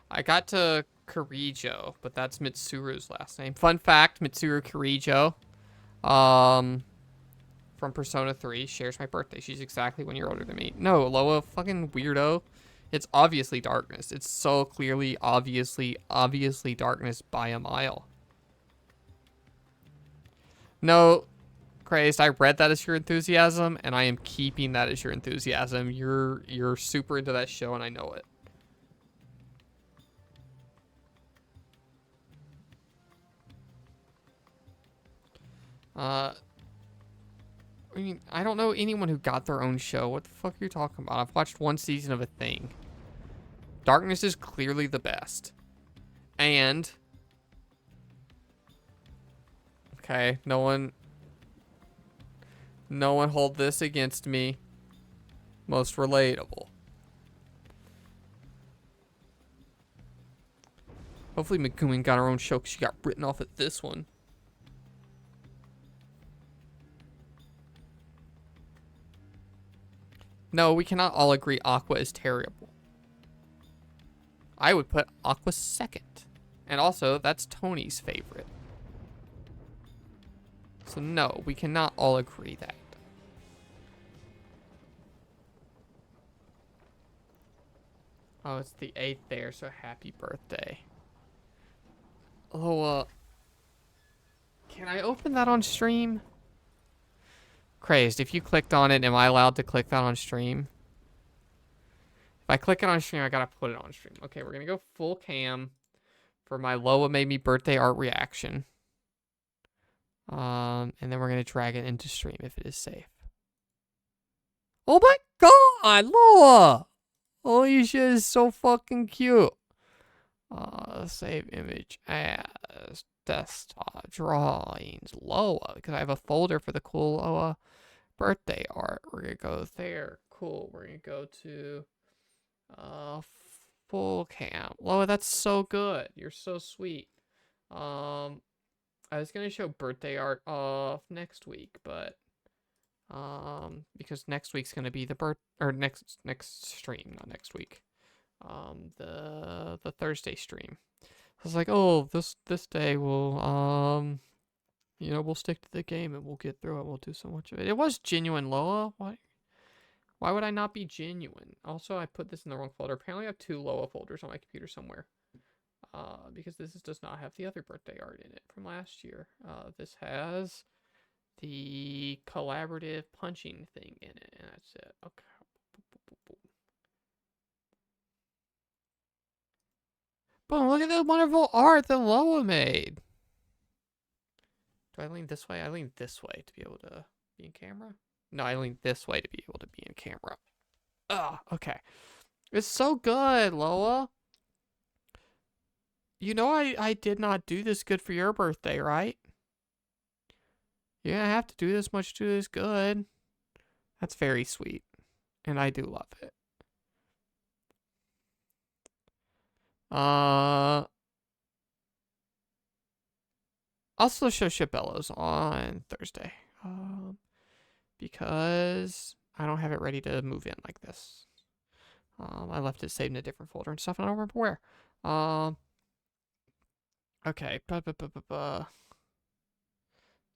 I got to Kirijo, but that's Mitsuru's last name. Fun fact, Mitsuru Kirijo, from Persona 3, shares my birthday. She's exactly 1 year older than me. No, Loa, fucking weirdo. It's obviously darkness. It's so clearly, obviously darkness by a mile. No, Crazed, I read that as your enthusiasm, and I am keeping that as your enthusiasm. You're super into that show, and I know it. I mean, I don't know anyone who got their own show. What the fuck are you talking about? I've watched 1 season of a thing. Darkness is clearly the best. And... Okay, no one hold this against me. Most relatable. Hopefully Megumin got her own show because she got written off at this one. No, we cannot all agree Aqua is terrible. I would put Aqua second. And also, that's Tony's favorite. So no, we cannot all agree that. Oh, it's the 8th there, so happy birthday. Oh, can I open that on stream? Crazed, if you clicked on it, am I allowed to click that on stream? If I click it on stream, I gotta put it on stream. Okay, we're gonna go full cam for my Loa made me birthday art reaction. And then we're gonna drag it into stream if it is safe. Oh my god, Loa! Holy shit, is so fucking cute. Save image as desktop drawings Loa, because I have a folder for the cool Loa birthday art. We're gonna go there. Cool. We're gonna go to full cam. Loa, that's so good. You're so sweet. I was gonna show birthday art off next week, but because next week's gonna be the next stream, not next week. The Thursday stream. I was like, oh, this day we'll you know, we'll stick to the game and we'll get through it. We'll do so much of it. It was genuine, Loa. Why would I not be genuine? Also, I put this in the wrong folder. Apparently I have 2 Loa folders on my computer somewhere. Because this does not have the other birthday art in it from last year. This has the collaborative punching thing in it, and that's it. Okay. Boom, look at the wonderful art that Loa made. Do I lean this way? I lean this way to be able to be in camera. No, I lean this way to be able to be in camera. Ah, okay. It's so good, Loa. You know I did not do this good for your birthday, right? You're gonna have to do this much to do this good. That's very sweet. And I do love it. I'll still show Shipellows on Thursday. Because I don't have it ready to move in like this. I left it saved in a different folder and stuff, and I don't remember where. Okay.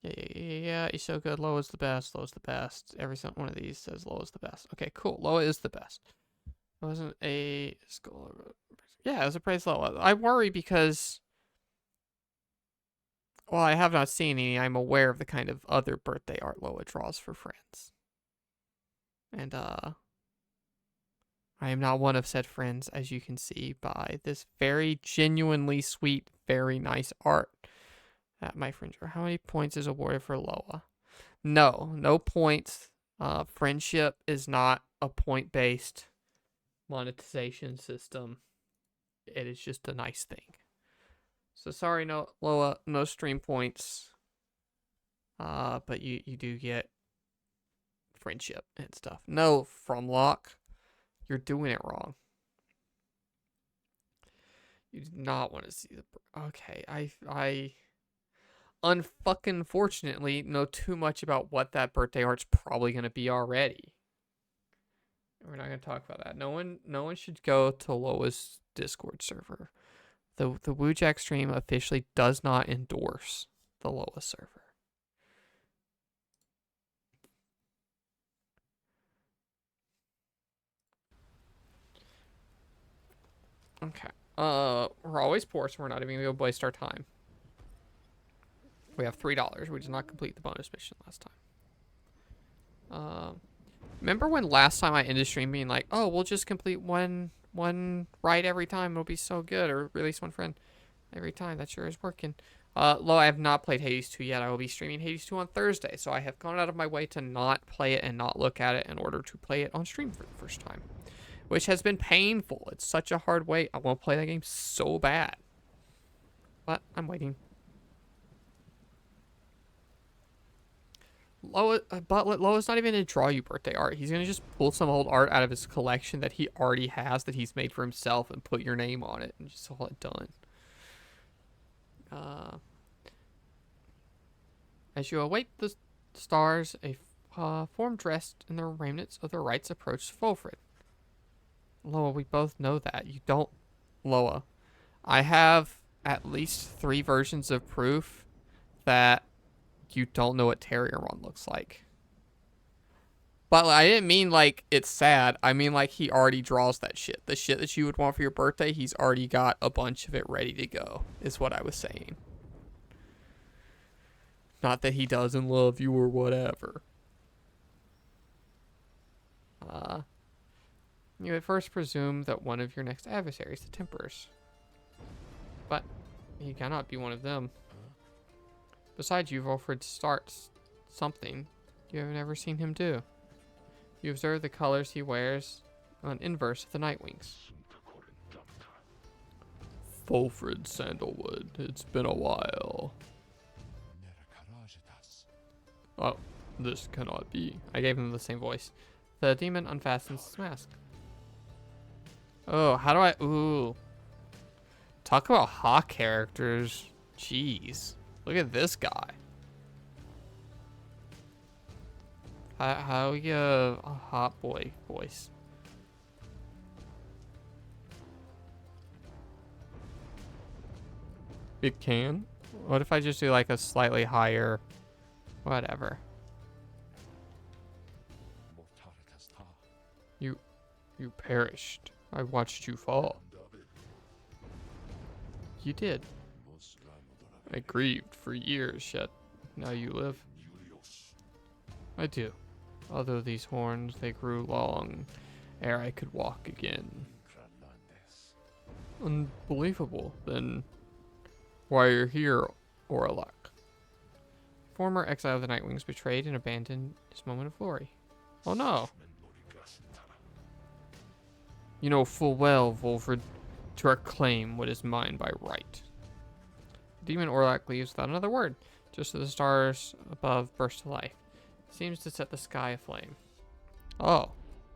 Yeah. He's so good. Loa's the best. Loa's the best. Every one of these says Loa's the best. Okay, cool. Loa is the best. It wasn't a school. Yeah, it was a praise Loa. I worry because, well, I have not seen any. I'm aware of the kind of other birthday art Loa draws for friends. And, I am not one of said friends, as you can see by this very genuinely sweet, very nice art at my friend. How many points is awarded for Loa? No points. Friendship is not a point-based monetization system. It is just a nice thing. So sorry, no Loa, no stream points. But you do get friendship and stuff. No, Fromlock, you're doing it wrong. You do not want to see the. Okay, I unfucking fortunately know too much about what that birthday art's probably gonna be already. We're not gonna talk about that. No one should go to Loa's Discord server. The wujak stream officially does not endorse the Loa server. Okay. We're always poor, so we're not even gonna go waste our time. We have $3. We did not complete the bonus mission last time. Remember when last time I ended stream being like, oh, we'll just complete one ride every time. It'll be so good. Or release one friend every time. That sure is working. Lo, I have not played Hades 2 yet. I will be streaming Hades 2 on Thursday. So I have gone out of my way to not play it and not look at it in order to play it on stream for the first time. Which has been painful. It's such a hard wait. I want to play that game so bad. But I'm waiting. Loa's not even going to draw you birthday art. He's going to just pull some old art out of his collection that he already has, that he's made for himself, and put your name on it, and just call it done. As you await the stars, a form dressed in the remnants of the rites approached Fulfred. Loa, we both know that. You don't... Loa, I have at least 3 versions of proof that you don't know what Terriermon looks like. But I didn't mean like it's sad. I mean like he already draws that shit. The shit that you would want for your birthday, he's already got a bunch of it ready to go, is what I was saying. Not that he doesn't love you or whatever. You would first presume that one of your next adversaries, the Templars. But he cannot be one of them. Besides, you've offered starts something you have never seen him do. You observe the colors he wears on inverse of the Nightwings. Fulfred Sandalwood, it's been a while. Oh, this cannot be. I gave him the same voice. The demon unfastens his mask. Oh, how do I... Ooh. Talk about hot characters. Jeez. Look at this guy. How do we get a hot boy voice? It can? What if I just do like a slightly higher... Whatever. You perished. I watched you fall. You did. I grieved for years, yet now you live. I do. Although these horns, they grew long ere I could walk again. Unbelievable. Then why you're here, Orlok? Former exile of the Nightwings betrayed and abandoned his moment of glory. Oh no. You know full well, Volfred, to reclaim what is mine by right. Demon Orlok leaves without another word, just as the stars above burst to life. Seems to set the sky aflame. Oh,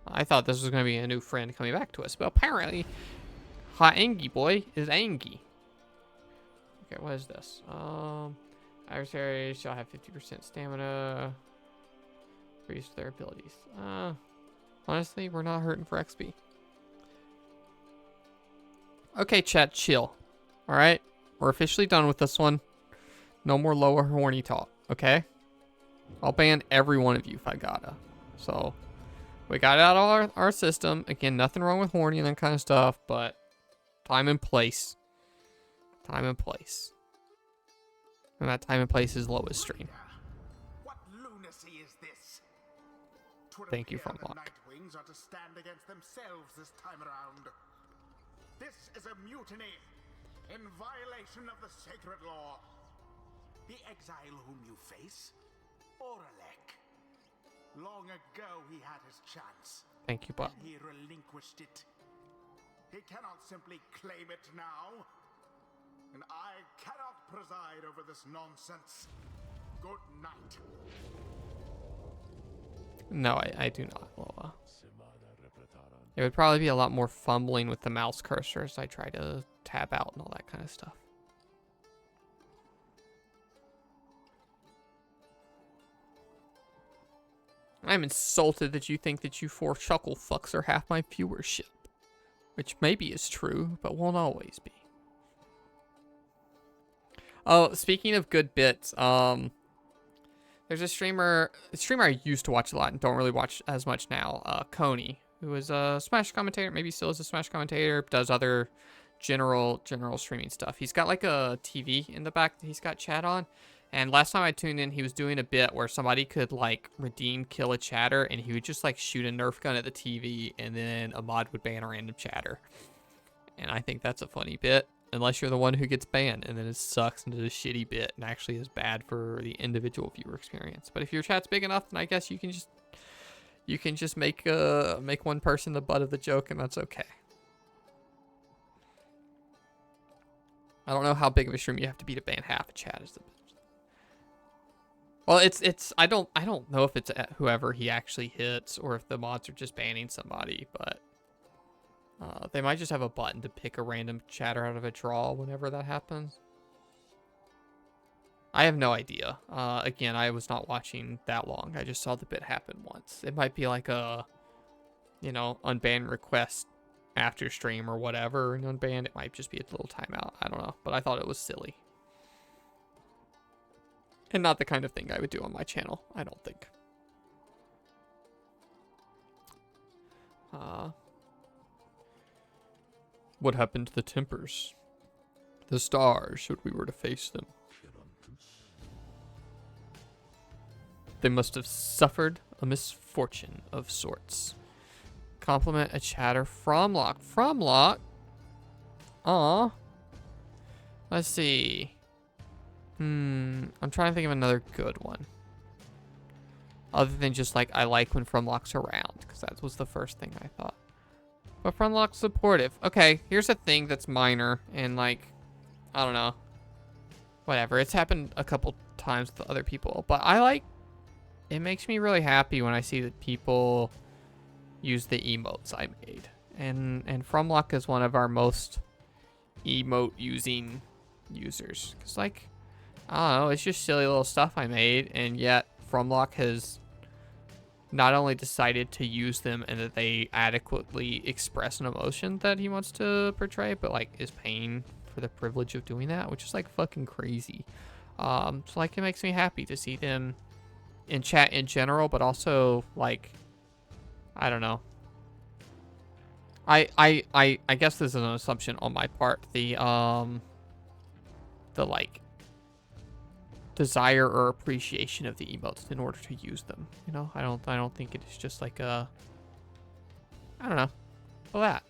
I thought this was going to be a new friend coming back to us, but apparently, Hot Angie Boy is Angie. Okay, what is this? Adversaries shall have 50% stamina. Increase their abilities. Honestly, we're not hurting for XP. Okay, chat, chill. Alright? We're officially done with this one. No more lower horny talk, okay? I'll ban every one of you if I gotta. So, we got it out of our system. Again, nothing wrong with horny and that kind of stuff, but time and place. Time and place. And that time and place is lowest stream. What lunacy is this? Thank you, From Frontlock. Nightwings are to stand against themselves this time around. This is a mutiny in violation of the sacred law. The exile whom you face, Oralek. Long ago he had his chance. Thank you, Bob. And he relinquished it. He cannot simply claim it now. And I cannot preside over this nonsense. Good night. No, I do not, Lola. It would probably be a lot more fumbling with the mouse cursor as I try to tab out and all that kind of stuff. I'm insulted that you think that you four chuckle fucks are half my viewership. Which maybe is true, but won't always be. Oh, speaking of good bits, there's a streamer I used to watch a lot and don't really watch as much now, Coney, who is a Smash commentator, maybe still is a Smash commentator, does other general streaming stuff. He's got like a TV in the back that he's got chat on, and last time I tuned in, he was doing a bit where somebody could like kill a chatter, and he would just like shoot a Nerf gun at the TV, and then a mod would ban a random chatter. And I think that's a funny bit. Unless you're the one who gets banned, and then it sucks into a shitty bit and actually is bad for the individual viewer experience. But if your chat's big enough, then I guess you can just make one person the butt of the joke, and that's okay. I don't know how big of a stream you have to be to ban half a chat. Well, it's I don't know if it's whoever he actually hits or if the mods are just banning somebody, but. They might just have a button to pick a random chatter out of a draw whenever that happens. I have no idea. Again, I was not watching that long. I just saw the bit happen once. It might be like a, unban request after stream or whatever. And unbanned, it might just be a little timeout. I don't know. But I thought it was silly. And not the kind of thing I would do on my channel, I don't think. What happened to the Tempers? The stars, should we were to face them. They must have suffered a misfortune of sorts. Compliment a chatter from Locke. From Locke? Aw. Let's see. I'm trying to think of another good one. Other than just like, I like when Fromlock's around, because that was the first thing I thought. But Fromlock's supportive. Okay, here's a thing that's minor, and like, I don't know. Whatever, it's happened a couple times with other people, but it makes me really happy when I see that people use the emotes I made. And Fromlock is one of our most emote using users. Because like, I don't know, it's just silly little stuff I made, and yet Fromlock has not only decided to use them and that they adequately express an emotion that he wants to portray, but like is paying for the privilege of doing that, which is like fucking crazy. So like it makes me happy to see them in chat in general, but also like, I don't know. I guess this is an assumption on my part. The like desire or appreciation of the emotes in order to use them. You know, I don't think it is just like a, I don't know, well that.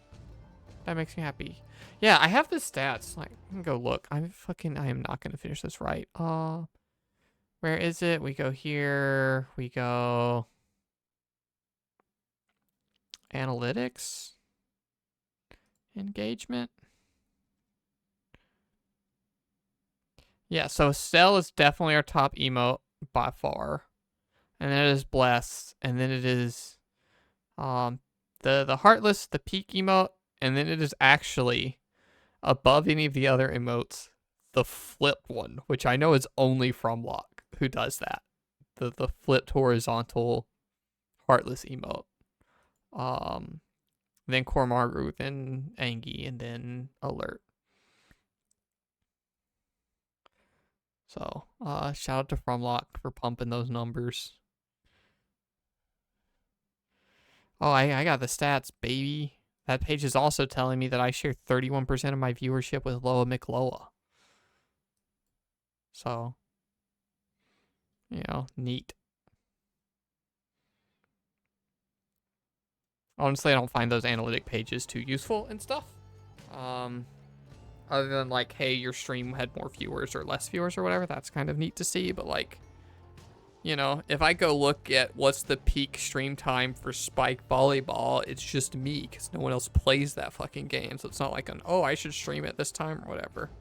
That makes me happy. Yeah, I have the stats. Like, I can go look. I am not gonna finish this right. Where is it? We go here. We go analytics, engagement. Yeah, so Cell is definitely our top emote by far, and then it is Bless, and then it is the Heartless, the peak emote, and then it is actually above any of the other emotes, the flipped one, which I know is only from Locke who does that. The flipped horizontal Heartless emote. Then Kormaru, then Angie, and then Alert. So, shout out to FromLock for pumping those numbers. Oh, I got the stats, baby. That page is also telling me that I share 31% of my viewership with Loa McLoa. So, neat. Honestly, I don't find those analytic pages too useful and stuff. Other than like, hey, your stream had more viewers or less viewers or whatever. That's kind of neat to see. But like, if I go look at what's the peak stream time for Spike Volleyball, it's just me because no one else plays that fucking game. So it's not like I should stream at this time or whatever.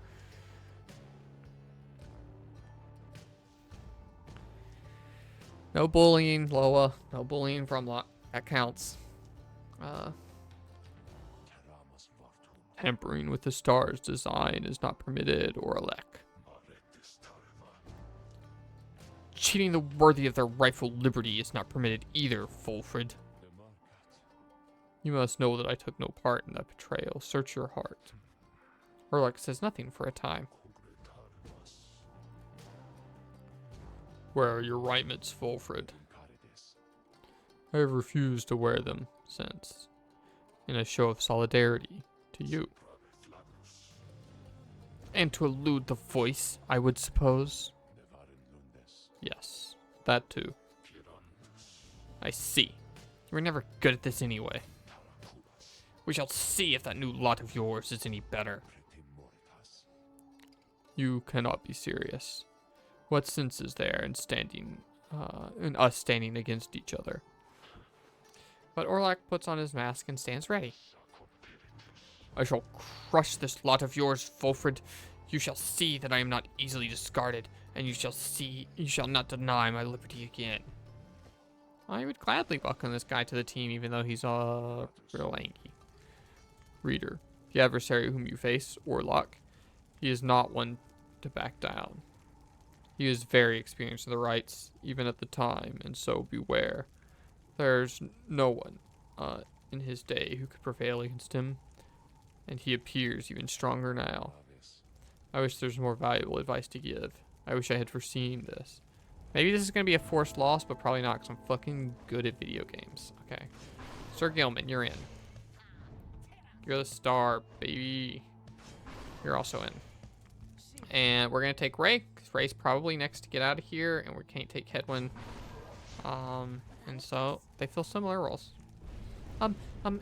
No bullying, Loa. No bullying from Lock. That counts. Tampering with the star's design is not permitted or elect. Cheating the worthy of their rightful liberty is not permitted either, Fulfred. You must know that I took no part in that betrayal. Search your heart. Orlok says nothing for a time. Where are your raiments, Fulfred? I have refused to wear them since, in a show of solidarity to you. And to elude the voice, I would suppose. Yes, that too. I see. You were never good at this anyway. We shall see if that new lot of yours is any better. You cannot be serious. What sense is there in us standing against each other? But Orlok puts on his mask and stands ready. I shall crush this lot of yours, Fulfred. You shall see that I am not easily discarded, and you shall not deny my liberty again. I would gladly welcome this guy to the team, even though he's real lanky. Reader, the adversary whom you face, Orlok, he is not one to back down. He is very experienced in the rites, even at the time, and so beware. There's no one in his day who could prevail against him, and he appears even stronger now. I wish there's more valuable advice to give. I wish I had foreseen this. Maybe this is going to be a forced loss, but probably not, because I'm fucking good at video games. Okay. Sir Gilman, you're in. You're the star, baby. You're also in. And we're going to take Ray, because Ray's probably next to get out of here, and we can't take Hedwyn. And so they fill similar roles.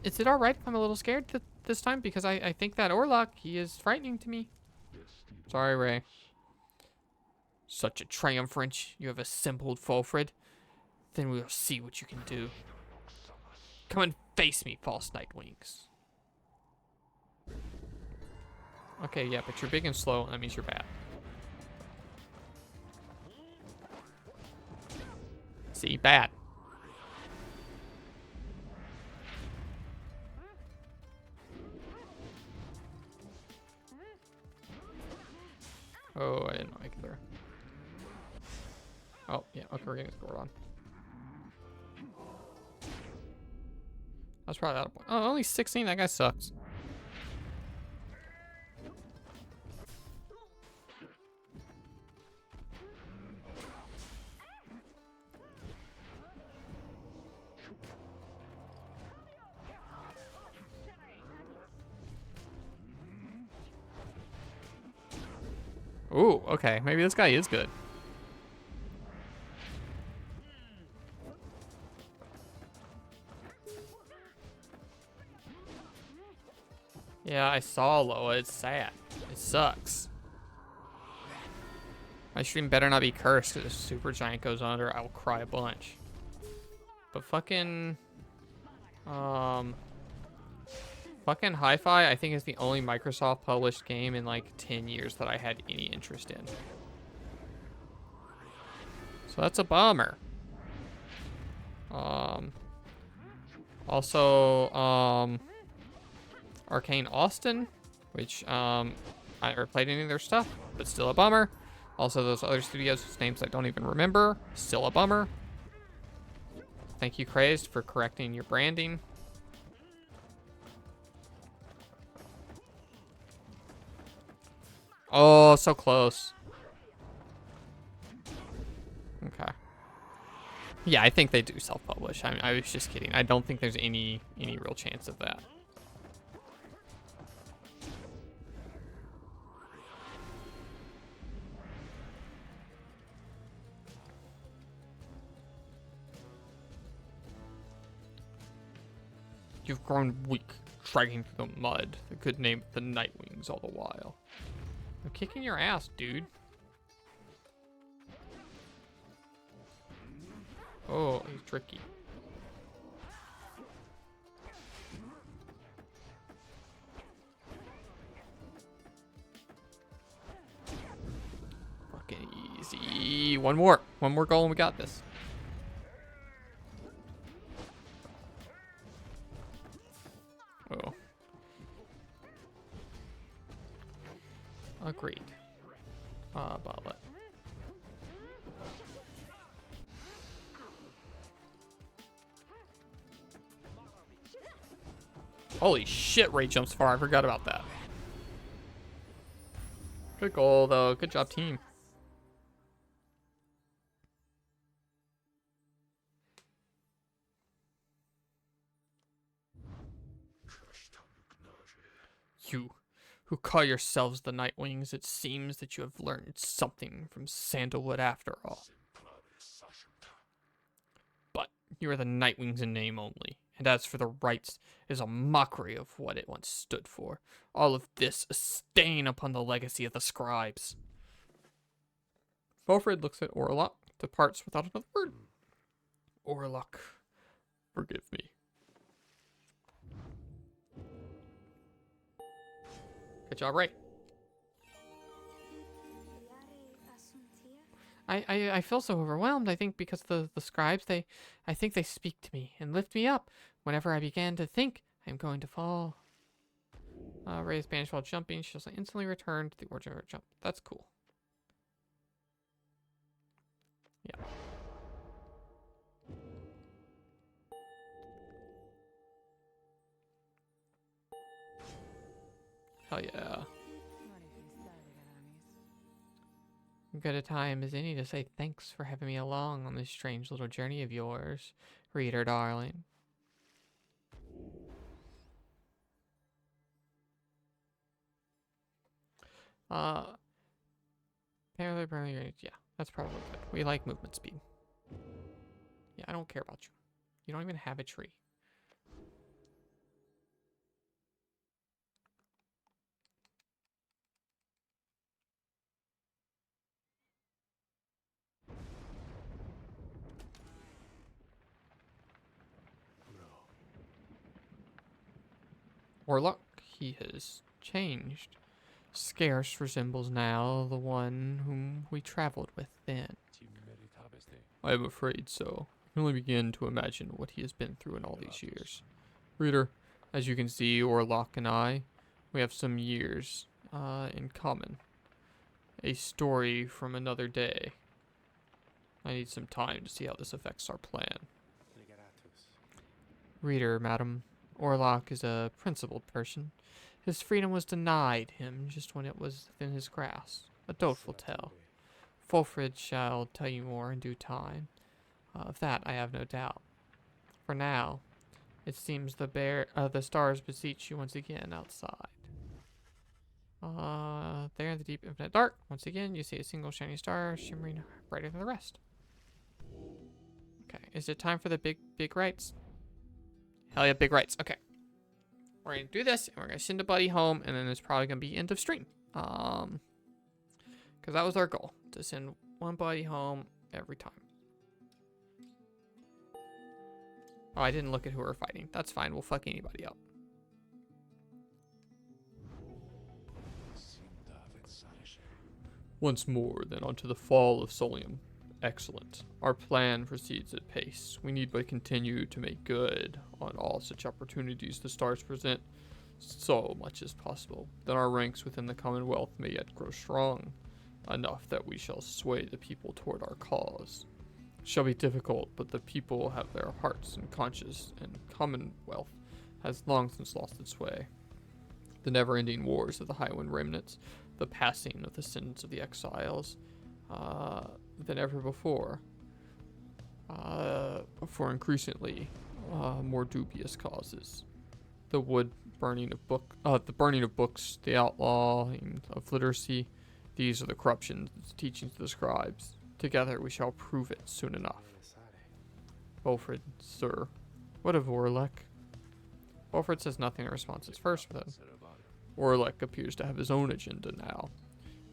Is it alright if I'm a little scared this time? Because I think that Orlok, he is frightening to me. Sorry, Ray. Such a triumphant you have assembled, Fulfred. Then we'll see what you can do. Come and face me, false Nightwings. Okay, yeah, but you're big and slow, and that means you're bad. See, bad. Oh, I didn't know I could throw. Oh, yeah, okay, we're getting scored on. That's probably out of point. Oh, only 16? That guy sucks. Ooh, okay. Maybe this guy is good. Yeah, I saw Loa. It's sad. It sucks. My stream better not be cursed because if Supergiant goes under, I will cry a bunch. But fucking... Fucking Hi-Fi, I think, is the only Microsoft published game in like 10 years that I had any interest in. So that's a bummer. Also, Arcane Austin, which, I never played any of their stuff, but still a bummer. Also, those other studios whose names I don't even remember, still a bummer. Thank you, Crazed, for correcting your branding. Oh, so close. Okay. Yeah, I think they do self-publish. I was just kidding. I don't think there's any real chance of that. You've grown weak, dragging through the mud. The good name of the Nightwings all the while. I'm kicking your ass, dude. Oh, he's tricky. Fucking easy. One more goal and we got this. Oh. Agreed. Botlet. Holy shit, Ray jumps far. I forgot about that. Good goal, though. Good job, team. You, who call yourselves the Nightwings, it seems that you have learned something from Sandalwood after all. But you are the Nightwings in name only, and as for the rights, it is a mockery of what it once stood for. All of this a stain upon the legacy of the scribes. Wilfred looks at Orlok, departs without another word. Orlok, forgive me. Good job, Ray. I feel so overwhelmed. I think because the scribes, I think they speak to me and lift me up whenever I began to think I'm going to fall. Ray is banished while jumping. She'll instantly return to the origin of her jump. That's cool. Yeah. Hell yeah. Good a time as any to say thanks for having me along on this strange little journey of yours, reader darling. Apparently, yeah, that's probably good. We like movement speed. Yeah, I don't care about you. You don't even have a tree. Orlok, he has changed. Scarce resembles now the one whom we traveled with then. I am afraid so. I can only begin to imagine what he has been through in all these years. Reader, as you can see, Orlok and I, we have some years in common. A story from another day. I need some time to see how this affects our plan. Reader, madam, Orlok is a principled person. His freedom was denied him just when it was within his grasp. A doleful tale. Fulfred shall tell you more in due time. Of that I have no doubt. For now, it seems the stars beseech you once again outside. There in the deep infinite dark, once again, you see a single shining star shimmering brighter than the rest. Okay, is it time for the big rights? Hell yeah, big rights. Okay. we're gonna do this, and we're gonna send a buddy home, and then it's probably gonna be end of stream. Because that was our goal, to send one buddy home every time. Oh, I didn't look at who we're fighting. That's fine. We'll fuck anybody up. Once more, then onto the fall of Solium. Excellent. Our plan proceeds at pace. We need but continue to make good on all such opportunities the stars present, so much as possible. Then our ranks within the Commonwealth may yet grow strong, enough that we shall sway the people toward our cause. It shall be difficult, but the people have their hearts and conscience, and Commonwealth has long since lost its way. The never-ending wars of the Highwind remnants, the passing of the sins of the exiles, than ever before, for increasingly more dubious causes. The burning of books, the outlawing of literacy, these are the corruptions, the teachings of the scribes. Together we shall prove it soon enough. Wilfred, sir, what of Orlek? Wilfred says nothing in response at first, but Orlek appears to have his own agenda now.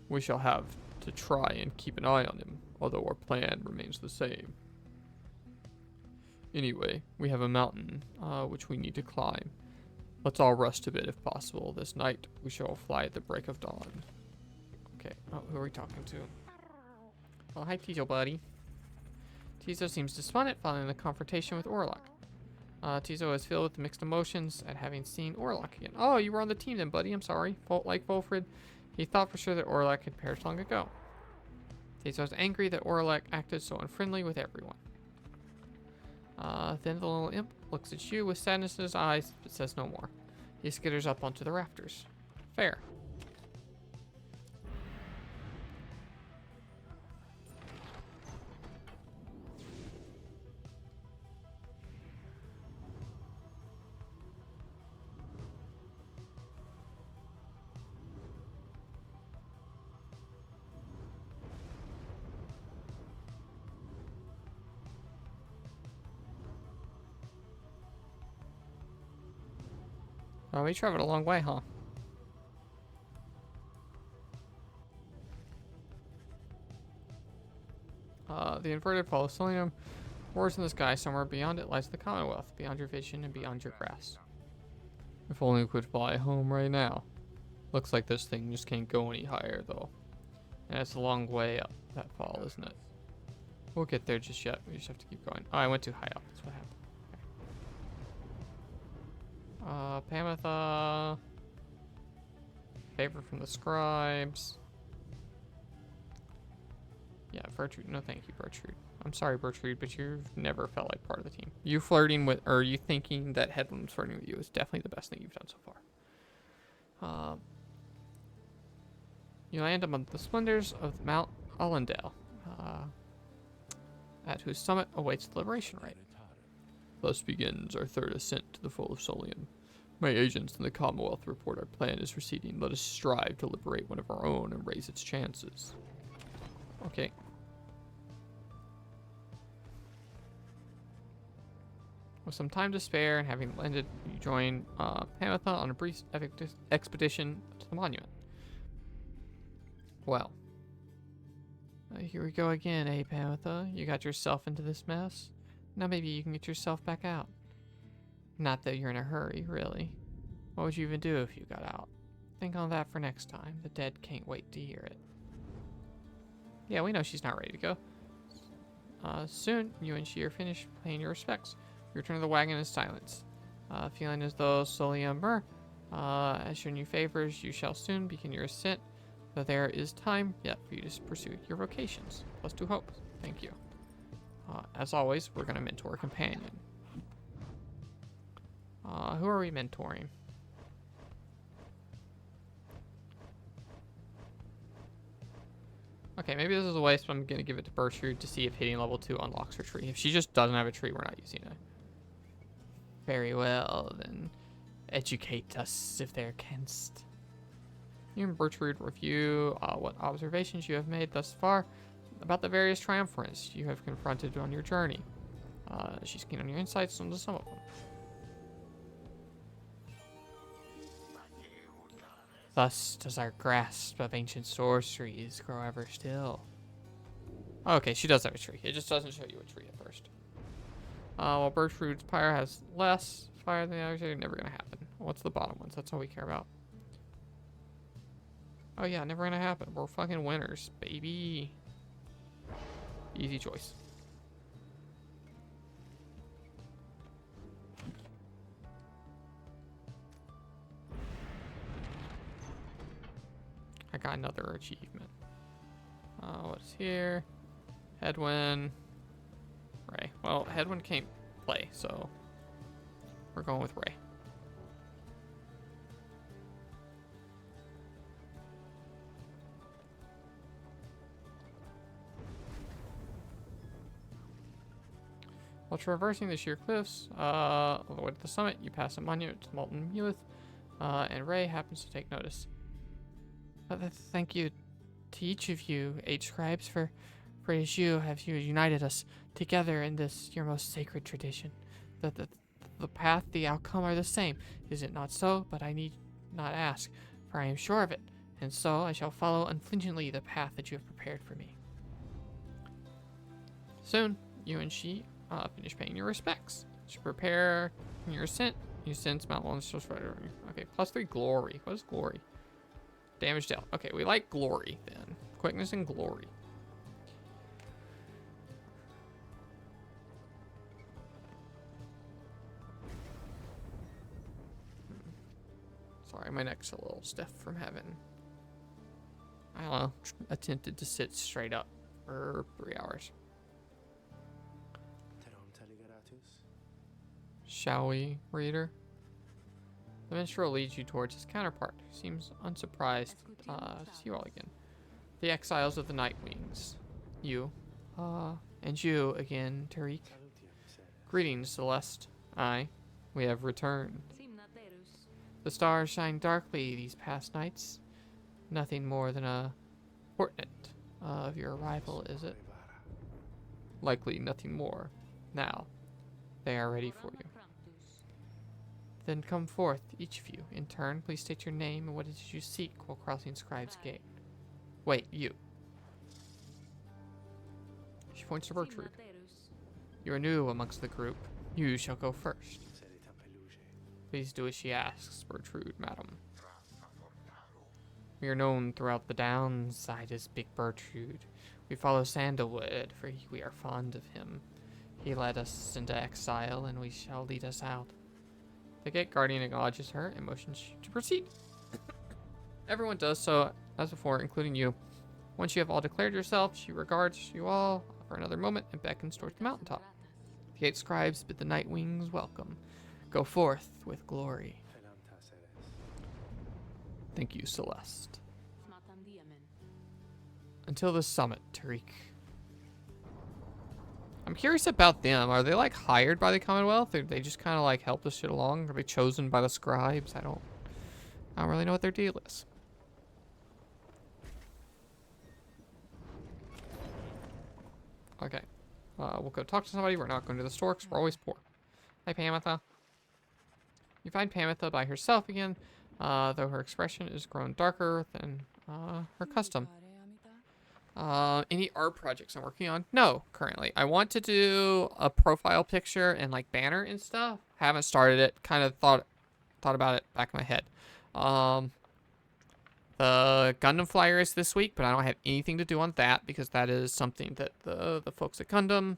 We shall have to try and keep an eye on him, although our plan remains the same. Anyway, we have a mountain, which we need to climb. Let's all rest a bit if possible. This night, we shall fly at the break of dawn. Okay, oh, who are we talking to? Oh, hi Tizo, buddy. Tizo seems despondent following the confrontation with Orlok. Tizo is filled with mixed emotions at having seen Orlok again. Oh, you were on the team then, buddy. I'm sorry. Like Wolfred, he thought for sure that Orlok had perished long ago. Tizo is angry that Orlok acted so unfriendly with everyone. Then the little imp looks at you with sadness in his eyes, but says no more. He skitters up onto the rafters. Fair. Oh, we traveled a long way, huh? The inverted fall of Solium wars in the sky. Somewhere beyond it lies the Commonwealth, beyond your vision and beyond your grasp. If only we could fly home right now. Looks like this thing just can't go any higher, though. And it's a long way up that fall, isn't it? We'll get there just yet. We just have to keep going. Oh, I went too high up. That's what happened. Pamitha. Favor from the scribes. Yeah, Bertrude. No, thank you, Bertrude. I'm sorry, Bertrude, but you've never felt like part of the team. You flirting with, or you thinking that Headland's flirting with you is definitely the best thing you've done so far. You land among the splendors of Mount Allendale, at whose summit awaits the liberation rite. Thus begins our third ascent to the Fall of Solium. My agents in the Commonwealth report our plan is receding. Let us strive to liberate one of our own and raise its chances. Okay. With some time to spare and having landed, you join Pamitha on a brief expedition to the monument. Well. Here we go again, eh, Pamitha? You got yourself into this mess? Now maybe you can get yourself back out. Not that you're in a hurry, really. What would you even do if you got out? Think on that for next time. The dead can't wait to hear it. Yeah, we know she's not ready to go. Soon, you and she are finished paying your respects. You return to the wagon in silence. Feeling as though Solium has shown you favors, you shall soon begin your ascent. Though there is time yet for you to pursue your vocations. Plus 2 hope. Thank you. As always, we're going to mentor a companion. Who are we mentoring? Okay, maybe this is a waste, but I'm going to give it to Bertrude to see if hitting level 2 unlocks her tree. If she just doesn't have a tree, we're not using it. Very well, then. Educate us if thou canst. You and Bertrude review what observations you have made thus far about the various triumphants you have confronted on your journey. She's keen on your insights into some of them. Thus does our grasp of ancient sorceries grow ever still. Okay, she does have a tree. It just doesn't show you a tree at first. Well, Birchroot's Pyre has less fire than the others. They're never gonna happen. What's the bottom ones? That's all we care about. Oh yeah, never gonna happen. We're fucking winners, baby. Easy choice. I got another achievement. What's here? Headwind. Ray. Well, Headwind can't play, so we're going with Ray. While traversing the sheer cliffs, all the way to the summit, you pass a monument to Molten Muleth, and Ray happens to take notice. Thank you to each of you, 8 scribes, for it is you have united us together in this your most sacred tradition. The path, the outcome are the same. Is it not so? But I need not ask, for I am sure of it, and so I shall follow unflinchingly the path that you have prepared for me. Soon, you and she finish paying your respects. To prepare your ascent, you sense Mount Lone Star Spider. Okay, +3 glory. What is glory? Damage dealt. Okay, we like glory then. Quickness and glory. Sorry, my neck's a little stiff from having, I don't know, attempted to sit straight up for 3 hours. Shall we, reader? The minstrel leads you towards his counterpart, who seems unsurprised to see you all again. The exiles of the Night Wings. You. And you again, Tariq. Greetings, Celeste. Aye, we have returned. The stars shine darkly these past nights. Nothing more than a portent of your arrival, is it? Likely nothing more. Now, they are ready for you. Then come forth, each of you. In turn, please state your name and what it is you seek while crossing Scribe's Gate. Wait, you. She points to Bertrude. You are new amongst the group. You shall go first. Please do as she asks, Bertrude, madam. We are known throughout the downside as Big Bertrude. We follow Sandalwood, for we are fond of him. He led us into exile, and we shall lead us out. The Gate Guardian acknowledges her and motions to proceed. Everyone does so, as before, including you. Once you have all declared yourself, she regards you all for another moment and beckons towards the mountaintop. The 8 scribes bid the Night Wings welcome. Go forth with glory. Thank you, Celeste. Until the summit, Tariq. I'm curious about them. Are they like hired by the Commonwealth, or they just kind of like help this shit along? Are they chosen by the scribes? I don't really know what their deal is. Okay. We'll go talk to somebody. We're not going to the store because we're always poor. Hi, Pamitha. You find Pamitha by herself again, though her expression is grown darker than her custom. Any art projects I'm working on? No, currently. I want to do a profile picture and like banner and stuff. Haven't started it. Kind of thought about it back in my head. The Gundam flyer is this week, but I don't have anything to do on that because that is something that the folks at Gundam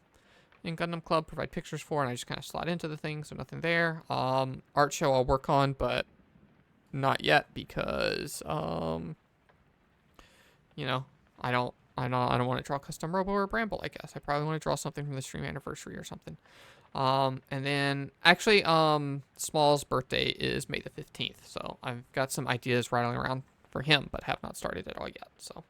and Gundam Club provide pictures for, and I just kind of slot into the thing, so nothing there. Art show I'll work on, but not yet because you know, I don't want to draw custom Robo or Bramble, I guess. I probably want to draw something from the stream anniversary or something. And then actually Small's birthday is May the 15th, so I've got some ideas rattling around for him, but have not started at all yet. So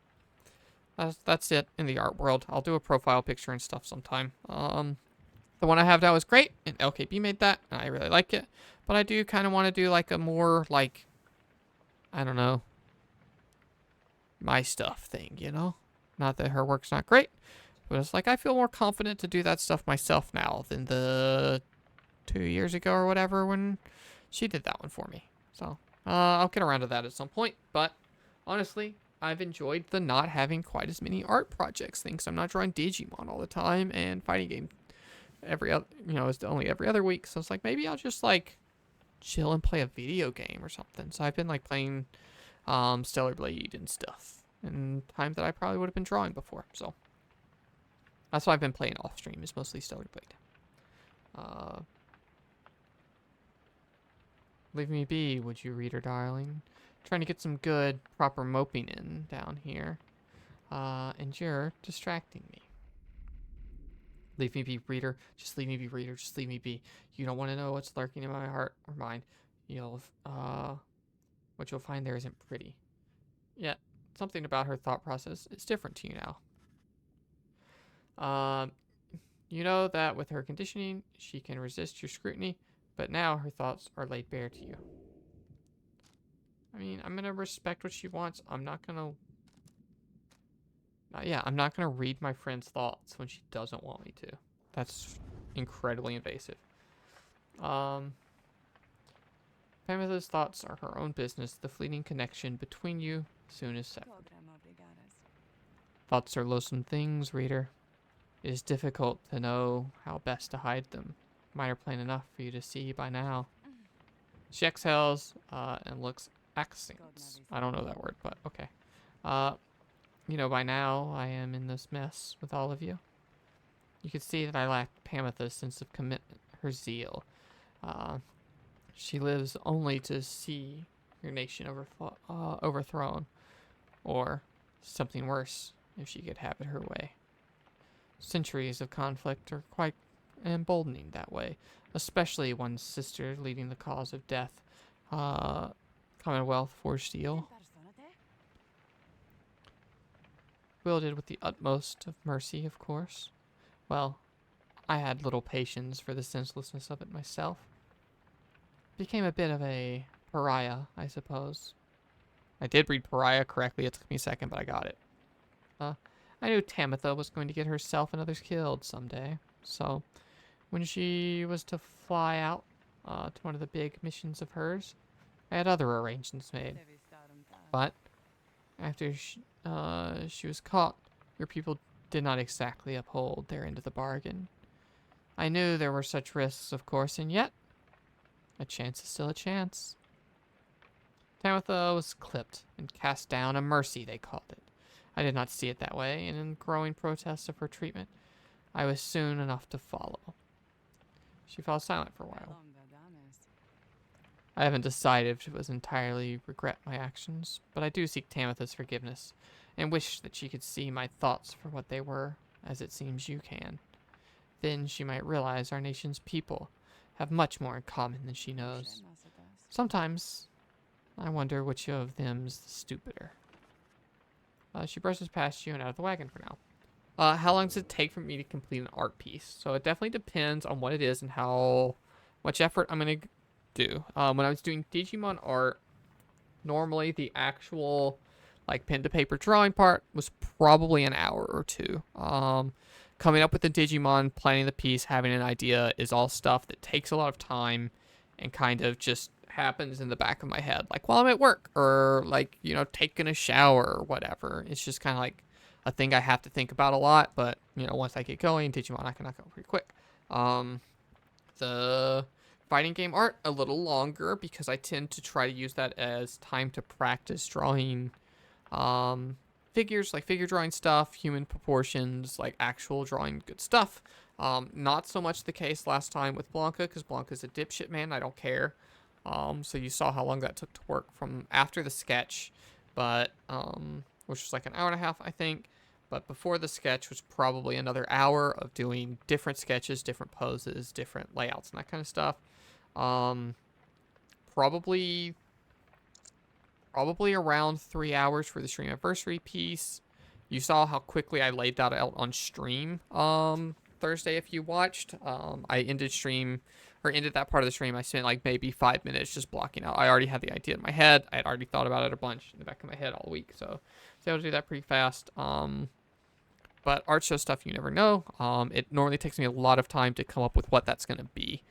that's it in the art world. I'll do a profile picture and stuff sometime. The one I have now is great, and LKB made that, and I really like it. But I do kind of want to do like a more like, I don't know, my stuff thing, you know? Not that her work's not great, but it's like I feel more confident to do that stuff myself now than the 2 years ago or whatever when she did that one for me. So I'll get around to that at some point, but honestly, I've enjoyed the not having quite as many art projects things. I'm not drawing Digimon all the time and fighting game every other, it's only every other week. So it's like maybe I'll just like chill and play a video game or something. So I've been like playing Stellar Blade and stuff, and time that I probably would have been drawing before. So that's why I've been playing off stream, is mostly Stellar Blade. Leave me be, would you, reader darling? Trying to get some good, proper moping in down here. And you're distracting me. Leave me be, reader. Just leave me be, reader. Just leave me be. You don't want to know what's lurking in my heart or mind. What you'll find there isn't pretty. Yet, something about her thought process is different to you now. You know that with her conditioning, she can resist your scrutiny, but now her thoughts are laid bare to you. I mean, I'm gonna respect what she wants. I'm not gonna read my friend's thoughts when she doesn't want me to. That's incredibly invasive. Pamela's thoughts are her own business. The fleeting connection between you soon is severed. Thoughts are loathsome things, reader. It is difficult to know how best to hide them. Mine are plain enough for you to see by now. She exhales and looks accents. I don't know that word, but okay. By now I am in this mess with all of you. You can see that I lack Pamitha's sense of commitment, her zeal. She lives only to see your nation overthrown, or something worse, if she could have it her way. Centuries of conflict are quite emboldening that way, especially one's sister leading the cause of death. Commonwealth forged steel, wielded with the utmost of mercy, of course. Well, I had little patience for the senselessness of it myself. Became a bit of a pariah, I suppose. I did read pariah correctly. It took me a second, but I got it. I knew Tamitha was going to get herself and others killed someday. So, when she was to fly out to one of the big missions of hers, I had other arrangements made. But after she was caught, your people did not exactly uphold their end of the bargain. I knew there were such risks, of course, and yet a chance is still a chance. Tamitha was clipped and cast down, a mercy, they called it. I did not see it that way, and in growing protest of her treatment, I was soon enough to follow. She fell silent for a while. I haven't decided if it was entirely regret my actions, but I do seek Tamitha's forgiveness, and wish that she could see my thoughts for what they were, as it seems you can. Then she might realize our nation's people have much more in common than she knows. Sometimes I wonder which of them's the stupider. She brushes past you and out of the wagon for now. How long does it take for me to complete an art piece? So it definitely depends on what it is and how much effort I'm going to do. When I was doing Digimon art, normally the actual like pen to paper drawing part was probably an hour or two. Coming up with the Digimon, planning the piece, having an idea is all stuff that takes a lot of time and kind of just happens in the back of my head, like while I'm at work or like, taking a shower or whatever. It's just kind of like a thing I have to think about a lot, but once I get going, Digimon, I can knock out pretty quick. The fighting game art, a little longer because I tend to try to use that as time to practice drawing figures, like figure drawing stuff, human proportions, like actual drawing good stuff. Not so much the case last time with Blanca, because Blanca's a dipshit, man. I don't care. So you saw how long that took to work from after the sketch, but which was like an hour and a half, I think. But before the sketch was probably another hour of doing different sketches, different poses, different layouts, and that kind of stuff. Probably around 3 hours for the stream anniversary piece. You saw how quickly I laid that out on stream Thursday if you watched. I ended that part of the stream. I spent like maybe 5 minutes just blocking out. I already had the idea in my head. I had already thought about it a bunch in the back of my head all week. So I was able to do that pretty fast. But art show stuff, you never know. It normally takes me a lot of time to come up with what that's going to be.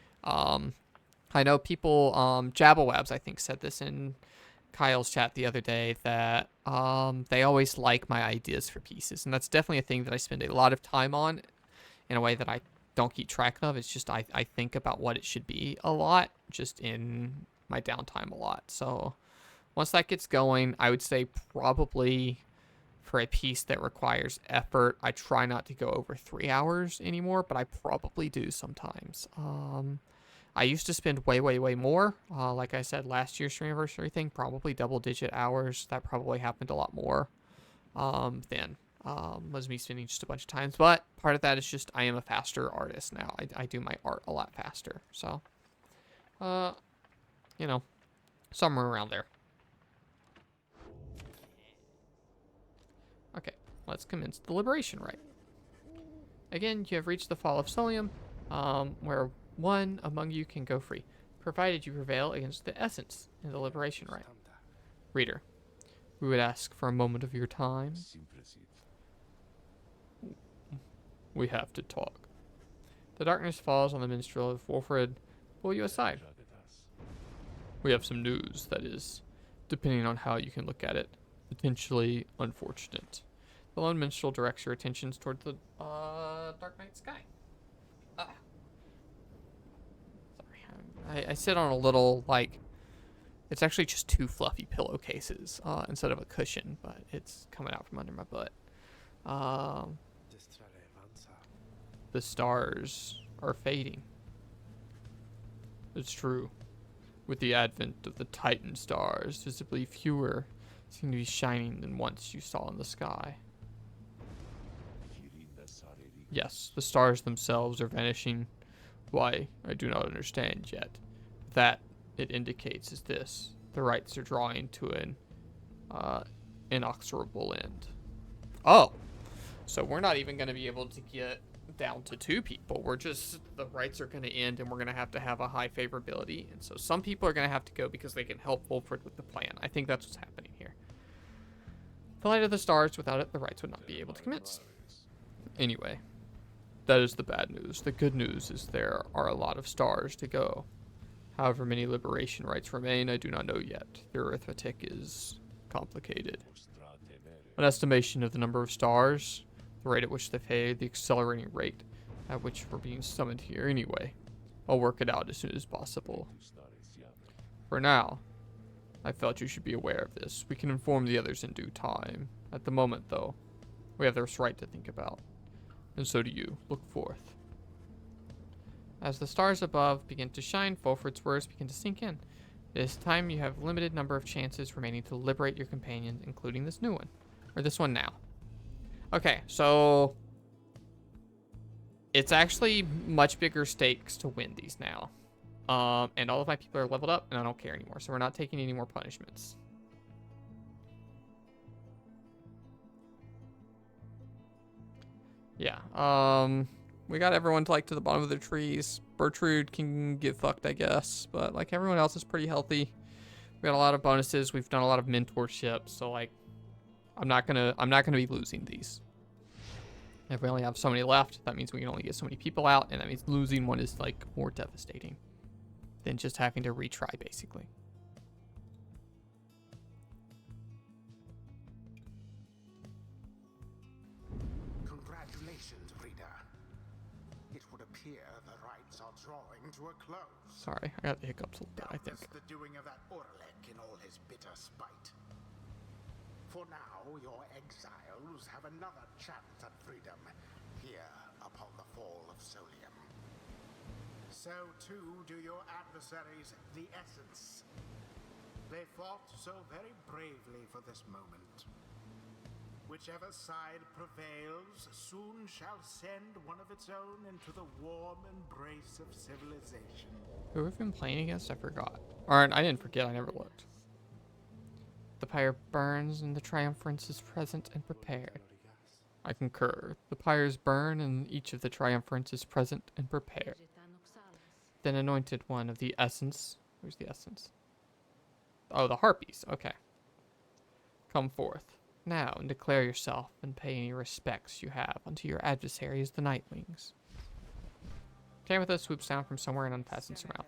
I know people, Jabberwabs, I think, said this in Kyle's chat the other day, that they always like my ideas for pieces. And that's definitely a thing that I spend a lot of time on in a way that I don't keep track of. It's just I think about what it should be a lot, just in my downtime a lot. So once that gets going, I would say probably for a piece that requires effort, I try not to go over 3 hours anymore, but I probably do sometimes. I used to spend way, way, way more. Like I said, last year's anniversary thing, probably double-digit hours. That probably happened a lot more then. Was me spending just a bunch of times. But part of that is just I am a faster artist now. I do my art a lot faster. So, you know, somewhere around there. Okay, let's commence the liberation rite. Again, you have reached the fall of Solium, where one among you can go free, provided you prevail against the essence in the liberation rite. Reader, we would ask for a moment of your time. We have to talk. The darkness falls on the minstrel of Wolfred. Pull you aside. We have some news that is, depending on how you can look at it, potentially unfortunate. The lone minstrel directs your attentions toward the dark night sky. Sorry, I sit on a little, like, it's actually just 2 fluffy pillowcases instead of a cushion, but it's coming out from under my butt. The stars are fading. It's true. With the advent of the Titan stars, visibly fewer seem to be shining than once you saw in the sky. Yes, the stars themselves are vanishing. Why, I do not understand yet. That it indicates is this. The rites are drawing to an inexorable end. Oh! So we're not even going to be able to get down to 2 people. We're just, the rites are going to end and we're going to have a high favorability. And so some people are going to have to go because they can help Wolfred with the plan. I think that's what's happening here. The light of the stars, without it, the rites would not be able to commence. Anyway, that is the bad news. The good news is there are a lot of stars to go. However many liberation rites remain, I do not know yet. The arithmetic is complicated. An estimation of the number of stars, the rate at which they fade, the accelerating rate at which we're being summoned here anyway. I'll work it out as soon as possible. For now, I felt you should be aware of this. We can inform the others in due time. At the moment, though, we have this right to think about. And so do you. Look forth. As the stars above begin to shine, Wolfred's words begin to sink in. This time you have a limited number of chances remaining to liberate your companion, including this new one. Or this one now. Okay, so it's actually much bigger stakes to win these now. And all of my people are leveled up, and I don't care anymore. So we're not taking any more punishments. Yeah, we got everyone to, like, to the bottom of the trees. Bertrude can get fucked, I guess. But, like, everyone else is pretty healthy. We got a lot of bonuses. We've done a lot of mentorship. So, like, I'm not gonna be losing these. If we only have so many left, that means we can only get so many people out. And that means losing one is, like, more devastating than just having to retry, basically. Congratulations, reader. It would appear the rites are drawing to a close. Sorry, I got the hiccups a little bit, I think. The doing of that Orlek in all his bitter spite. For now, your exiles have another chance at freedom here upon the fall of Solium. So too do your adversaries, the Essence. They fought so very bravely for this moment. Whichever side prevails soon shall send one of its own into the warm embrace of civilization. Who have we been playing against? I forgot. Or I didn't forget, I never looked. The pyre burns and the triumphant is present and prepared. I concur. The pyres burn and each of the triumphants is present and prepared. Then anointed one of the essence. Where's the essence? Oh, the harpies. Okay. Come forth. Now, and declare yourself and pay any respects you have unto your adversaries, the Nightwings. Tamitha swoops down from somewhere and unfastens her mouth.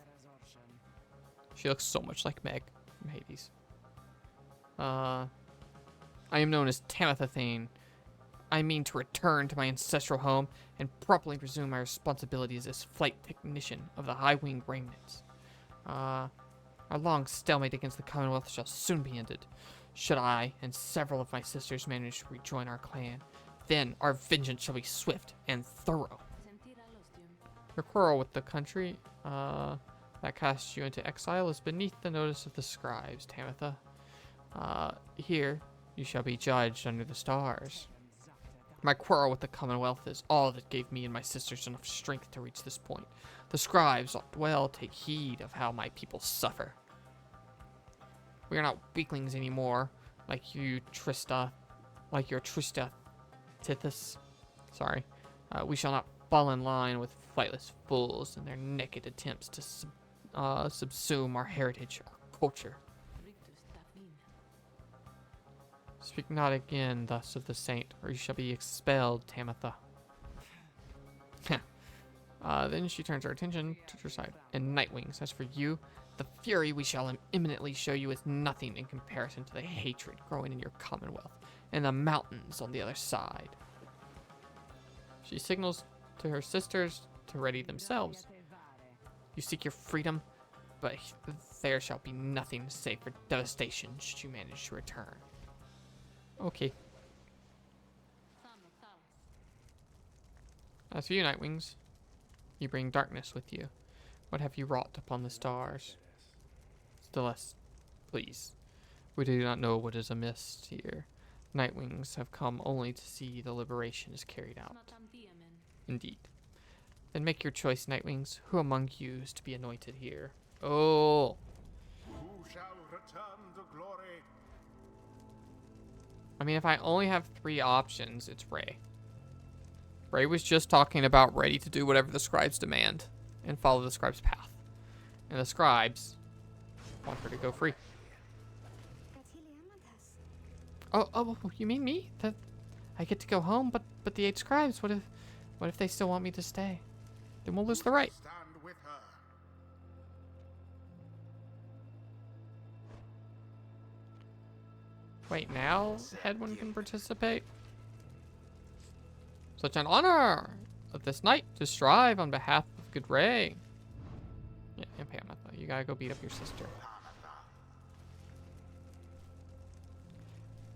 She looks so much like Meg from Hades. I am known as Tamitha Thane. I mean to return to my ancestral home and properly resume my responsibilities as flight technician of the High Wing Remnants. Our long stalemate against the Commonwealth shall soon be ended. Should I and several of my sisters manage to rejoin our clan, then our vengeance shall be swift and thorough. Your quarrel with the country that cast you into exile is beneath the notice of the scribes, Tamitha. Here you shall be judged under the stars. My quarrel with the Commonwealth is all that gave me and my sisters enough strength to reach this point. The scribes ought well take heed of how my people suffer. We are not weaklings anymore, like your Trista Tithys. Sorry. We shall not fall in line with flightless fools and their naked attempts to subsume our heritage, our culture. Speak not again thus of the saint, or you shall be expelled, Tamitha. Then she turns her attention to her side. And Nightwings, as for you, the fury we shall imminently show you is nothing in comparison to the hatred growing in your commonwealth and the mountains on the other side. She signals to her sisters to ready themselves. You seek your freedom, but there shall be nothing save for devastation should you manage to return. Okay. As for you, Nightwings, you bring darkness with you. What have you wrought upon the stars? Celeste, please. We do not know what is amiss here. Nightwings have come only to see the liberation is carried out. Indeed. Then make your choice, Nightwings. Who among you is to be anointed here? Oh. Who shall return to glory? I mean, if I only have 3 options, it's Ray. Ray was just talking about ready to do whatever the scribes demand and follow the scribes' path. And the scribes want her to go free. Oh, you mean me? That I get to go home, but the 8 scribes, what if they still want me to stay? Then we'll lose the right. Stand with her. Wait, now Headwind can participate? Such an honor of this night to strive on behalf of good Ray. Yeah, and Tamitha, you gotta go beat up your sister.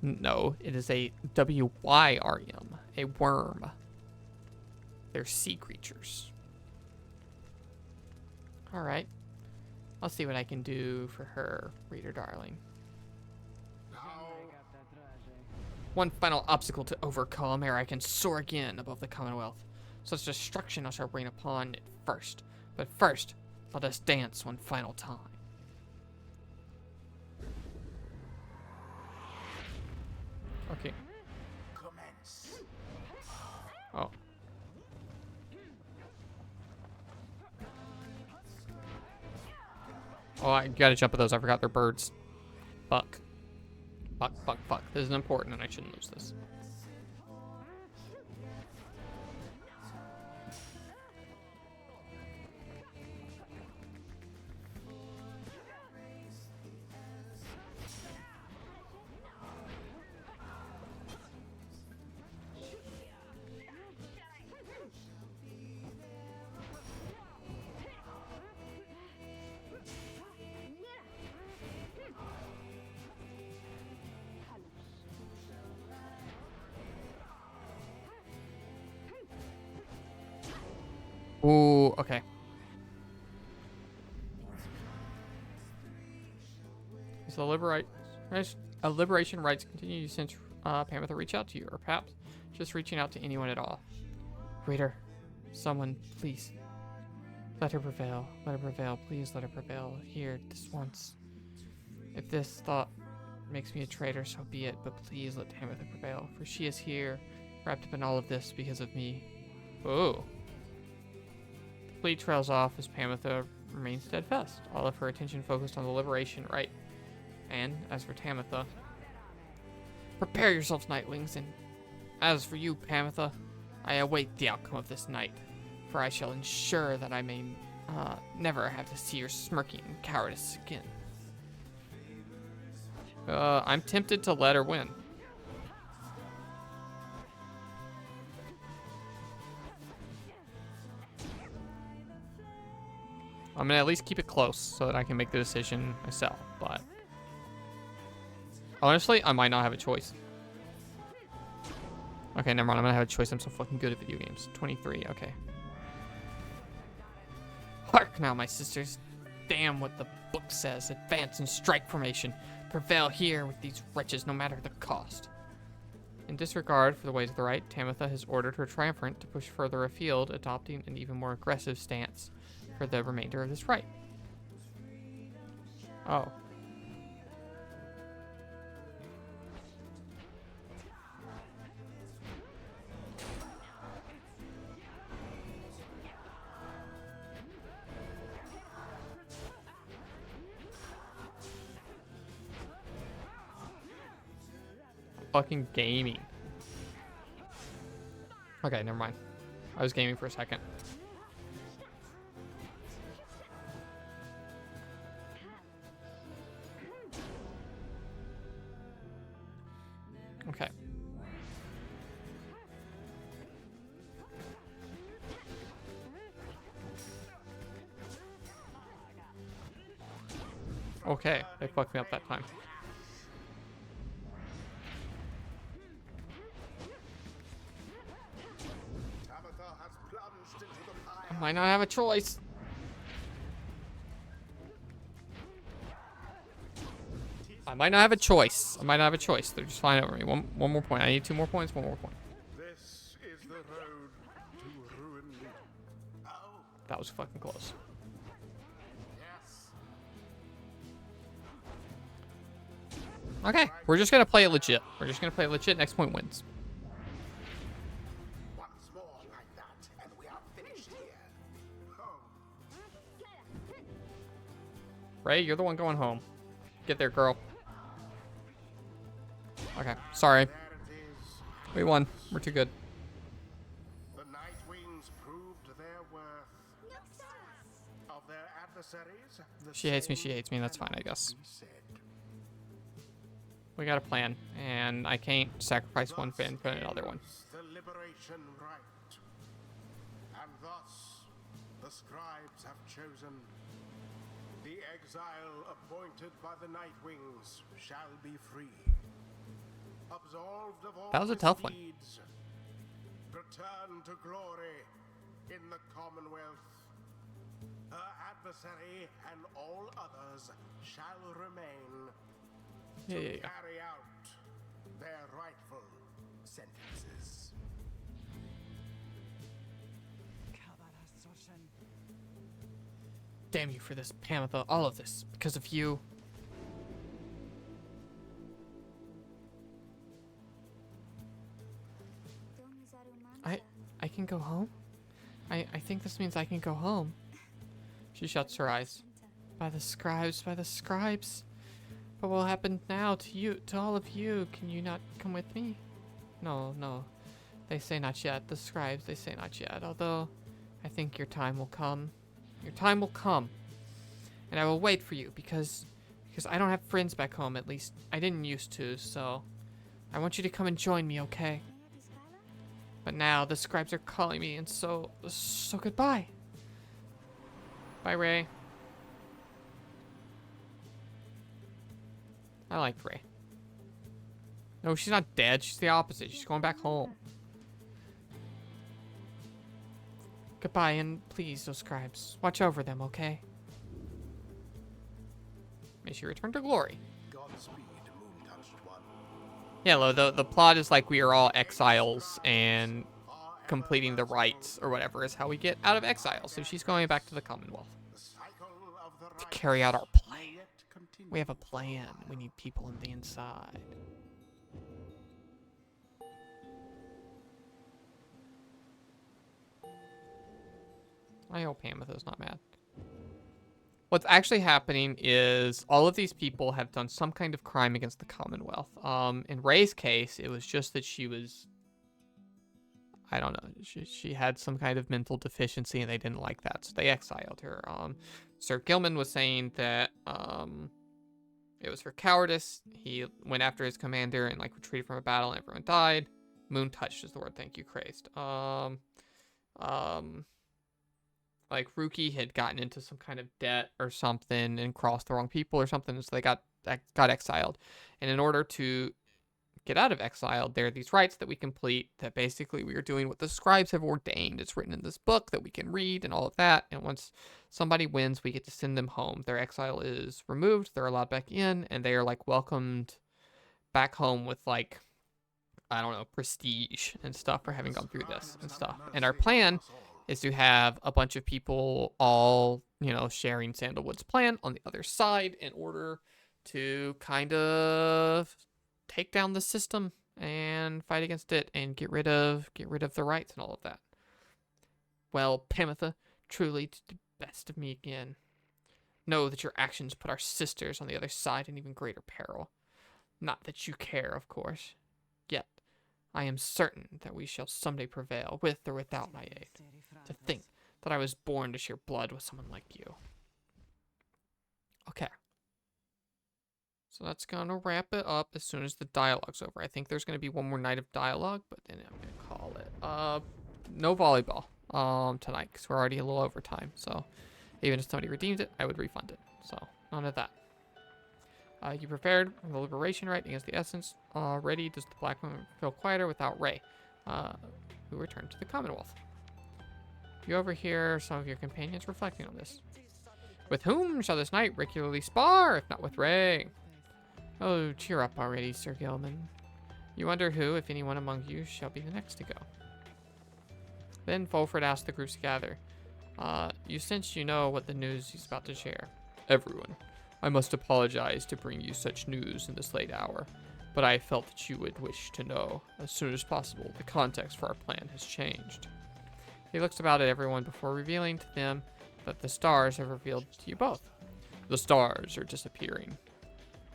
No, it is a WYRM, a worm. They're sea creatures. Alright. I'll see what I can do for her, reader darling. One final obstacle to overcome ere I can soar again above the Commonwealth. Such destruction I shall rain upon it first. But first, let us dance one final time. Okay. Commence. Oh. Oh, I gotta jump at those. I forgot they're birds. Fuck. Fuck. This is important and I shouldn't lose this. Ooh, okay. So liberation rights continue since Tamitha reach out to you, or perhaps just reaching out to anyone at all. Reader, someone, please. Let her prevail. Let her prevail. Please let her prevail. Here, this once. If this thought makes me a traitor, so be it, but please let Tamitha prevail, for she is here, wrapped up in all of this because of me. Oh. The fleet trails off as Tamitha remains steadfast, all of her attention focused on the liberation right. And, as for Tamitha, prepare yourselves, Nightwings, and as for you, Tamitha, I await the outcome of this night, for I shall ensure that I may never have to see your smirking cowardice again. I'm tempted to let her win. I'm gonna at least keep it close so that I can make the decision myself, but honestly, I might not have a choice. Okay, never mind. I'm gonna have a choice. I'm so fucking good at video games. 23, okay. Hark now, my sisters. Damn what the book says. Advance in strike formation. Prevail here with these wretches no matter the cost. In disregard for the ways of the right, Tamitha has ordered her triumvirate to push further afield, adopting an even more aggressive stance for the remainder of this rite. Oh. Fucking gaming. Okay, never mind. I was gaming for a second. Okay. Okay, they fucked me up that time. I might not have a choice. I might not have a choice. I might not have a choice. They're just flying over me. One more point. I need 2 more points. 1 more point. This is the road to ruin. Oh, That was fucking close. yes. Okay, we're just gonna play it legit. We're just gonna play it legit. Next point wins. Once more like that, and we are finished here. Oh, Ray, you're the one going home. Get there, girl. Okay, sorry. there it is. We won. We're too good. The Nightwings proved their worth. Of their adversaries, the She hates me. same She hates me. That's fine, I guess. cannot be said. We got a plan, and I can't sacrifice one fin for another one. Thus the liberation right. And thus the scribes have chosen. The exile appointed by the Nightwings shall be free. Absolved of all That was a tough one. misdeeds, return to glory in the Commonwealth. Her adversary and all others shall remain Yeah, to yeah, yeah. carry out their rightful sentences. Damn you for this, Tamitha. All of this because of you. I can go home? I think this means I can go home. She shuts her eyes. By the scribes, by the scribes. But what will happen now to you, to all of you? Can you not come with me? No, no. They say not yet. The scribes, they say not yet. Although, I think your time will come. Your time will come. And I will wait for you because I don't have friends back home, at least. I didn't used to, so I want you to come and join me, okay? But now the scribes are calling me, and so goodbye. Bye, Ray. I like Ray. No, she's not dead. She's the opposite. She's going back home. Goodbye, and please, those scribes, watch over them, okay? May she return to glory. Godspeed, moon-touched one. Yeah, the plot is like we are all exiles, and completing the rites or whatever is how we get out of exile. So she's going back to the Commonwealth The cycle of the to carry out our rites plan. yet continues. We have a plan. We need people on the inside. I hope Tamitha's not mad. What's actually happening is all of these people have done some kind of crime against the Commonwealth. In Ray's case, it was just that she was I don't know. She had some kind of mental deficiency, and they didn't like that, so they exiled her. Sir Gilman was saying that it was for cowardice. He went after his commander and like retreated from a battle, and everyone died. Moon touched is the word. Thank you, Christ. Like Ruki had gotten into some kind of debt or something and crossed the wrong people or something, so they got exiled. And in order to get out of exile, there are these rites that we complete that basically we are doing what the scribes have ordained. It's written in this book that we can read and all of that. And once somebody wins, we get to send them home. Their exile is removed. They're allowed back in, and they are like welcomed back home with like, I don't know, prestige and stuff for having gone through this and stuff. And our plan is to have a bunch of people all, sharing Sandalwood's plan on the other side in order to kind of take down the system and fight against it and get rid of the rights and all of that. Well, Pamitha, truly to the best of me again. Know that your actions put our sisters on the other side in even greater peril. Not that you care, of course. Yet, I am certain that we shall someday prevail, with or without my aid. To think that I was born to share blood with someone like you. Okay. So that's going to wrap it up as soon as the dialogue's over. I think there's going to be one more night of dialogue, but then I'm going to call it. No volleyball tonight, because we're already a little over time. So even if somebody redeems it, I would refund it. So none of that. You prepared for the liberation rite against the essence. Already does the Black Woman feel quieter without Ray, who returned to the Commonwealth. You overhear some of your companions reflecting on this. With whom shall this knight regularly spar, if not with Ray? Oh, cheer up already, Sir Gilman. You wonder who, if anyone among you, shall be the next to go. Then Fulford asked the groups to gather. You sense you know what the news he's about to share. Everyone. I must apologize to bring you such news in this late hour, but I felt that you would wish to know, as soon as possible, the context for our plan has changed. He looks about at everyone before revealing to them that the stars have revealed to you both. The stars are disappearing.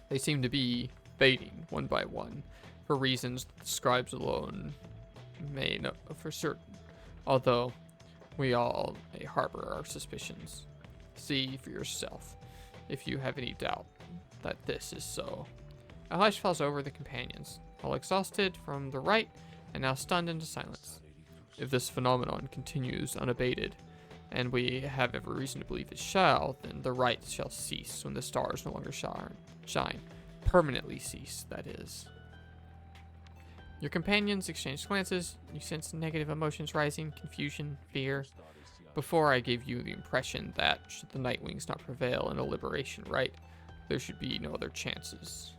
They seem to be fading one by one, for reasons that the scribes alone may know for certain, although we all may harbor our suspicions. See for yourself, if you have any doubt that this is so. A hush falls over the companions, all exhausted from the rite and now stunned into silence. If this phenomenon continues unabated, and we have every reason to believe it shall, then the rite shall cease when the stars no longer shine. Permanently cease, that is. Your companions exchange glances. You sense negative emotions rising, confusion, fear. Before I gave you the impression that, should the Nightwings not prevail in a liberation rite, there should be no other chances.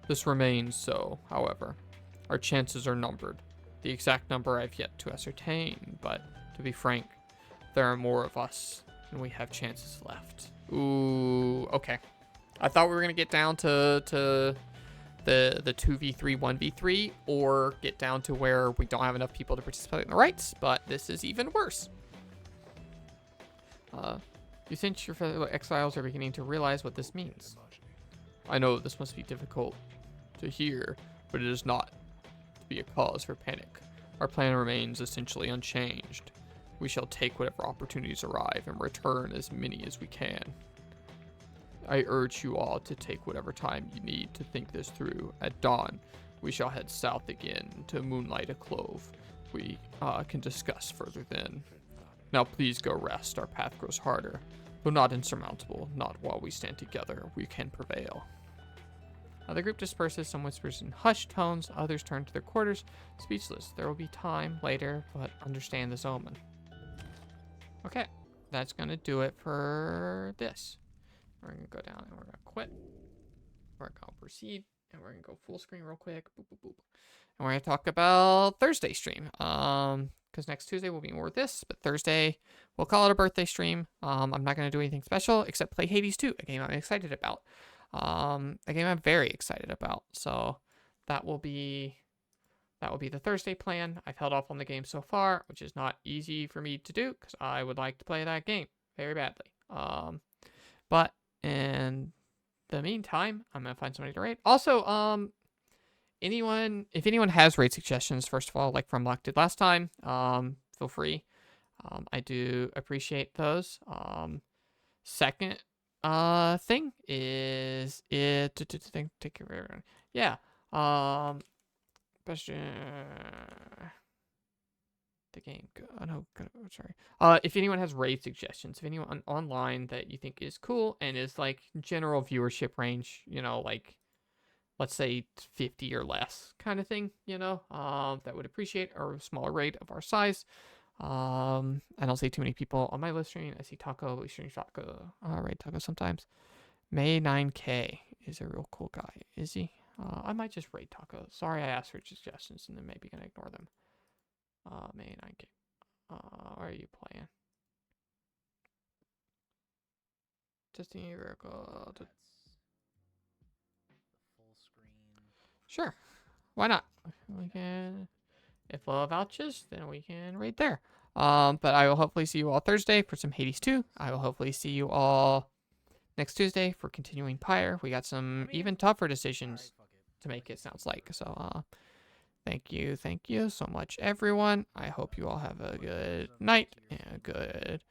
This remains so, however. Our chances are numbered. The exact number I've yet to ascertain, but, to be frank, there are more of us than we have chances left. Ooh, okay. I thought we were going to get down to the 2v3, 1v3, or get down to where we don't have enough people to participate in the rights, but this is even worse. You think your fellow exiles are beginning to realize what this means. I know this must be difficult to hear, but it is not to be a cause for panic. Our plan remains essentially unchanged. We shall take whatever opportunities arrive and return as many as we can. I urge you all to take whatever time you need to think this through. At dawn, we shall head south again to Moonlight a Clove. We can discuss further then. Now please go rest. Our path grows harder, though not insurmountable. Not while we stand together. We can prevail. The group disperses. Some whispers in hushed tones. Others turn to their quarters, speechless. There will be time later, but understand this omen. Okay, that's going to do it for this. We're going to go down and we're going to quit. We're going to proceed. And we're going to go full screen real quick. Boop, boop, boop. And we're going to talk about Thursday stream. Because next Tuesday will be more of this. But Thursday, we'll call it a birthday stream. I'm not going to do anything special except play Hades 2, a game I'm excited about. A game I'm very excited about. So that will be the Thursday plan. I've held off on the game so far, which is not easy for me to do because I would like to play that game very badly. But in the meantime, I'm gonna find somebody to raid. Also, if anyone has raid suggestions, first of all, like from Luck did last time, feel free. I do appreciate those. Second, thing is it to take care of everyone. Yeah. Question. The game. Oh no. Sorry. If anyone has raid suggestions, if anyone online that you think is cool and is like general viewership range, like let's say 50 or less kind of thing, that would appreciate or a smaller raid of our size. I don't see too many people on my list stream. I see Taco, we stream Taco, raid Taco sometimes. May 9K is a real cool guy, is he? I might just raid Taco. Sorry I asked for suggestions and then maybe gonna ignore them. May 9K. What are you playing? Just need to go to... Full screen. Sure. Why not? We can... If love vouches, then we can raid there. But I will hopefully see you all Thursday for some Hades 2. I will hopefully see you all next Tuesday for continuing Pyre. We got some even tougher decisions to make, it sounds like. So, thank you so much, everyone. I hope you all have a good night and a good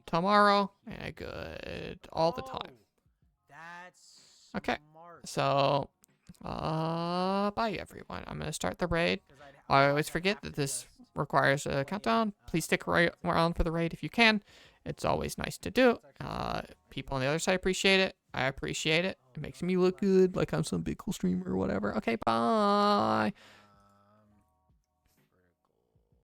tomorrow and a good all the time. Okay, so, bye, everyone. I'm going to start the raid. I always forget that this requires a countdown. Please stick around for the raid if you can. It's always nice to do. People on the other side appreciate it. I appreciate it. It makes me look good, like I'm some big cool streamer or whatever. Okay, bye.